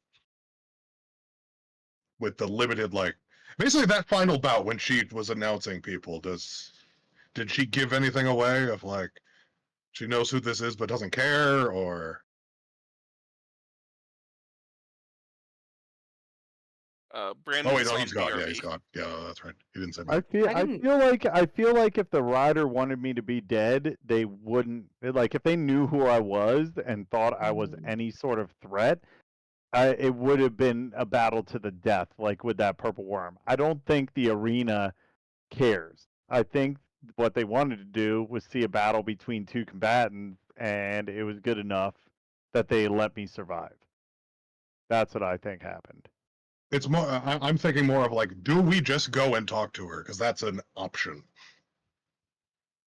with the limited, like, basically that final bout when she was announcing people? Did she give anything away of, like, she knows who this is but doesn't care, or? Brandon's Oh wait, no, on he's gone. Yeah, BRB. he's gone. Yeah, that's right. He didn't say I that. feel I I didn't- feel like if the rider wanted me to be dead, they wouldn't, like, if they knew who I was and thought I was any sort of threat, it would have been a battle to the death, like with that purple worm. I don't think the arena cares. I think what they wanted to do was see a battle between two combatants, and it was good enough that they let me survive. That's what I think happened. It's more. I'm thinking more of, like, do we just go and talk to her? Because that's an option.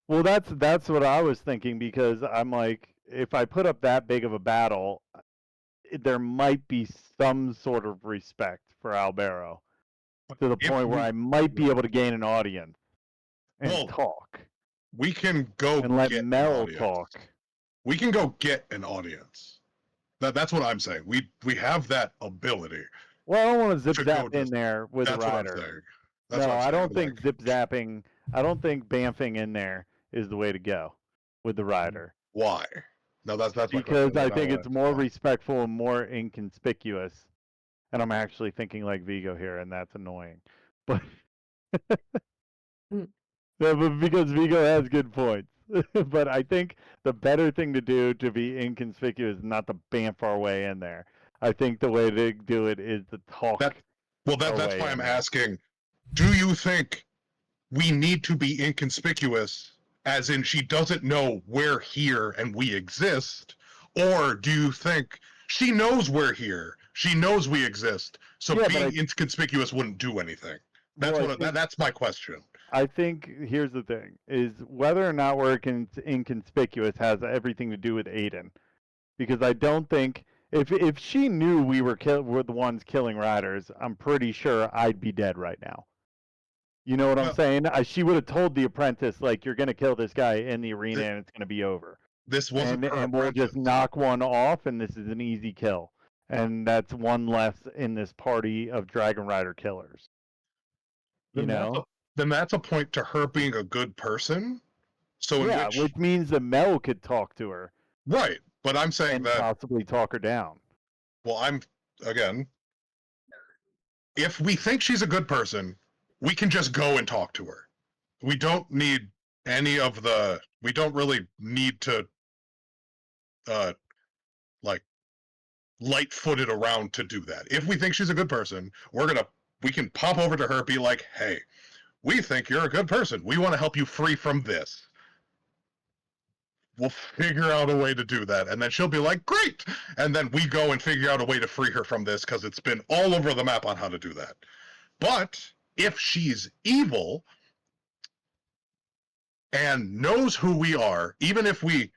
Well, that's what I was thinking, because I'm like, if I put up that big of a battle, there might be some sort of respect for Albero to the If point where we- I might be able to gain an audience and Well, talk We can go and let get an Mel audience. talk. We can go get an audience. That's what I'm saying. We have that ability. Well, I don't want to zip To go zap in just- there with a That's what I'm rider. saying. That's No, what I'm I saying. don't think Like, zip zapping. I don't think bamfing in there is the way to go with the rider, why? No, that's my because question. I Then think wanna it's more talk. respectful and more inconspicuous. And I'm actually thinking like Vigo here, and that's annoying. But Mm. yeah, but because Vigo has good points. But I think the better thing to do to be inconspicuous is not to bamf our way in there. I think the way to do it is to talk. Well, that's away why in I'm there. asking. Do you think we need to be inconspicuous, as in she doesn't know we're here and we exist, or do you think she knows we're here, she knows we exist, so Yeah, but being inconspicuous wouldn't do anything? That's Well, I think- that's my question. I think here's the thing: is whether or not we're inconspicuous has everything to do with Aiden, because I don't think if she knew we were the ones killing riders, I'm pretty sure I'd be dead right now. You know what I'm Well- saying? She would have told the apprentice, like, you're gonna kill this guy in the arena and it's gonna be over. This wasn't her And we'll just apprentice. knock one off, and this is an easy kill. And that's one less in this party of Dragon Rider killers. You know? Then that's a point to her being a good person. So in Yeah, which, which means that Mel could talk to her right? But I'm saying and that possibly talk her down. Well, again, if we think she's a good person, we can just go and talk to her. We don't need we don't really need to, like, light-footed around to do that. If we think she's a good person, we can pop over to her, be like, hey, we think you're a good person. We want to help you free from this. We'll figure out a way to do that. And then she'll be like, great! And then we go and figure out a way to free her from this, because it's been all over the map on how to do that. But if she's evil and knows who we are, even if we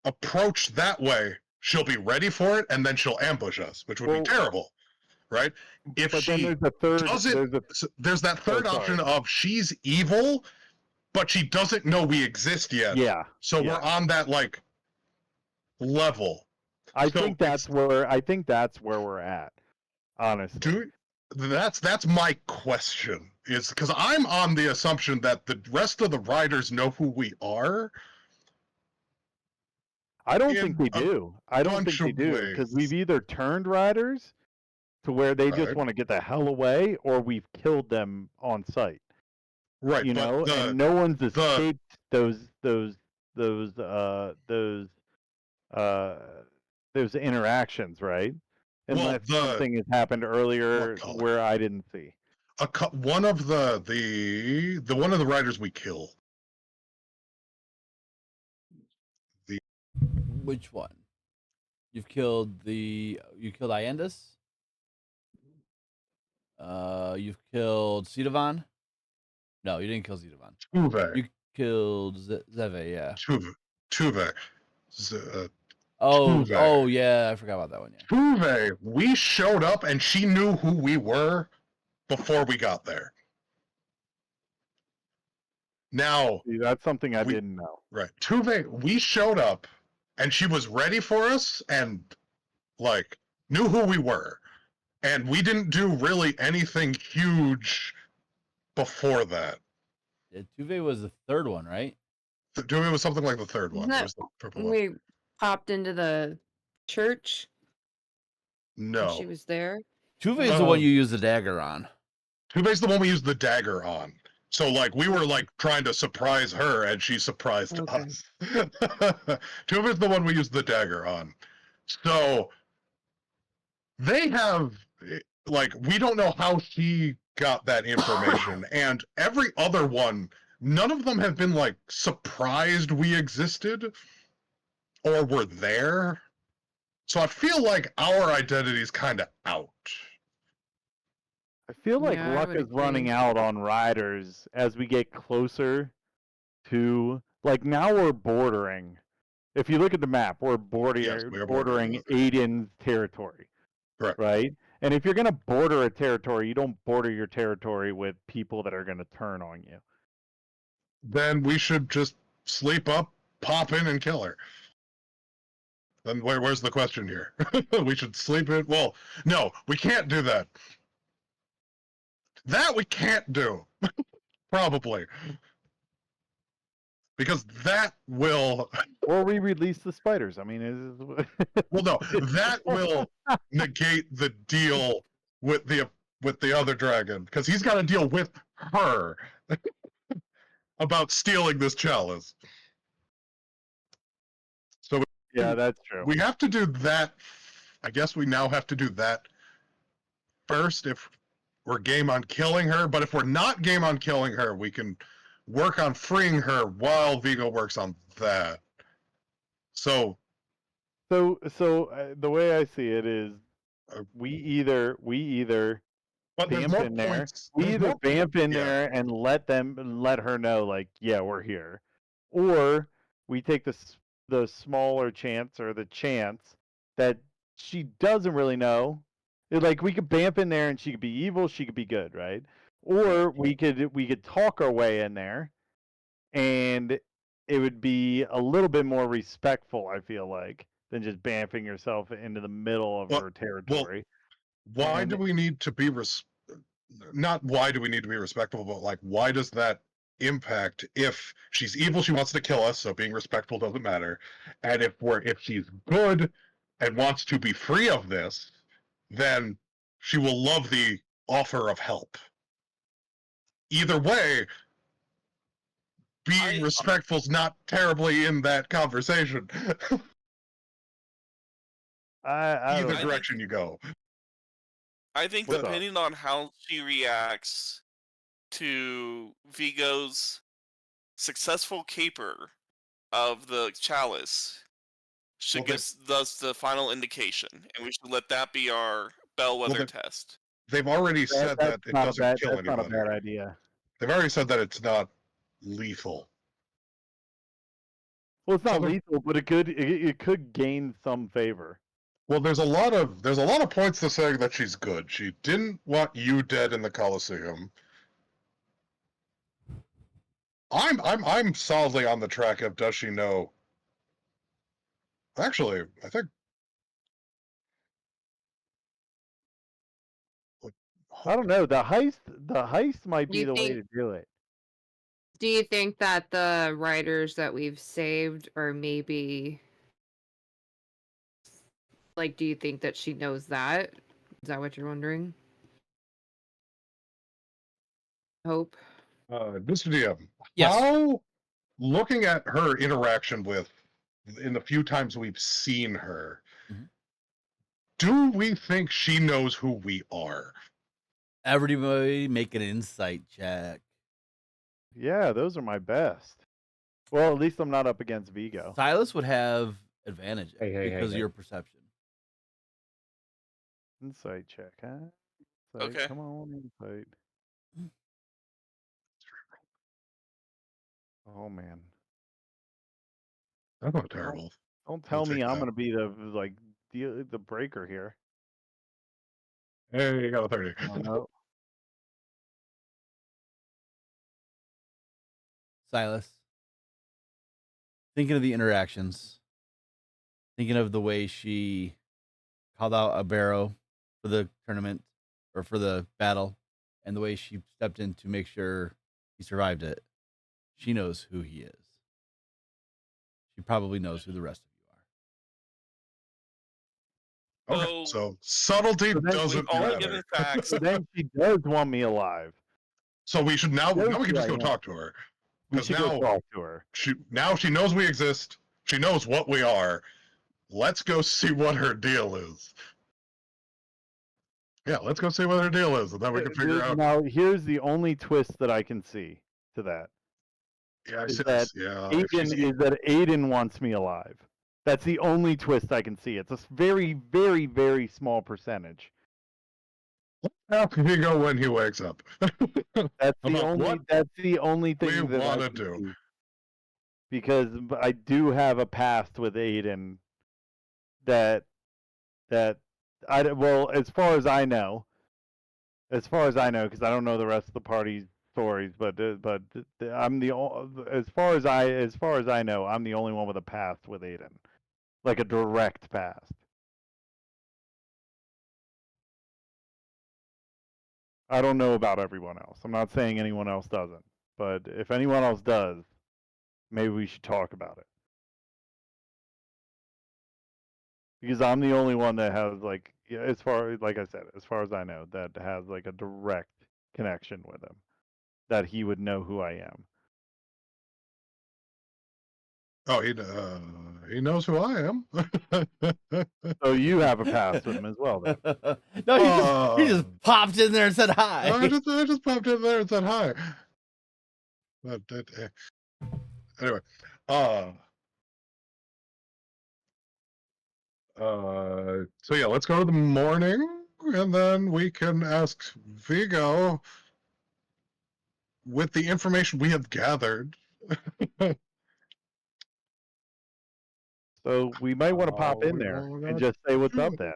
approach that way, she'll be ready for it, and then she'll ambush us, which would be terrible, right? If But then she there's a third. there's that third option of she's evil, but she doesn't know we exist yet. Yeah. So yeah. we're on that like level. I So think that's where we're at. Honestly. That's my question. Is because I'm on the assumption that the rest of the riders know who we are. I don't think they do. I don't think they do, because we've either turned riders to where they just want to get the hell away, or we've killed them on sight. Right, You know, and no one's escaped those interactions, right? Unless something has happened earlier where I didn't see. One of the one of the riders we kill. Which one? You killed Iandis? You've killed Sidavan? No, you didn't kill Sidavan. Tuve. You killed Zeve, yeah. Tuve. Oh, yeah, I forgot about that one. Yeah. Tuve, we showed up and she knew who we were before we got there. Now, see, that's something I didn't know. Right. Tuve, we showed up and she was ready for us and like knew who we were. And we didn't do really anything huge before that. Yeah, Tuve was the third one, right? Tuve was something like the third one. Isn't It was the purple that one. we popped into the church? No. And she was there? Tuve is the one you use the dagger on. Tuve's the one we used the dagger on. So, like, we were, like, trying to surprise her, and she surprised us. Tuve's the one we used the dagger on. So, they have, like, we don't know how she got that information, and every other one, none of them have been, like, surprised we existed or were there. So I feel like our identity's kind of out. I feel like Yeah, I luck would is running agree. out on riders as we get closer to, like, now we're bordering. If you look at the map, we're bordering Aiden's territory. Correct. Right? And if you're going to border a territory, you don't border your territory with people that are going to turn on you. Then we should just sleep up, pop in, and kill her. Then where's the question here? We should sleep in? Well, no, we can't do that. That we can't do. Probably. Because that will... Or we release the spiders. I mean, well, no, that will negate the deal with the other dragon. Because he's got to deal with her about stealing this chalice. So yeah, that's true. We have to do that. I guess we now have to do that first if we're game on killing her. But if we're not game on killing her, we can work on freeing her while Vigo works on that. So the way I see it is, we either vamp in there. We either vamp in there and let her know, like, yeah, we're here, or we take the smaller chance, or the chance that she doesn't really know. Like, we could vamp in there and she could be evil, she could be good, right? Or we could talk our way in there, and it would be a little bit more respectful, I feel like, than just vamping yourself into the middle of her territory. Why do we need to be not why do we need to be respectful, but like, why does that impact? If she's evil, she wants to kill us, so being respectful doesn't matter. And if she's good, and wants to be free of this, then she will love the offer of help. Either way, being respectful is not terribly in that conversation. I Either don't know. direction you go. I think What's up? depending on how she reacts to Vigo's successful caper of the chalice should Well, give us the final indication, and we should let that be our bellwether test. They've already said that it doesn't kill That's not a anybody. bad idea. They've already said that it's not lethal. Well, it's not So lethal, but it could gain some favor. well, there's a lot of points to saying that she's good. She didn't want you dead in the Colosseum. I'm solidly on the track of does she know? Actually, I think I don't know. The heist might be You the way think- to do it. Do you think that the writers that we've saved are maybe like? Do you think that she knows that? Is that what you're wondering? Hope. Mr. DM, Yes. how, looking at her interaction with, in the few times we've seen her, Mhm. do we think she knows who we are? Everybody make an insight check. Yeah, those are my best. Well, at least I'm not up against Vigo. Silas would have advantage Hey, because of hey. your perception. Insight check, huh? Insight, Okay. Come on, insight. Oh man. That's not terrible. Don't tell I'll me take I'm that. gonna be the breaker here. Hey, you got a 30. Oh no. Silas, thinking of the interactions, thinking of the way she called out Albero for the tournament or for the battle, and the way she stepped in to make sure he survived it. She knows who he is. She probably knows who the rest of you are. Okay, so subtlety So then doesn't All matter. given facts. So then she does want me alive. So we should now Knows we who can just I go am. talk to her. We 'Cause should now- go talk to her. She knows we exist. She knows what we are. Let's go see what her deal is. Yeah, let's go see what her deal is, and then we can figure out. Now, here's the only twist that I can see to that. Yeah, Is that Aiden wants me alive. That's the only twist I can see. It's a very, very, very small percentage. How can he go when he wakes up? That's the About only. what That's the only thing we that I wanna can do. see. Because I do have a past with Aiden. That well, as far as I know, because I don't know the rest of the party's stories, but I'm as far as I know, I'm the only one with a past with Aiden, like a direct past. I don't know about everyone else. I'm not saying anyone else doesn't, but if anyone else does, maybe we should talk about it. Because I'm the only one that has as far as I know, that has like a direct connection with him, that he would know who I am. Oh, he knows who I am. So you have a past with him as well, then. No, he just popped in there and said hi. I just popped in there and said hi. But anyway, so yeah, let's go to the morning, and then we can ask Vigo with the information we have gathered. So we might want to pop in there and just say what's up then.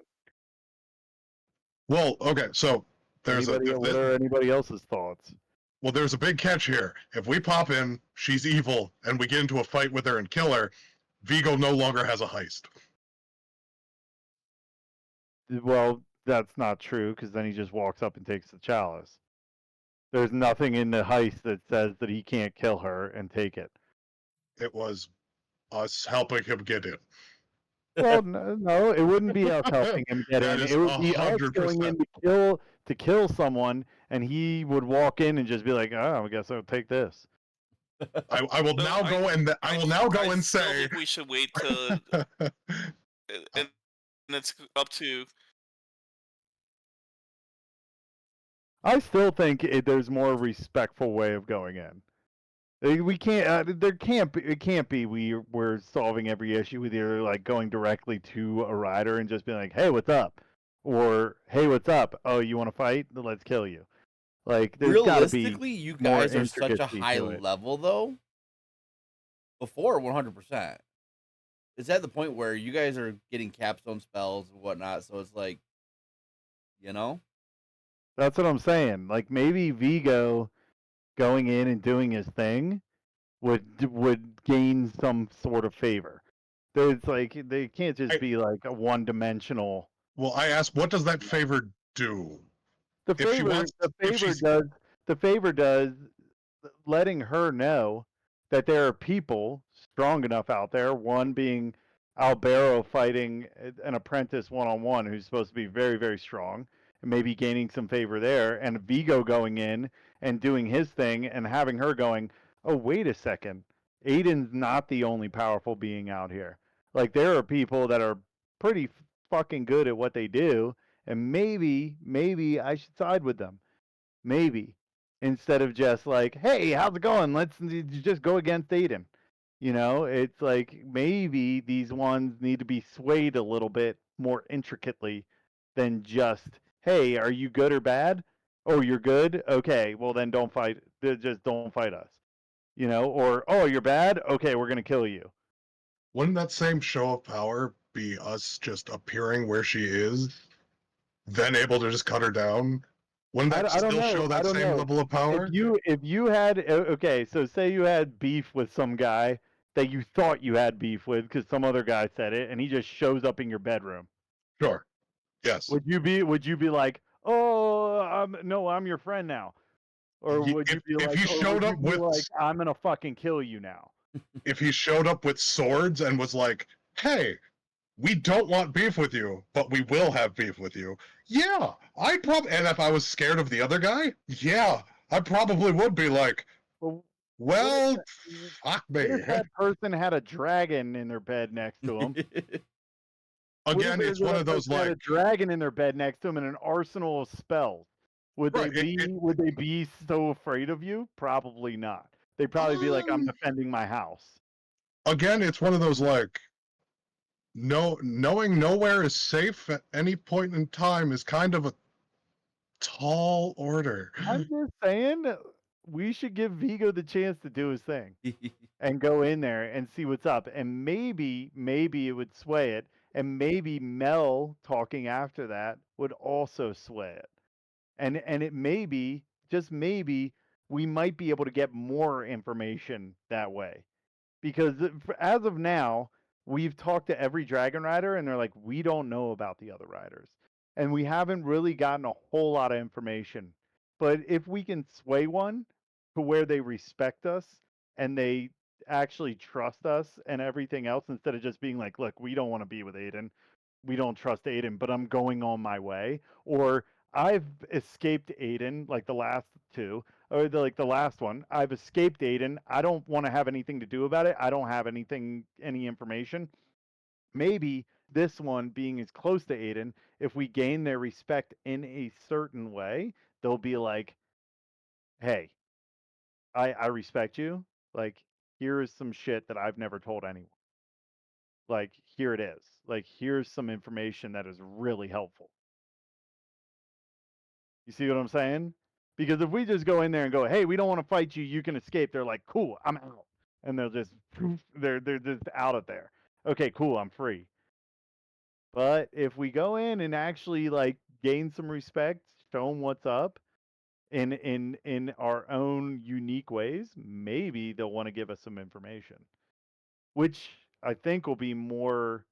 Well, okay, so What are anybody else's thoughts? well, there's a big catch here. If we pop in, she's evil, and we get into a fight with her and kill her, Vigo no longer has a heist. Well, that's not true, because then he just walks up and takes the chalice. There's nothing in the heist that says that he can't kill her and take it. It was us helping him get in. Well, no, it wouldn't be us helping him get That in. is It would be us going 100%. in to kill someone, and he would walk in and just be like, "Oh, I guess I'll take this." I will So now go and I will now go and still say. think we should wait to, and it's up to. I still think there's more respectful way of going in. We can't. There can't be. It can't be. We're solving every issue with either like going directly to a rider and just being like, "Hey, what's up?" or "Hey, what's up? Oh, you want to fight? Then let's kill you." Like, there's got to be Realistically, you more guys are such a intricacy high to it. level though. Before 100%, it's at the point where you guys are getting capstone spells and whatnot. So it's like, you know, That's what I'm saying. Like maybe Vigo going in and doing his thing would gain some sort of favor. It's like they can't just be like a one-dimensional. Well, I asked, what does that favor do? The If she favor, wants, the if favor she's does, the favor does letting her know that there are people strong enough out there. One being Albero fighting an apprentice one-on-one who's supposed to be very, very strong, and maybe gaining some favor there, and Vigo going in and doing his thing, and having her going, oh, wait a second, Aiden's not the only powerful being out here. Like there are people that are pretty fucking good at what they do, and maybe I should side with them. Maybe instead of just like, hey, how's it going? Let's just go against Aiden. You know, it's like maybe these ones need to be swayed a little bit more intricately than just, hey, are you good or bad? Oh, you're good? Okay, well then don't fight. Just don't fight us. You know, or oh, you're bad? Okay, we're gonna kill you. wouldn't that same show of power be us just appearing where she is, then able to just cut her down? Wouldn't that I don't still know. show I that don't same know. level of power? If you had okay, so say you had beef with some guy that you thought you had beef with because some other guy said it, and he just shows up in your bedroom. Sure. Yes. Would you be like, oh, no, I'm your friend now, or would you be If like, he or showed would you up be with like, I'm gonna fucking kill you now? if he showed up with swords and was like, "Hey, we don't want beef with you, but we will have beef with you." Yeah, I'd probably. And if I was scared of the other guy, yeah, I probably would be like, Well, "Well, fuck what me." if that person had a dragon in their bed next to him? What if Again, it's one that of those person had like, a dragon in their bed next to them and an arsenal of spells? right? Would they be so afraid of you? Probably not. They'd probably be like, I'm Um, defending my house. again, it's one of those like, knowing nowhere is safe at any point in time is kind of a tall order. I'm just saying we should give Vigo the chance to do his thing and go in there and see what's up. And maybe it would sway it. And maybe Mel talking after that would also sway it. And it may be, just maybe, we might be able to get more information that way. Because as of now, we've talked to every dragon rider and they're like, we don't know about the other riders. And we haven't really gotten a whole lot of information. But if we can sway one to where they respect us and they actually trust us and everything else, instead of just being like, look, we don't want to be with Aiden, we don't trust Aiden, but I'm going on my way. Or I've escaped Aiden, like the last two, or like the last one. I've escaped Aiden. I don't want to have anything to do about it. I don't have any information. Maybe this one being as close to Aiden, if we gain their respect in a certain way, they'll be like, hey, I respect you. Like, here is some shit that I've never told anyone. Like, here it is. Like, here's some information that is really helpful. You see what I'm saying? Because if we just go in there and go, "Hey, we don't want to fight you. You can escape," they're like, "Cool, I'm out," and they'll just poof, they're just out of there. Okay, cool, I'm free. But if we go in and actually like gain some respect, show them what's up in our own unique ways, maybe they'll want to give us some information, which I think will be more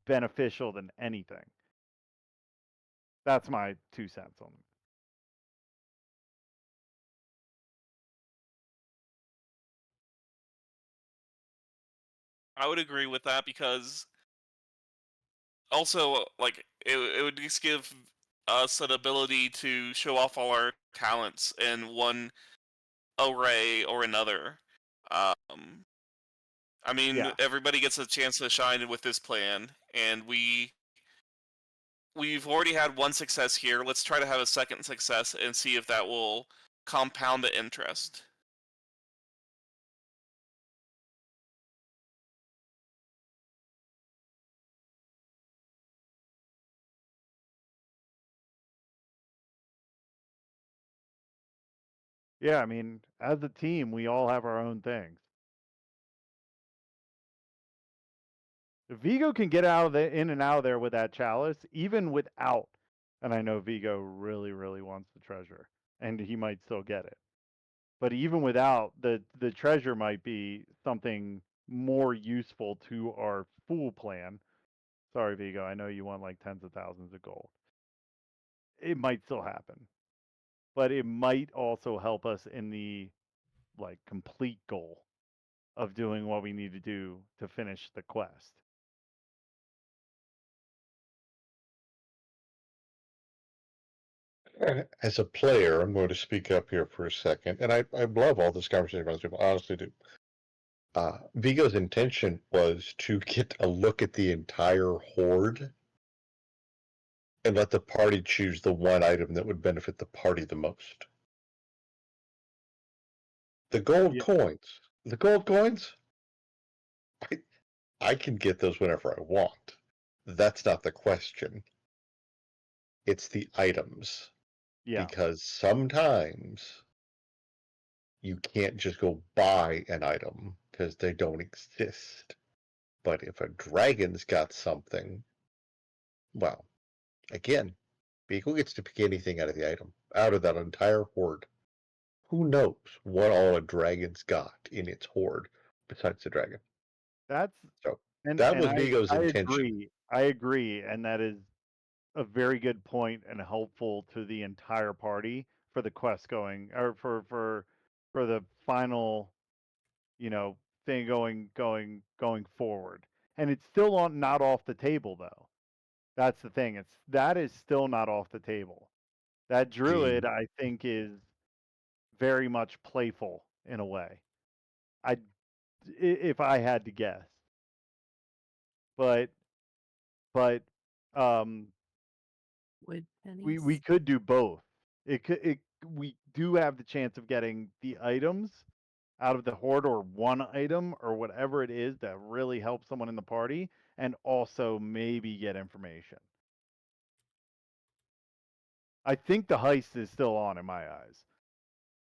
beneficial than anything. That's my 2 cents on it. I would agree with that because also, like, it would just give us an ability to show off all our talents in one array or another. Um, I mean, Yeah. everybody gets a chance to shine with this plan, and we've already had one success here. Let's try to have a second success and see if that will compound the interest. Yeah, I mean, as a team, we all have our own things. If Vigo can get out of in and out of there with that chalice, even without, and I know Vigo really, really wants the treasure, and he might still get it. But even without, the treasure might be something more useful to our fool plan. Sorry, Vigo, I know you want like tens of thousands of gold. It might still happen, but it might also help us in the like complete goal of doing what we need to do to finish the quest. As a player, I'm going to speak up here for a second, and I love all this conversation about this people. I honestly do. Vigo's intention was to get a look at the entire horde and let the party choose the one item that would benefit the party the most. The gold Yeah. coins. The gold coins? I can get those whenever I want. That's not the question. It's the items. Yeah. Because sometimes you can't just go buy an item because they don't exist. But if a dragon's got something, well, again, Beagle gets to pick anything out of the item, out of that entire horde. Who knows what all a dragon's got in its horde besides the dragon? That's So and that and was Vigo's I intention. agree. I agree, and that is a very good point and helpful to the entire party for the quest going or for the final, thing going forward. And it's still not off the table though. That's the thing. That is still not off the table. That druid, The I think, is very much playful in a way. If I had to guess, but but um, Wood we pennies. could do both. We do have the chance of getting the items out of the horde or one item or whatever it is that really helps someone in the party, and also maybe get information. I think the heist is still on in my eyes.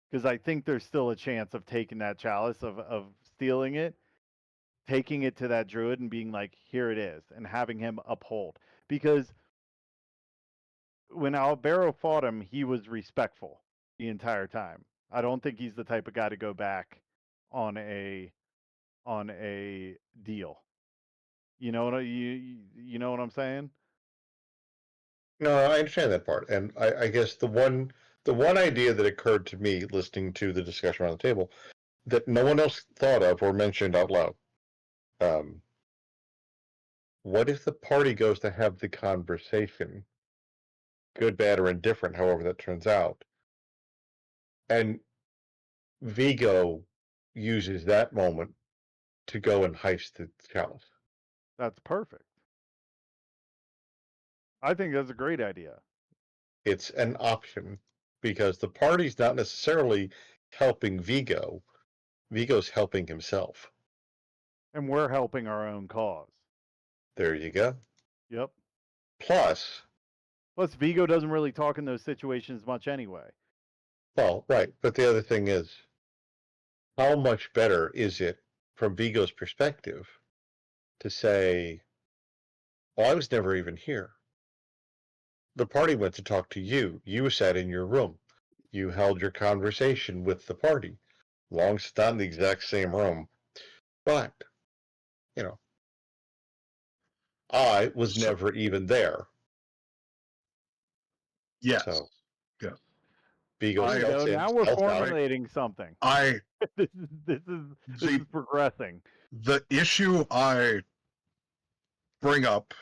Because I think there's still a chance of taking that chalice, of stealing it, taking it to that druid and being like, here it is, and having him uphold. Because when Albero fought him, he was respectful the entire time. I don't think he's the type of guy to go back on a deal. You know what you know what I'm saying? No, I understand that part, and I guess the one idea that occurred to me listening to the discussion around the table that no one else thought of or mentioned out loud. What if the party goes to have the conversation, good, bad, or indifferent, however that turns out, and Vigo uses that moment to go and heist the chalice? That's perfect. I think that's a great idea. It's an option because the party's not necessarily helping Vigo. Vigo's helping himself. And we're helping our own cause. There you go. Yep. Plus, Vigo doesn't really talk in those situations much anyway. well, right, but the other thing is, how much better is it from Vigo's perspective to say, well, I was never even here. The party went to talk to you. You sat in your room. You held your conversation with the party. Long as it's not in the exact same room. But, I was So, never even there. yes. So, Yeah. Vigo I- There you go. stealths in, Now we're stealth out. formulating something. I this See- is progressing. the issue I bring up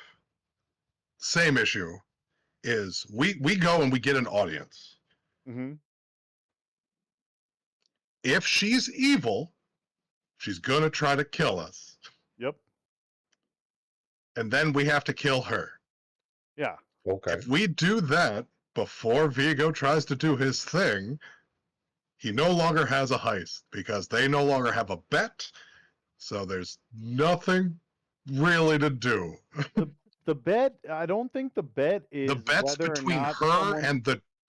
same issue is we go and we get an audience. Mm-hmm. If she's evil, she's gonna try to kill us, Yep. and then we have to kill her. Yeah. Okay. If we do that before Vigo tries to do his thing, he no longer has a heist because they no longer have a bet, so there's nothing really to do. The bet, I don't think the bet is The bet's whether or between not her someone...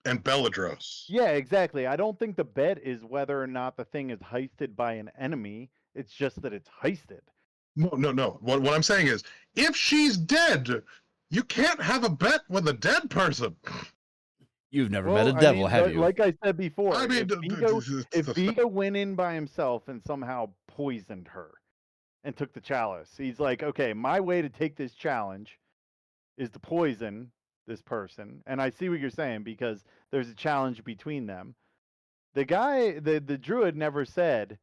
and Belladros. Yeah, exactly. I don't think the bet is whether or not the thing is heisted by an enemy. It's just that it's heisted. No. What I'm saying is, if she's dead, you can't have a bet with a dead person. You've never met a devil, have you? Like I said before, I mean, if Vigo went in by himself and somehow poisoned her and took the chalice, he's like, okay, my way to take this challenge is to poison this person. And I see what you're saying because there's a challenge between them. The guy, the druid never said,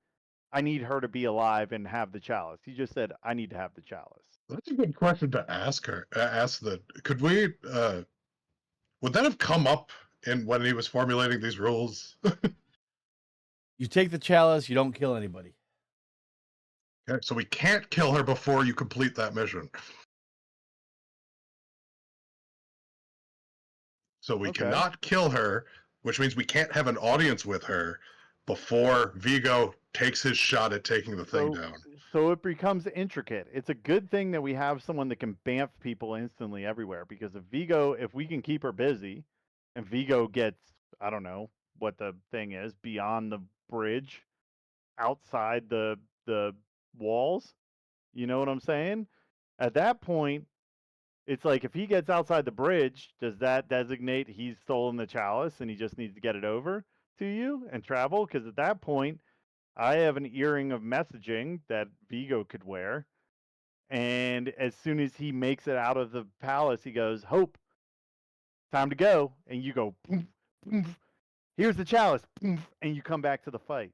I need her to be alive and have the chalice. He just said, I need to have the chalice. That's a good question to ask her. Could we? Would that have come up in when he was formulating these rules? You take the chalice, you don't kill anybody. Okay, so we can't kill her before you complete that mission. So we cannot kill her, which means we can't have an audience with her before Vigo takes his shot at taking the thing down. So it becomes intricate. It's a good thing that we have someone that can bamf people instantly everywhere, because if we can keep her busy, and Vigo gets, I don't know what the thing is, beyond the bridge, outside the walls, you know what I'm saying? At that point, it's like if he gets outside the bridge, does that designate he's stolen the chalice and he just needs to get it over to you and travel? Because at that point, I have an earring of messaging that Vigo could wear. And as soon as he makes it out of the palace, he goes, Hope, time to go. And you go, poof, poof, here's the chalice, poof, and you come back to the fight.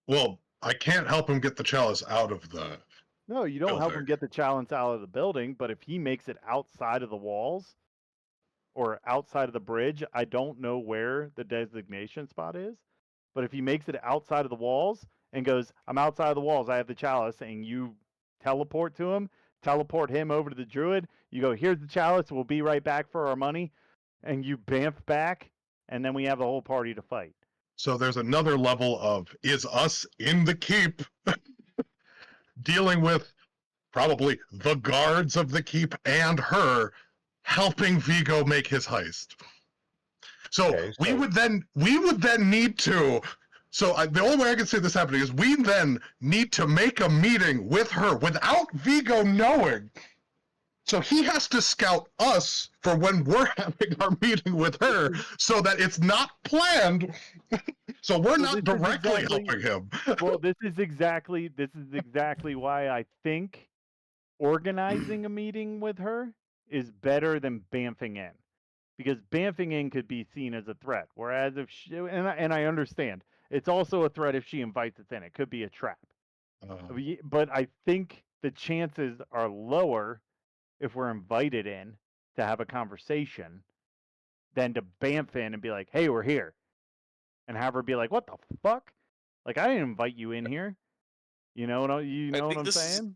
Well, I can't help him get the chalice out of the... No, you don't help him get the chalice out of the building, but if he makes it outside of the walls or outside of the bridge, I don't know where the designation spot is, but if he makes it outside of the walls and goes, I'm outside of the walls, I have the chalice, and you teleport to him, teleport him over to the druid, you go, here's the chalice, we'll be right back for our money, and you bamf back, and then we have the whole party to fight. So there's another level of, is us in the keep dealing with probably the guards of the keep and her helping Vigo make his heist. So we would then need to. So the only way I can see this happening is we then need to make a meeting with her without Vigo knowing. So he has to scout us for when we're having our meeting with her, so that it's not planned. So we're not directly helping him. Well, this is exactly why I think organizing a meeting with her is better than bamfing in, because bamfing in could be seen as a threat, whereas if she, and I understand it's also a threat if she invites us in, it could be a trap. But I think the chances are lower if we're invited in to have a conversation than to bamf in and be like, hey, we're here, and have her be like, what the fuck, like, I didn't invite you in here, you know what I'm saying?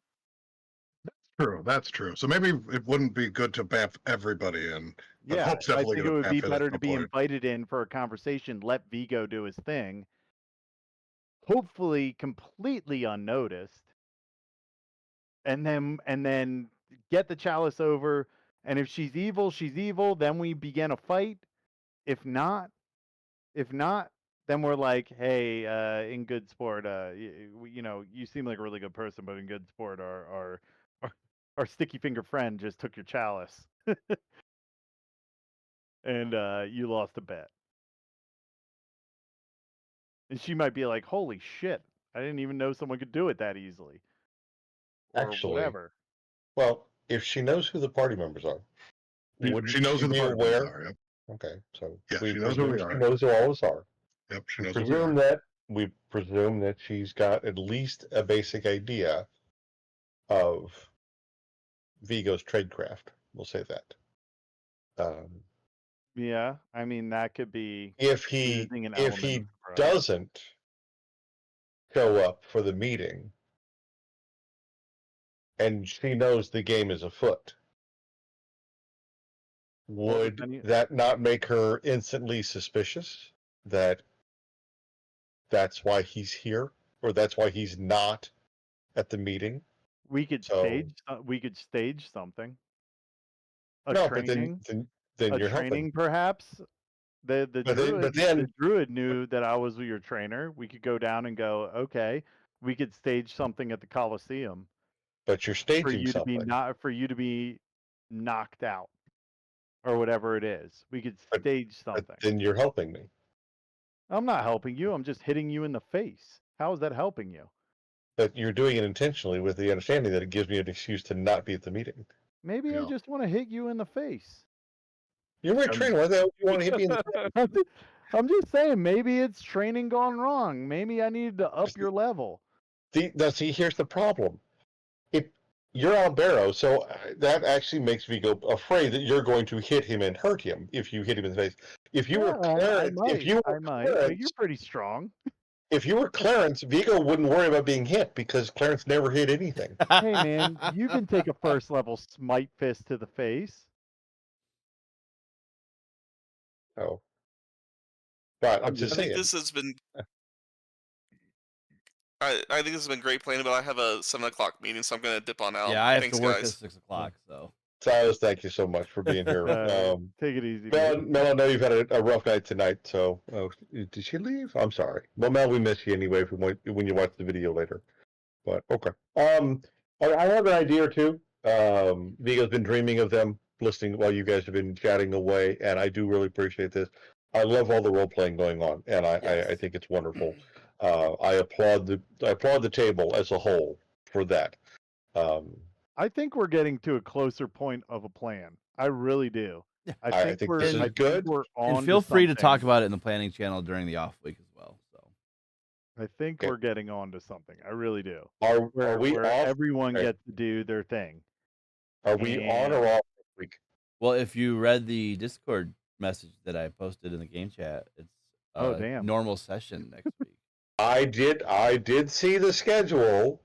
That's true. So maybe it wouldn't be good to bamf everybody in. But Yeah, Hope's I definitely think it gonna would be bamf it at better to some be point. invited in for a conversation, let Vigo do his thing, hopefully completely unnoticed, and then get the chalice over, and if she's evil, then we begin a fight. If not, then we're like, hey, in good sport, you seem like a really good person, but in good sport, our sticky finger friend just took your chalice. And you lost a bet. And she might be like, holy shit, I didn't even know someone could do it that easily. Or Actually, whatever. Well, if she knows who the party members are, wouldn't She knows who the be party aware? members are. Yep. Okay, so Yeah, we she knows who presume we she are. knows who all of us are. Yep, she We knows who we are. presume that she's got at least a basic idea of Vigo's tradecraft. We'll say that. Yeah, I mean that could be If he using an if element he of surprise. doesn't show up for the meeting, and she knows the game is afoot, would depending- that not make her instantly suspicious that that's why he's here, or that's why he's not at the meeting? we could So stage something. A no, training, but then a you're helping. training perhaps. The But then druid knew that I was your trainer. We could go down and go, okay, we could stage something at the Coliseum but you're for staging you to be something. for you to be knocked out or whatever it is. We could But- stage But something. then you're helping me. I'm not helping you. I'm just hitting you in the face. How is that helping you? But you're doing it intentionally with the understanding that it gives me an excuse to not be at the meeting. Maybe I Yeah. just want to hit you in the face. You're my trainer. Why the hell do you want to hit me in the face? I'm just saying, maybe it's training gone wrong. Maybe I needed to up your level. See, here's the problem. If you're Albero, so that actually makes me go afraid that you're going to hit him and hurt him if you hit him in the face. If you were Clarence, I might. But you're pretty strong. if you were Clarence, Vigo wouldn't worry about being hit because Clarence never hit anything. Hey man, you can take a first level smite fist to the face. Oh, but I'm I'm just I think saying. this has been. I think this has been great playing, but I have a 7:00 meeting, so I'm gonna dip on out. Yeah, I have Thanks, to work guys. at 6 o'clock, so. Silas, thank you so much for being here. Take it easy. Mel, I know you've had a rough night tonight, so did she leave? I'm sorry. Well, Mel, we miss you anyway when you watch the video later. But okay. I have an idea or two. Vigo's been dreaming of them, listening while you guys have been chatting away, and I do really appreciate this. I love all the role playing going on, and I Yes. think it's wonderful. I applaud the table as a whole for that. I think we're getting to a closer point of a plan. I really do. Yeah. I think this is good. We're on. And feel free to talk about it in the planning channel during the off week as well. So I think we're getting on to something. I really do. Are we where off? everyone Okay. gets to do their thing. Are we on or off this week? well, if you read the Discord message that I posted in the game chat, it's Oh, damn. normal session next week. I did see the schedule.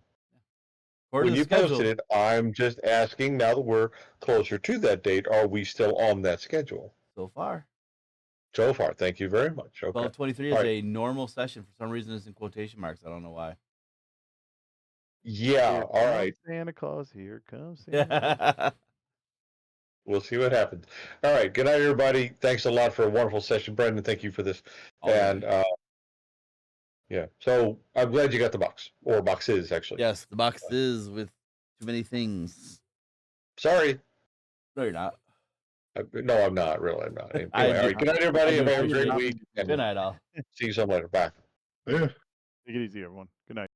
According When to you the schedule, posted it, I'm just asking, now that we're closer to that date, are we still on that schedule? so far, So far, thank you very much. Okay. 12:23 is All right. a normal session. For some reason, it's in quotation marks. I don't know why. Yeah, Here all comes right. Santa Claus. Here comes Santa Claus. Yeah. We'll see what happens. All right. Good night, everybody. Thanks a lot for a wonderful session. Brendan, thank you for this. And yeah, so I'm glad you got the box, or boxes, actually. Yes, the box is with too many things. Sorry. No, you're not. No, I'm not. Really, I'm not. Anyway, I all do. right. Good night, everybody. I do. Have a great week. And Good night, all. see you some later. Bye. Yeah. Take it easy, everyone. Good night.